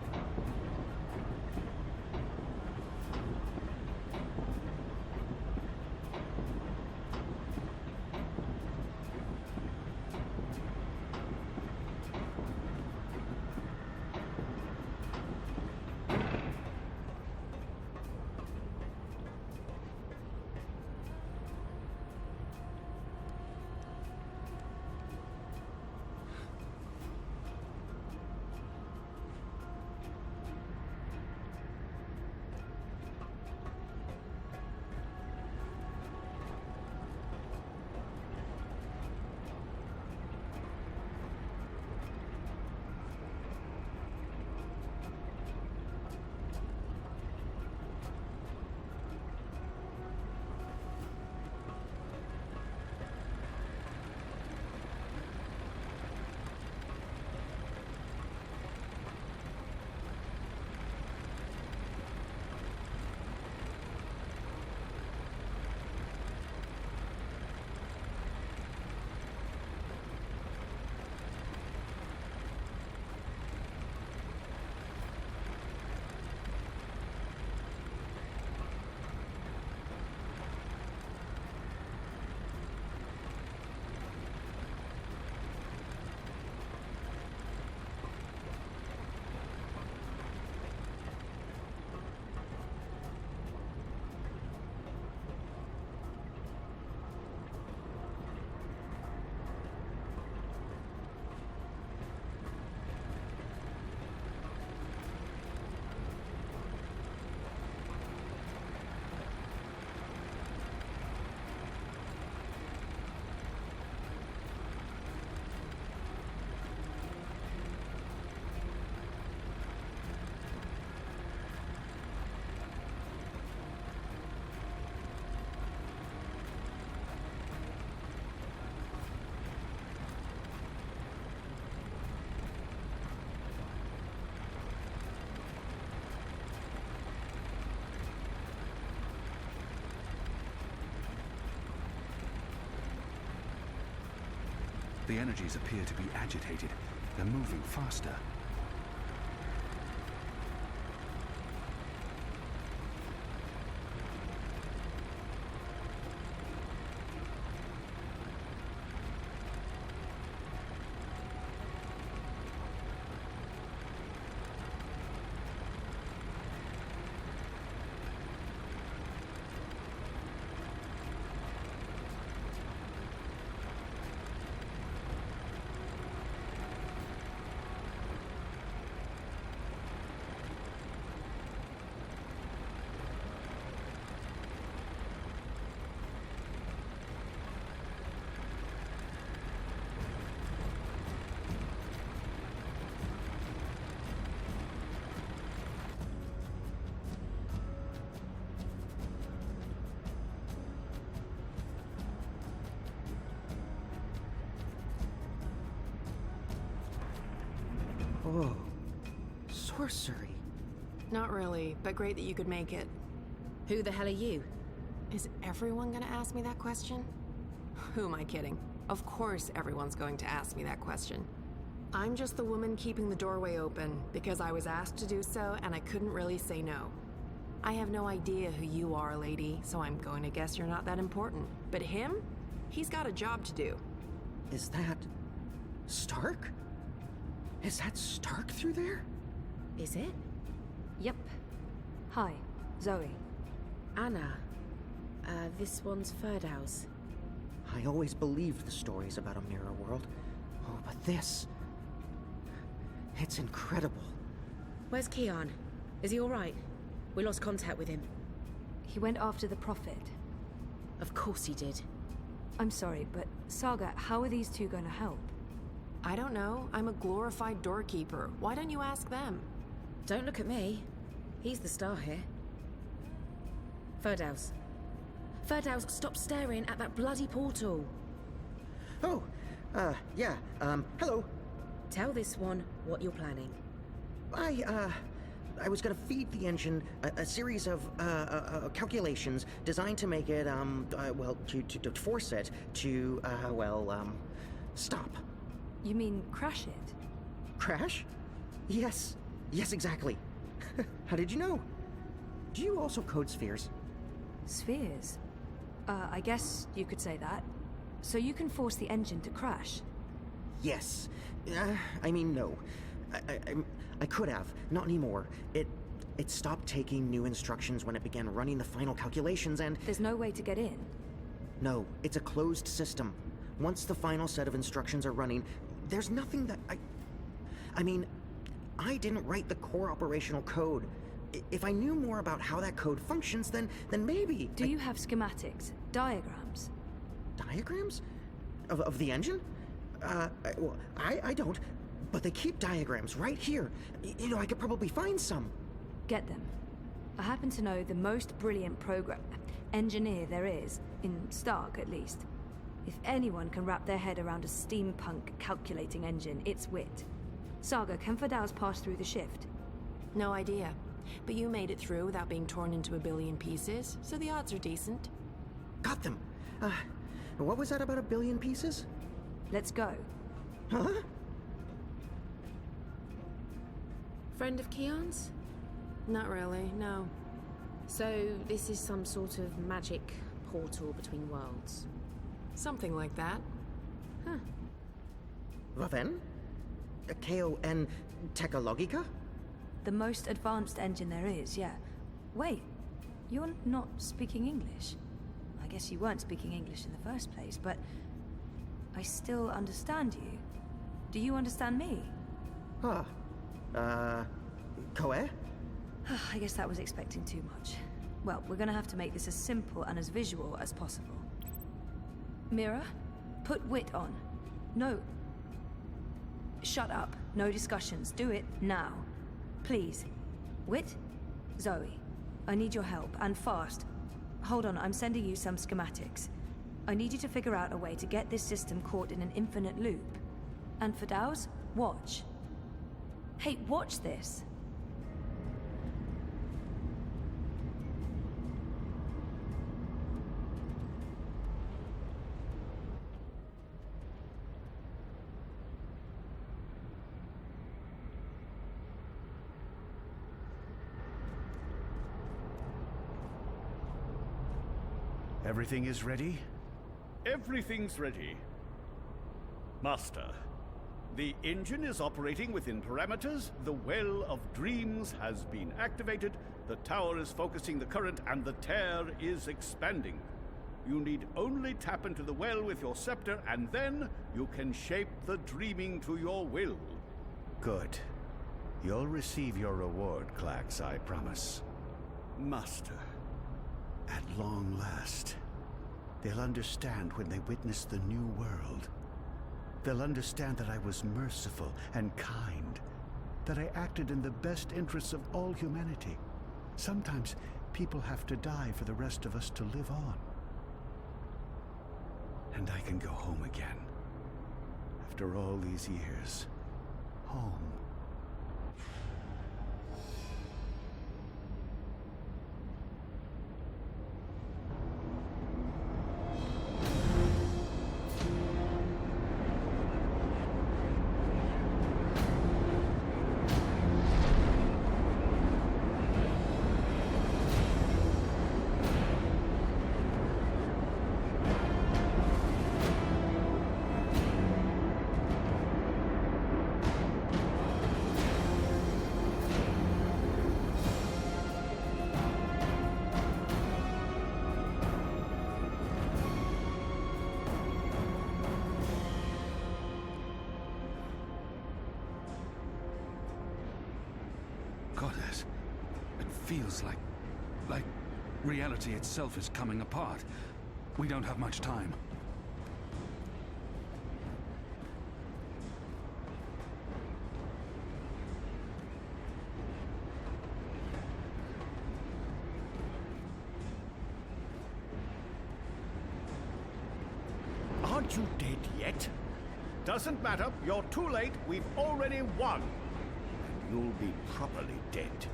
The energies appear to be agitated. They're moving faster. Oh, sorcery. Not really, but great that you could make it. Who the hell are you? Is everyone gonna ask me that question? Who am I kidding? Of course everyone's going to ask me that question. I'm just the woman keeping the doorway open because I was asked to do so and I couldn't really say no. I have no idea who you are, lady, so I'm going to guess you're not that important. But him? He's got a job to do. Is that... Stark? Is that Stark through there? Is it? Yep. Hi, Zoe. Anna. This one's Ferdow's. I always believed the stories about a mirror world. Oh, but this... It's incredible. Where's Keon? Is he alright? We lost contact with him. He went after the Prophet. Of course he did. I'm sorry, but Saga, how are these two going to help? I don't know. I'm a glorified doorkeeper. Why don't you ask them? Don't look at me. He's the star here. Ferdow's. Ferdow's, stop staring at that bloody portal. Oh, yeah, hello. Tell this one what you're planning. I was gonna feed the engine a series of, calculations designed to make it, well, to force it to, stop. You mean crash it? Crash? Yes. Yes, exactly. How did you know? Do you also code spheres? Spheres? I guess you could say that. So you can force the engine to crash? Yes. I mean, no. I could have. Not anymore. It stopped taking new instructions when it began running the final calculations and... There's no way to get in? No, it's a closed system. Once the final set of instructions are running, there's nothing that I mean, I didn't write the core operational code. If I knew more about how that code functions, then maybe... Do you have schematics? Diagrams? Diagrams? Of the engine? Well, I don't, but they keep diagrams right here. You know, I could probably find some. Get them. I happen to know the most brilliant engineer there is, in Stark at least. If anyone can wrap their head around a steampunk calculating engine, it's Wit. Saga, can Ferdow's pass through the shift? No idea. But you made it through without being torn into a billion pieces, so the odds are decent. Got them. What was that about a billion pieces? Let's go. Huh? Friend of Keon's? Not really, no. So this is some sort of magic portal between worlds? Something like that. Huh. Waffen? KON Technologica? The most advanced engine there is, yeah. Wait, you're not speaking English? I guess you weren't speaking English in the first place, but I still understand you. Do you understand me? Koe? I guess that was expecting too much. Well, we're gonna have to make this as simple and as visual as possible. Mira, put Wit on. No. Shut up. No discussions. Do it now. Please. Wit? Zoe. I need your help, and fast. Hold on, I'm sending you some schematics. I need you to figure out a way to get this system caught in an infinite loop. And for Ferdow's, watch. Hey, watch this. Everything is ready? Everything's ready. Master, the engine is operating within parameters, the Well of Dreams has been activated, the tower is focusing the current, and the tear is expanding. You need only tap into the well with your scepter, and then you can shape the dreaming to your will. Good. You'll receive your reward, Clax, I promise. Master. At long last, they'll understand when they witness the new world. They'll understand that I was merciful and kind, that I acted in the best interests of all humanity. Sometimes people have to die for the rest of us to live on. And I can go home again. After all these years. Home. Goddess, it feels like reality itself is coming apart. We don't have much time. Aren't you dead yet? Doesn't matter. You're too late. We've already won. And you'll be properly dead.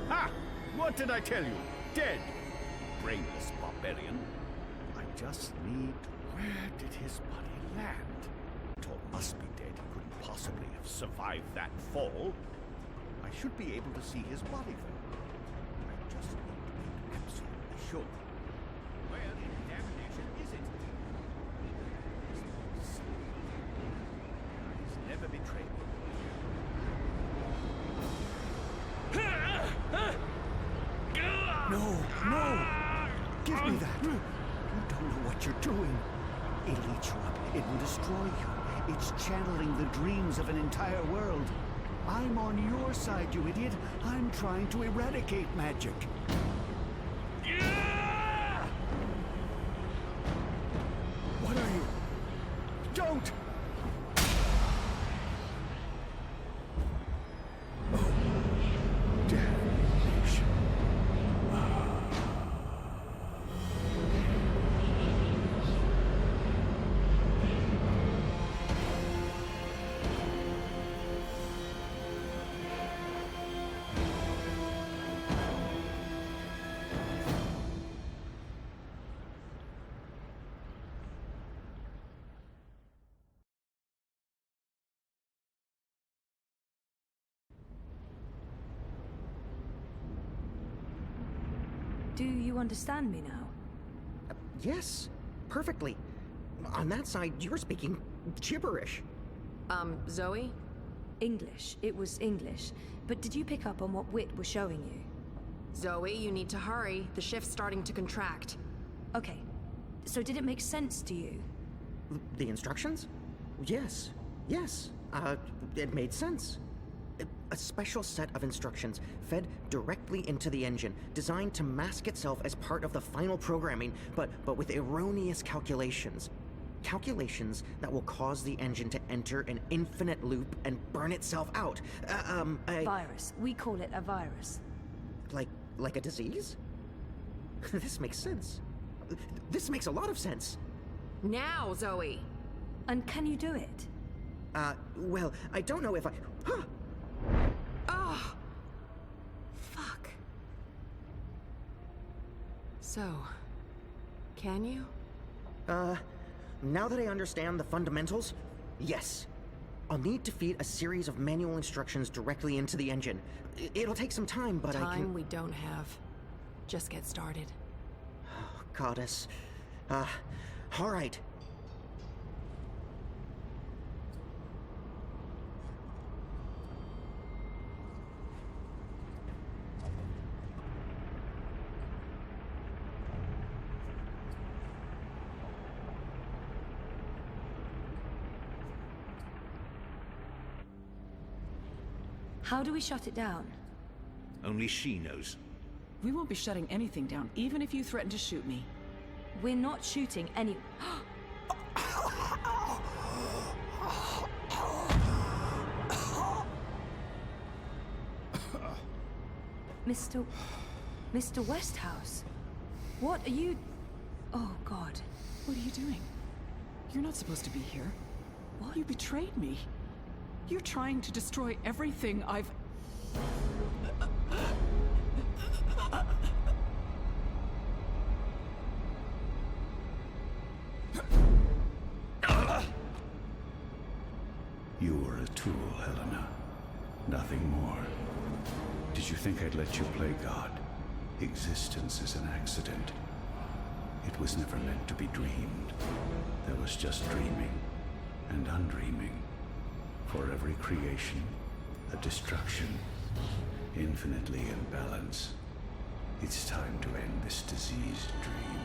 Ha! What did I tell you? Dead. Brainless barbarian. I just need... Where did his body land? Tor must be dead. He couldn't possibly have survived that fall. I should be able to see his body, though. I just need to make absolutely sure. Where in damnation is it? He's never betrayed me. No, no! Give me that! You don't know what you're doing. It'll eat you up. It will destroy you. It's channeling the dreams of an entire world. I'm on your side, you idiot. I'm trying to eradicate magic. What are you? Don't! Do you understand me now? Yes, perfectly. On that side, you're speaking gibberish. Zoe? English. It was English. But did you pick up on what Wit was showing you? Zoe, you need to hurry. The shift's starting to contract. Okay. So did it make sense to you? The instructions? Yes. Yes. It made sense. A special set of instructions fed directly into the engine, designed to mask itself as part of the final programming, but with erroneous calculations. Calculations that will cause the engine to enter an infinite loop and burn itself out. A virus. We call it a virus. Like a disease? This makes sense. This makes a lot of sense. Now, Zoe! And can you do it? Well, I don't know if I... Huh! Oh! Fuck. So, can you? Now that I understand the fundamentals, yes. I'll need to feed a series of manual instructions directly into the engine. It'll take some time, but I can... Time we don't have. Just get started. Oh, Goddess. All right. How do we shut it down? Only she knows. We won't be shutting anything down, even if you threaten to shoot me. We're not shooting any... Mr. Westhouse? What are you... Oh, God. What are you doing? You're not supposed to be here. What? You betrayed me. You're trying to destroy everything I've... You were a tool, Helena. Nothing more. Did you think I'd let you play God? Existence is an accident. It was never meant to be dreamed. There was just dreaming and undreaming. For every creation, a destruction, infinitely in balance. It's time to end this diseased dream.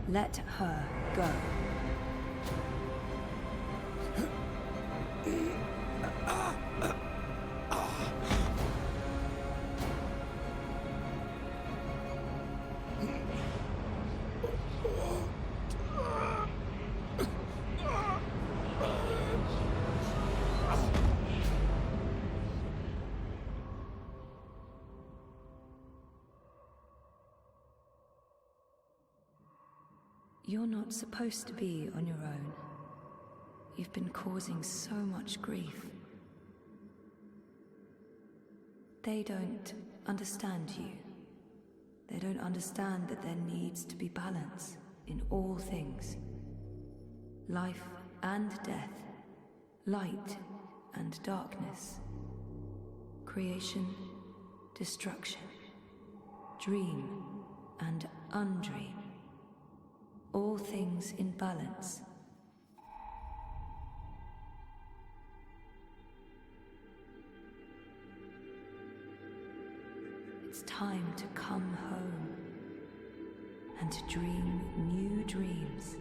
Let her go. You're not supposed to be on your own. You've been causing so much grief. They don't understand you. They don't understand that there needs to be balance in all things. Life and death, light and darkness, creation, destruction, dream and undream. All things in balance. It's time to come home and to dream new dreams.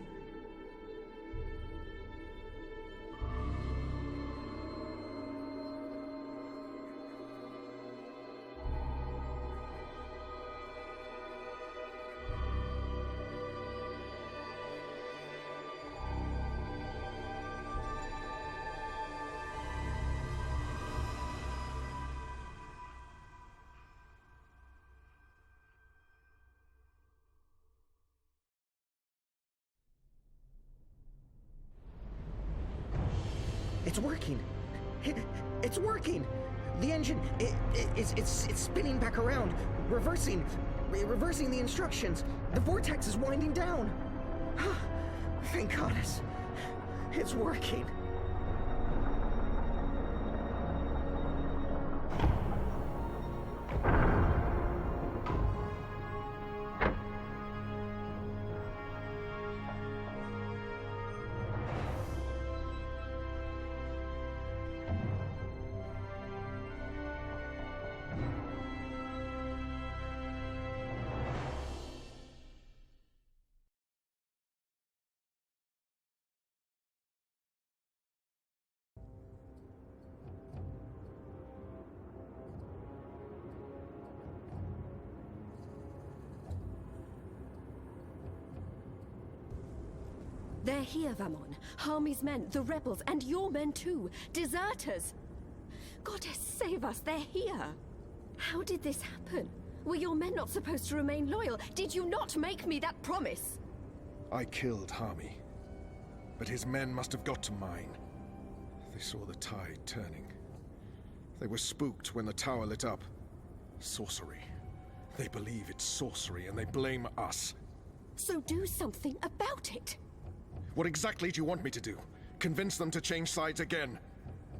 It's working! It's working! The engine, it's spinning back around, reversing the instructions. The vortex is winding down. Thank goddess. It's working. They're here, Vamon. Harmy's men, the rebels, and your men too. Deserters! Goddess, save us, they're here! How did this happen? Were your men not supposed to remain loyal? Did you not make me that promise? I killed Harmy, but his men must have got to mine. They saw the tide turning. They were spooked when the tower lit up. Sorcery. They believe it's sorcery and they blame us. So do something about it. What exactly do you want me to do? Convince them to change sides again?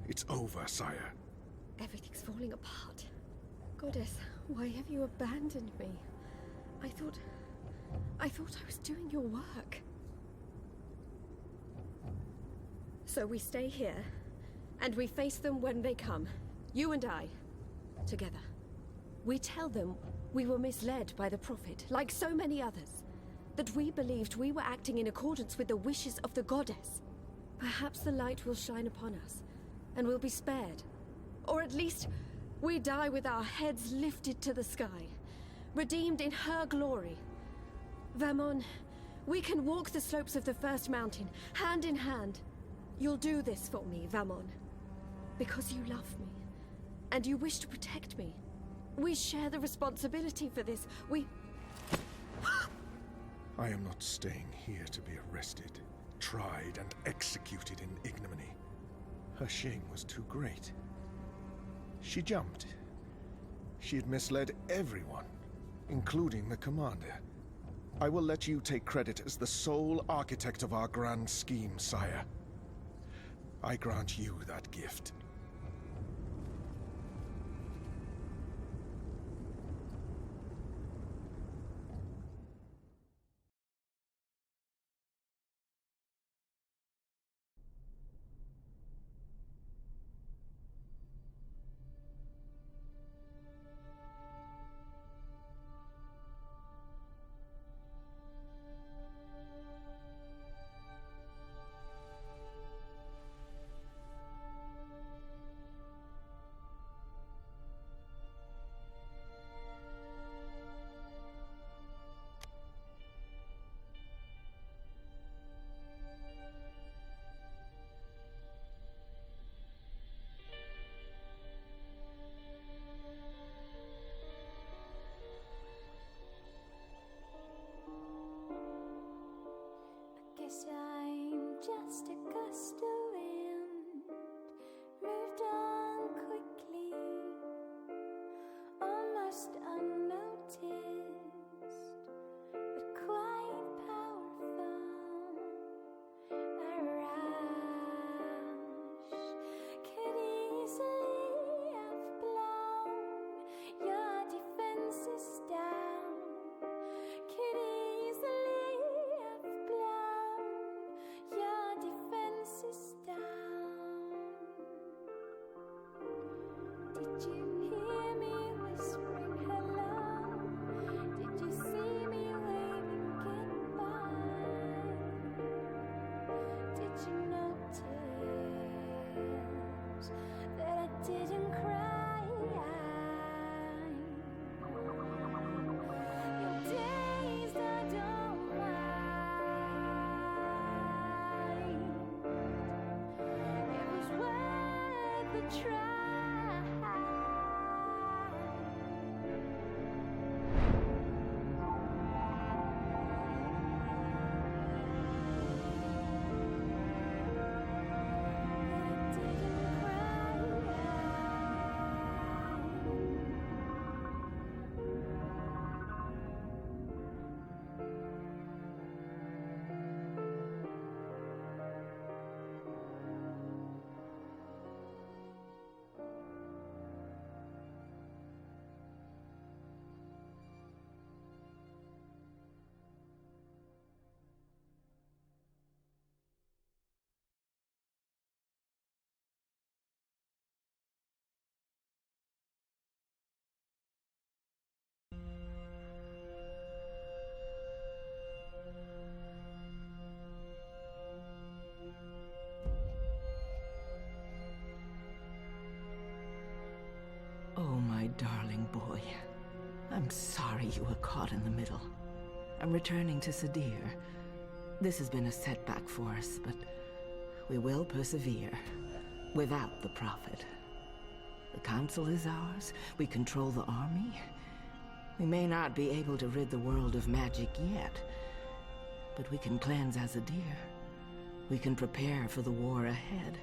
It's over, sire. Everything's falling apart. Goddess, why have you abandoned me? I thought I was doing your work. So we stay here, and we face them when they come. You and I, together. We tell them we were misled by the Prophet, like so many others. That we believed we were acting in accordance with the wishes of the Goddess. Perhaps the light will shine upon us, and we'll be spared. Or at least, we die with our heads lifted to the sky, redeemed in her glory. Vamon, we can walk the slopes of the First Mountain, hand in hand. You'll do this for me, Vamon. Because you love me, and you wish to protect me. We share the responsibility for this. I am not staying here to be arrested, tried, and executed in ignominy. Her shame was too great. She jumped. She had misled everyone, including the commander. I will let you take credit as the sole architect of our grand scheme, sire. I grant you that gift. Guess I'm just a gust of wind, moved on quickly, almost unnoticed, but quite powerful. A rush could easily have blown your defenses down, could easily have blown your defenses down. Did you hear me whispering hello? Did you see me waving goodbye? Did you notice that I didn't cry? You're dazed, I don't mind. It was worth the try. Oh, my darling boy. I'm sorry you were caught in the middle. I'm returning to Sadir. This has been a setback for us, but we will persevere. Without the Prophet. The Council is ours. We control the army. We may not be able to rid the world of magic yet, but we can cleanse Azadir. We can prepare for the war ahead.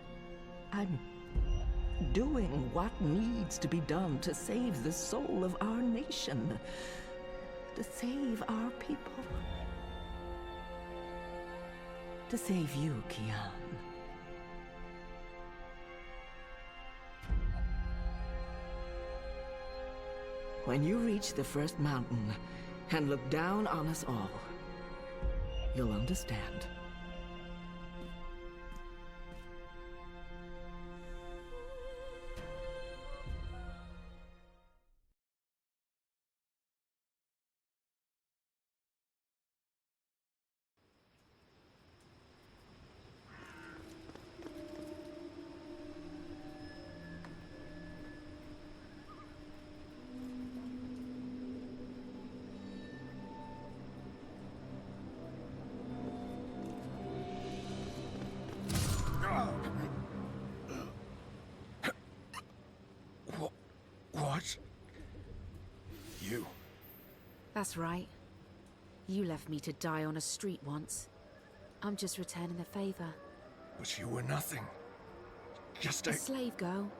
doing what needs to be done to save the soul of our nation, to save our people, to save you, Kian. When you reach the first mountain and look down on us all, you'll understand. What? You? That's right. You left me to die on a street once. I'm just returning the favor. But you were nothing. Just A a... slave girl.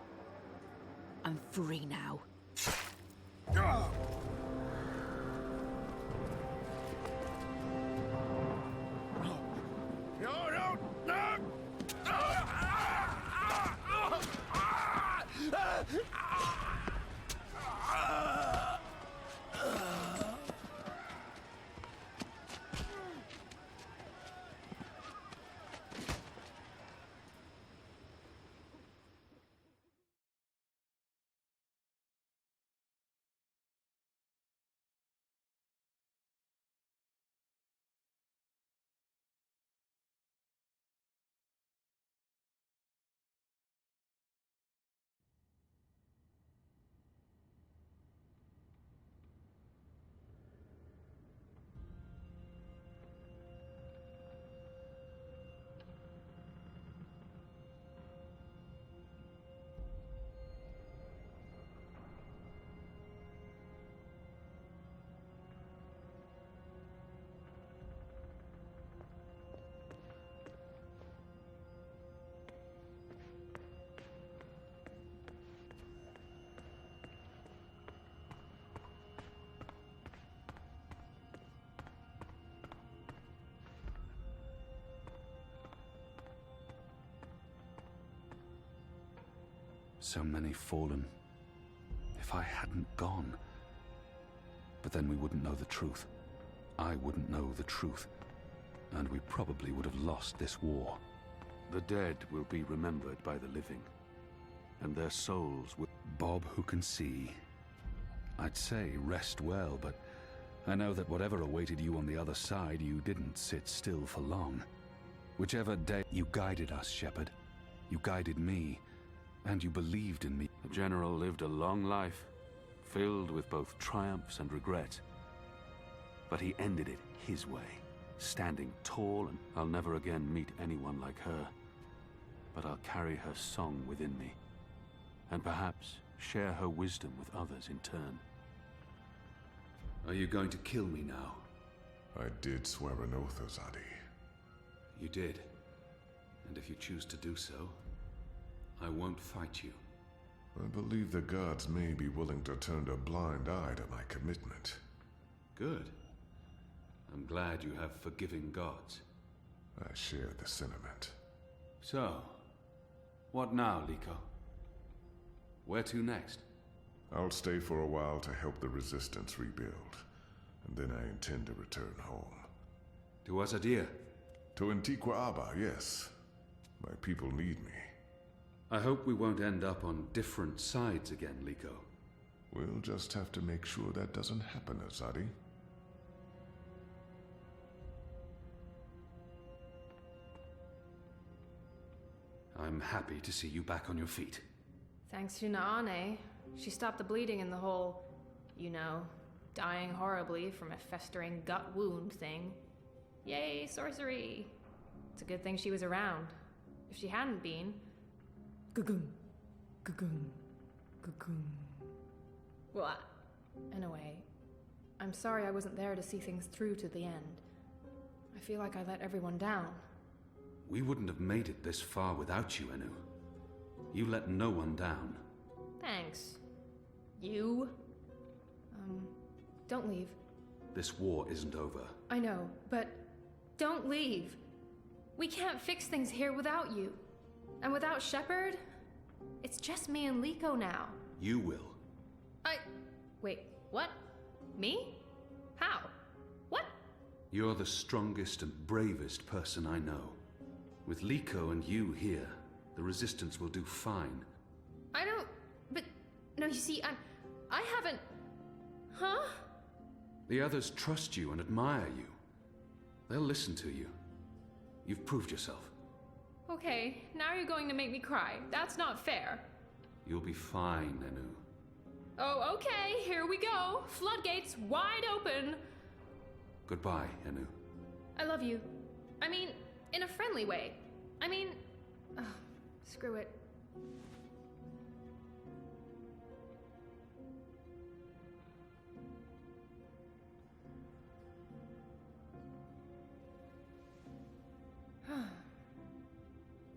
I'm free now. So many fallen. If I hadn't gone... But then we wouldn't know the truth. I wouldn't know the truth. And we probably would have lost this war. The dead will be remembered by the living. And their souls will... Bob who can see. I'd say rest well, but I know that whatever awaited you on the other side, you didn't sit still for long. Whichever day... You guided us, Shepard. You guided me. And you believed in me. The General lived a long life, filled with both triumphs and regret. But he ended it his way, standing tall, and I'll never again meet anyone like her. But I'll carry her song within me, and perhaps share her wisdom with others in turn. Are you going to kill me now? I did swear an oath, Azadi. You did. And if you choose to do so, I won't fight you. I believe the gods may be willing to turn a blind eye to my commitment. Good. I'm glad you have forgiving gods. I share the sentiment. So, what now, Liko? Where to next? I'll stay for a while to help the Resistance rebuild, and then I intend to return home. To Azadir? To Antiqua Aba, yes. My people need me. I hope we won't end up on different sides again, Liko. We'll just have to make sure that doesn't happen, Azadi. I'm happy to see you back on your feet. Thanks to Naane, she stopped the bleeding in the whole, you know, dying horribly from a festering gut wound thing. Yay, sorcery! It's a good thing she was around. If she hadn't been... Gugum. Gugum. Gugum. What? In a way, I'm sorry I wasn't there to see things through to the end. I feel like I let everyone down. We wouldn't have made it this far without you, Enu. You let no one down. Thanks. You? Don't leave. This war isn't over. I know, but don't leave. We can't fix things here without you. And without Shepard, it's just me and Liko now. You will. Wait, what? Me? How? What? You're the strongest and bravest person I know. With Liko and you here, the Resistance will do fine. I don't... But... No, you see, I haven't... Huh? The others trust you and admire you. They'll listen to you. You've proved yourself. Okay, now you're going to make me cry. That's not fair. You'll be fine, Nenu. Oh, okay, here we go. Floodgates wide open. Goodbye, Nenu. I love you. I mean, in a friendly way. I mean... screw it.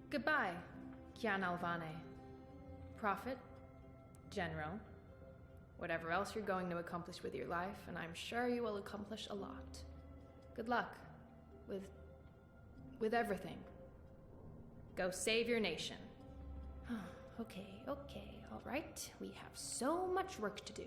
Goodbye, Kian Alvane. Prophet, General, whatever else you're going to accomplish with your life, and I'm sure you will accomplish a lot. Good luck with everything. Go save your nation. Okay, all right. We have so much work to do.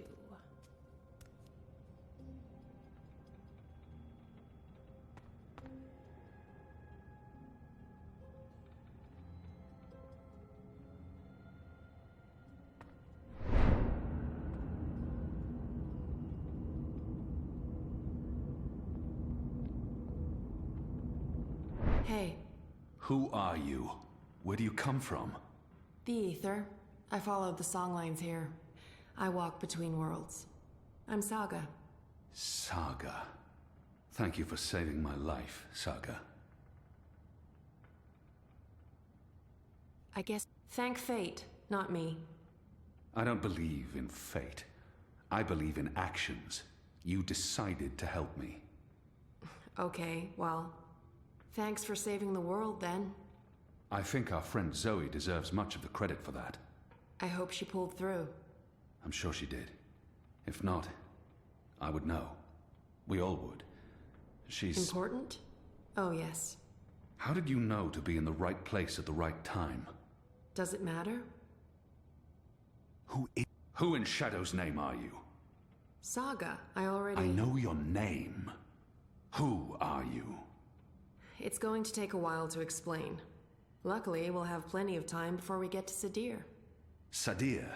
Hey. Who are you? Where do you come from? The Ether. I followed the songlines here. I walk between worlds. I'm Saga. Saga. Thank you for saving my life, Saga. I guess thank fate, not me. I don't believe in fate. I believe in actions. You decided to help me. Okay, well, thanks for saving the world, then. I think our friend Zoe deserves much of the credit for that. I hope she pulled through. I'm sure she did. If not, I would know. We all would. She's... Important? Oh, yes. How did you know to be in the right place at the right time? Does it matter? Who in Shadow's name are you? Saga, I already... I know your name. Who are you? It's going to take a while to explain. Luckily, we'll have plenty of time before we get to Sadir. Sadir?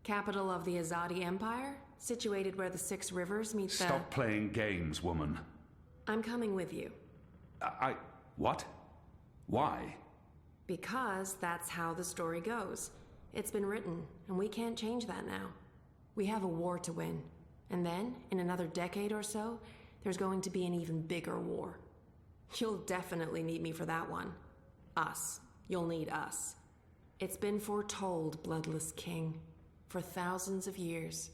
Capital of the Azadi Empire, situated where the 6 rivers meet the... Stop playing games, woman. I'm coming with you. What? Why? Because that's how the story goes. It's been written, and we can't change that now. We have a war to win. And then, in another decade or so, there's going to be an even bigger war. You'll definitely need me for that one. Us. You'll need us. It's been foretold, Bloodless King, for thousands of years.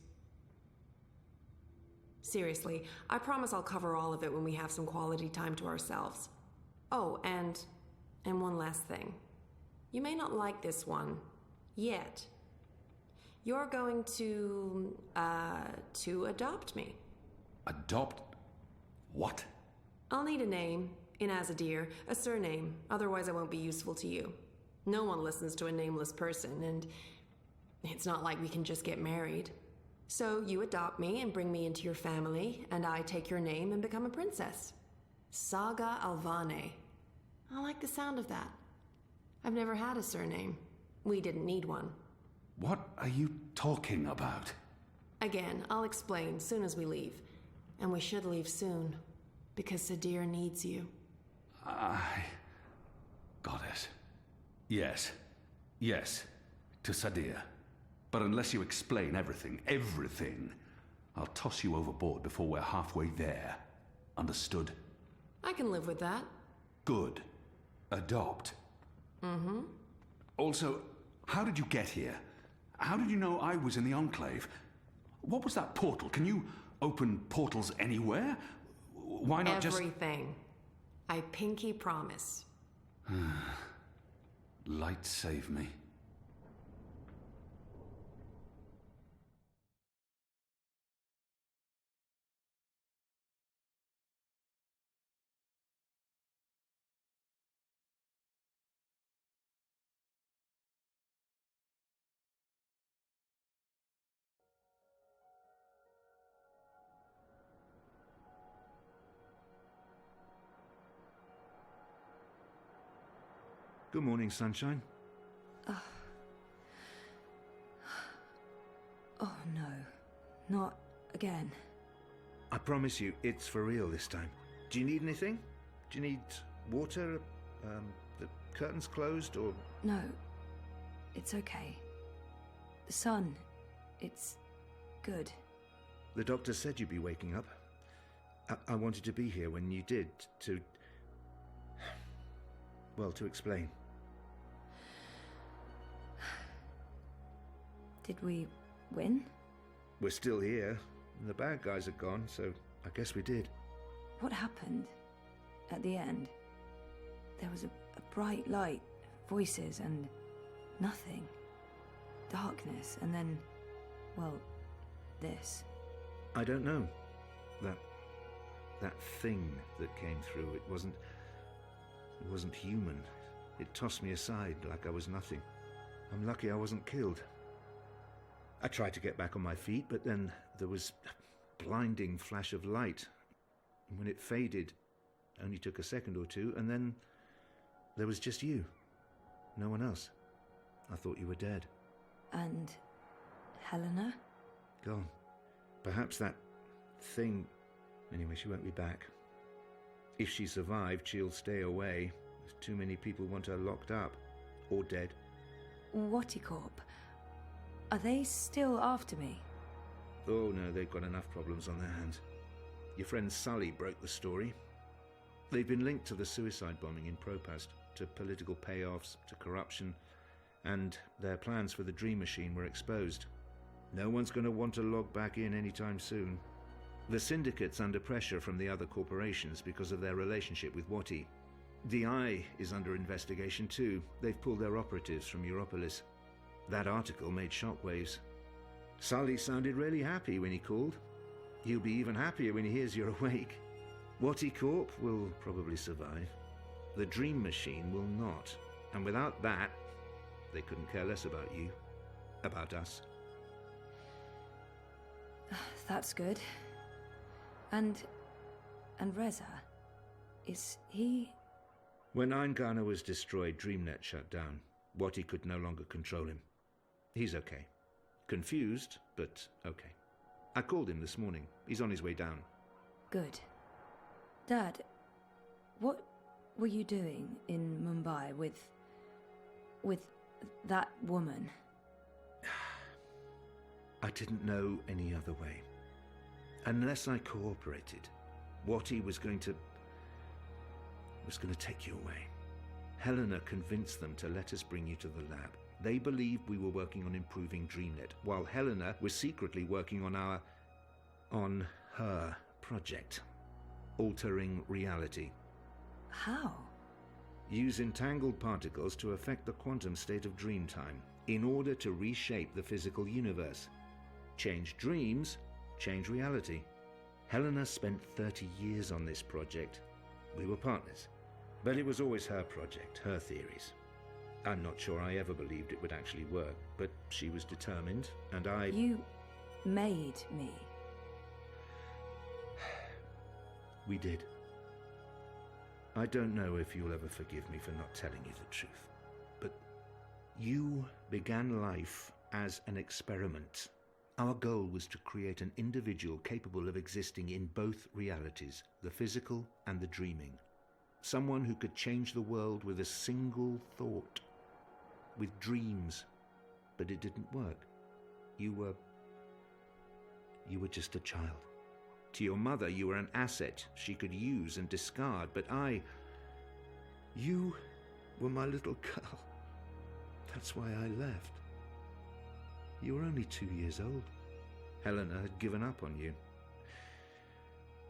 Seriously, I promise I'll cover all of it when we have some quality time to ourselves. Oh, and one last thing. You may not like this one, yet. You're going to adopt me. Adopt? What? I'll need a name, in Azadir, a surname, otherwise I won't be useful to you. No one listens to a nameless person, and it's not like we can just get married. So you adopt me and bring me into your family, and I take your name and become a princess. Saga Alvane. I like the sound of that. I've never had a surname. We didn't need one. What are you talking about? Again, I'll explain soon as we leave. And we should leave soon, because Sadir needs you. Got it. Yes. Yes. To Sadir. But unless you explain everything, I'll toss you overboard before we're halfway there. Understood? I can live with that. Good. Adopt. Mm-hmm. Also, how did you get here? How did you know I was in the Enclave? What was that portal? Can you open portals anywhere? Why not Everything. I pinky promise. Light save me. Good morning, sunshine. Oh no, not again. I promise you, it's for real this time. Do you need anything? Do you need water? The curtains closed, or...? No, it's okay. The sun, it's good. The doctor said you'd be waking up. I wanted to be here when you did, to... well, to explain. Did we win? We're still here, and the bad guys are gone, so I guess we did. What happened at the end? There was a bright light, voices, and nothing. Darkness, and then, well, this. I don't know. That thing that came through, it wasn't human. It tossed me aside like I was nothing. I'm lucky I wasn't killed. I tried to get back on my feet, but then there was a blinding flash of light. And when it faded, it only took a second or two, and then there was just you. No one else. I thought you were dead. And Helena? Gone. Perhaps that thing... Anyway, she won't be back. If she survived, she'll stay away. There's too many people want her locked up. Or dead. Watticorp. Are they still after me? Oh no, they've got enough problems on their hands. Your friend Sully broke the story. They've been linked to the suicide bombing in Propast, to political payoffs, to corruption, and their plans for the Dream Machine were exposed. No one's going to want to log back in anytime soon. The Syndicate's under pressure from the other corporations because of their relationship with Wati. The Eye is under investigation too. They've pulled their operatives from Europolis. That article made shockwaves. Sully sounded really happy when he called. He'll be even happier when he hears you're awake. Wati Corp will probably survive. The Dream Machine will not. And without that, they couldn't care less about you. About us. That's good. And Reza, is he... When Eingana was destroyed, DreamNet shut down. Wati could no longer control him. He's okay. Confused, but okay. I called him this morning. He's on his way down. Good. Dad, what were you doing in Mumbai with that woman? I didn't know any other way. Unless I cooperated, Wati was going to take you away. Helena convinced them to let us bring you to the lab. They believed we were working on improving DreamNet, while Helena was secretly working on her project. Altering reality. How? Use entangled particles to affect the quantum state of Dreamtime in order to reshape the physical universe. Change dreams, change reality. Helena spent 30 years on this project. We were partners. But it was always her project, her theories. I'm not sure I ever believed it would actually work, but she was determined, and I... You made me. We did. I don't know if you'll ever forgive me for not telling you the truth, but you began life as an experiment. Our goal was to create an individual capable of existing in both realities, the physical and the dreaming. Someone who could change the world with a single thought, with dreams. But it didn't work. You were just a child. To your mother, you were an asset she could use and discard, but you were my little girl. That's why I left. You were only 2 years old. Helena had given up on you.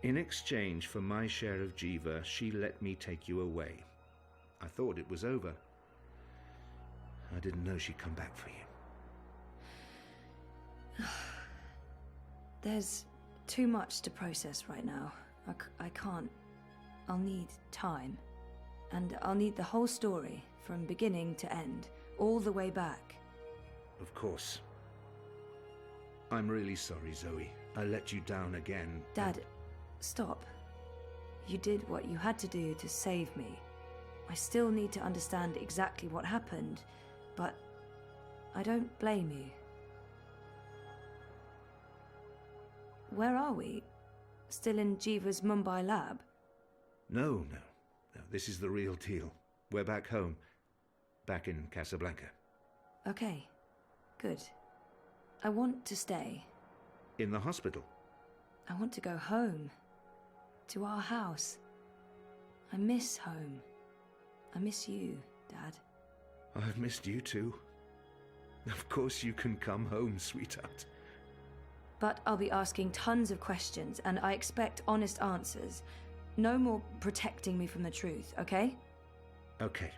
In exchange for my share of Jiva, she let me take you away. I thought it was over. I didn't know she'd come back for you. There's too much to process right now. I can't. I'll need time. And I'll need the whole story, from beginning to end, all the way back. Of course. I'm really sorry, Zoe. I let you down again. Dad, stop. You did what you had to do to save me. I still need to understand exactly what happened, but I don't blame you. Where are we? Still in Jiva's Mumbai lab? No. This is the real deal. We're back home. Back in Casablanca. Okay, good. I want to stay. In the hospital? I want to go home. To our house. I miss home. I miss you, Dad. I've missed you too. Of course you can come home, sweetheart. But I'll be asking tons of questions, and I expect honest answers. No more protecting me from the truth, okay? Okay.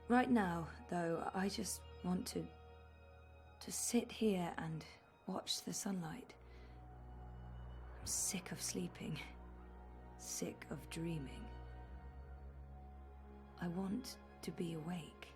Right now, though, I just want to sit here and watch the sunlight. I'm sick of sleeping. Sick of dreaming. I want to be awake.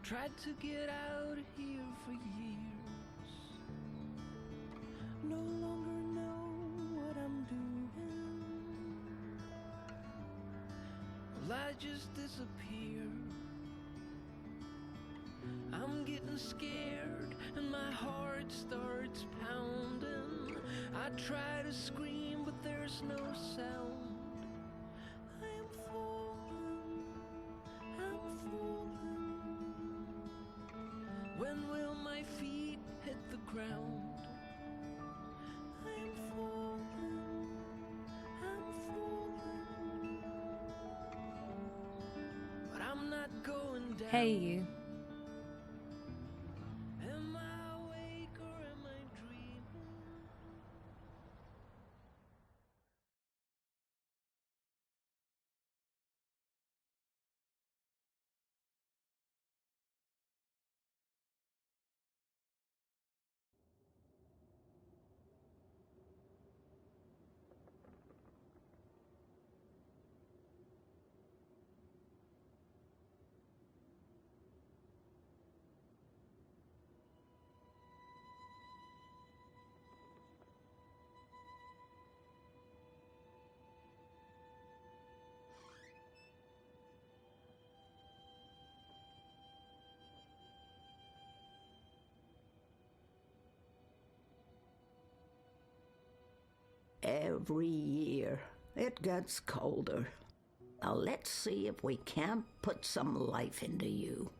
Tried to get out of here for years. No longer know what I'm doing. Well, I just disappear. I'm getting scared and my heart starts pounding. I try to scream, but there's no sound. When will my feet hit the ground? I'm falling. But I'm not going down. Hey, you. Am I awake or am I dreaming? Every year, it gets colder. Now let's see if we can't put some life into you.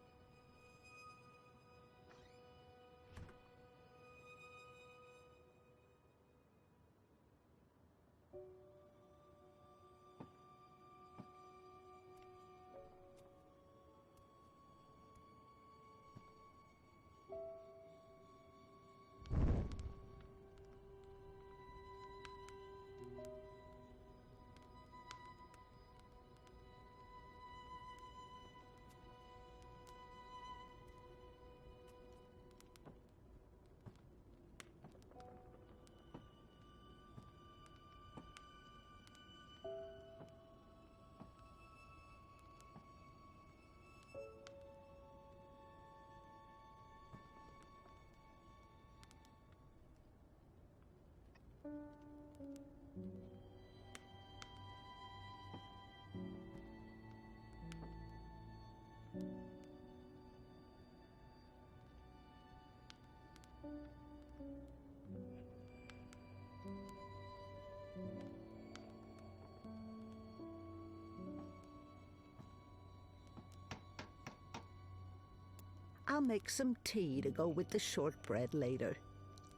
I'll make some tea to go with the shortbread later,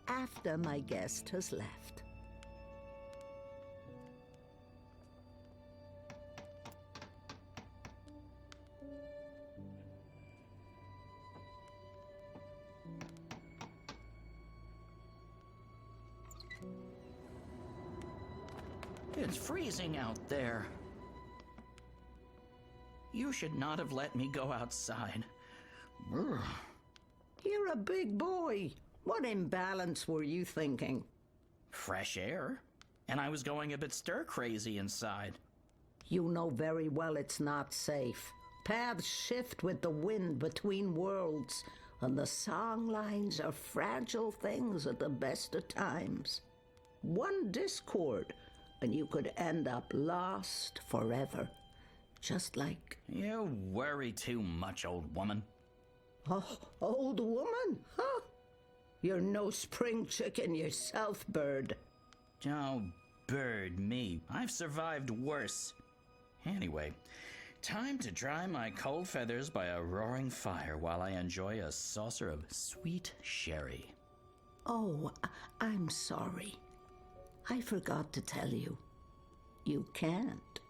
after my guest has left. It's freezing out there. You should not have let me go outside. Brr. You're a big boy. What imbalance were you thinking? Fresh air. And I was going a bit stir-crazy inside. You know very well it's not safe. Paths shift with the wind between worlds, and the song lines are fragile things at the best of times. One discord, and you could end up lost forever. Just like... You worry too much, old woman. Oh, old woman? Huh? You're no spring chicken yourself, Bird. Oh, Bird, me. I've survived worse. Anyway, time to dry my cold feathers by a roaring fire while I enjoy a saucer of sweet sherry. Oh, I'm sorry. I forgot to tell you. You can't.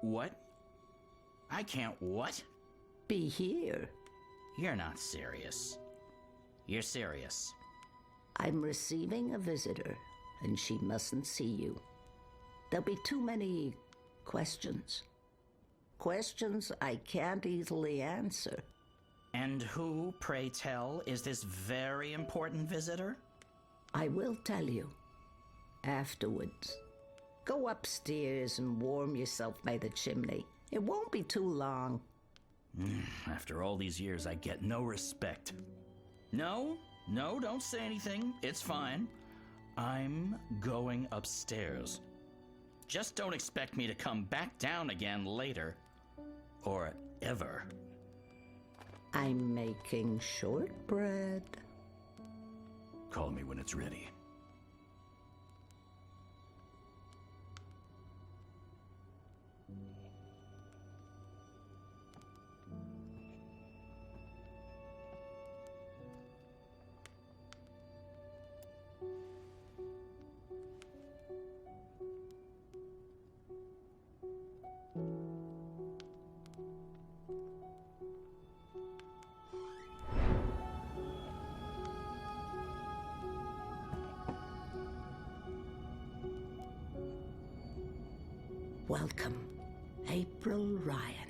What? I can't what? Be here. You're not serious. You're serious. I'm receiving a visitor, and she mustn't see you. There'll be too many questions. Questions I can't easily answer. And who, pray tell, is this very important visitor? I will tell you. Afterwards. Go upstairs and warm yourself by the chimney. It won't be too long. After all these years, I get no respect. No, don't say anything. It's fine. I'm going upstairs. Just don't expect me to come back down again later. Or ever. I'm making shortbread. Call me when it's ready. Welcome, April Ryan.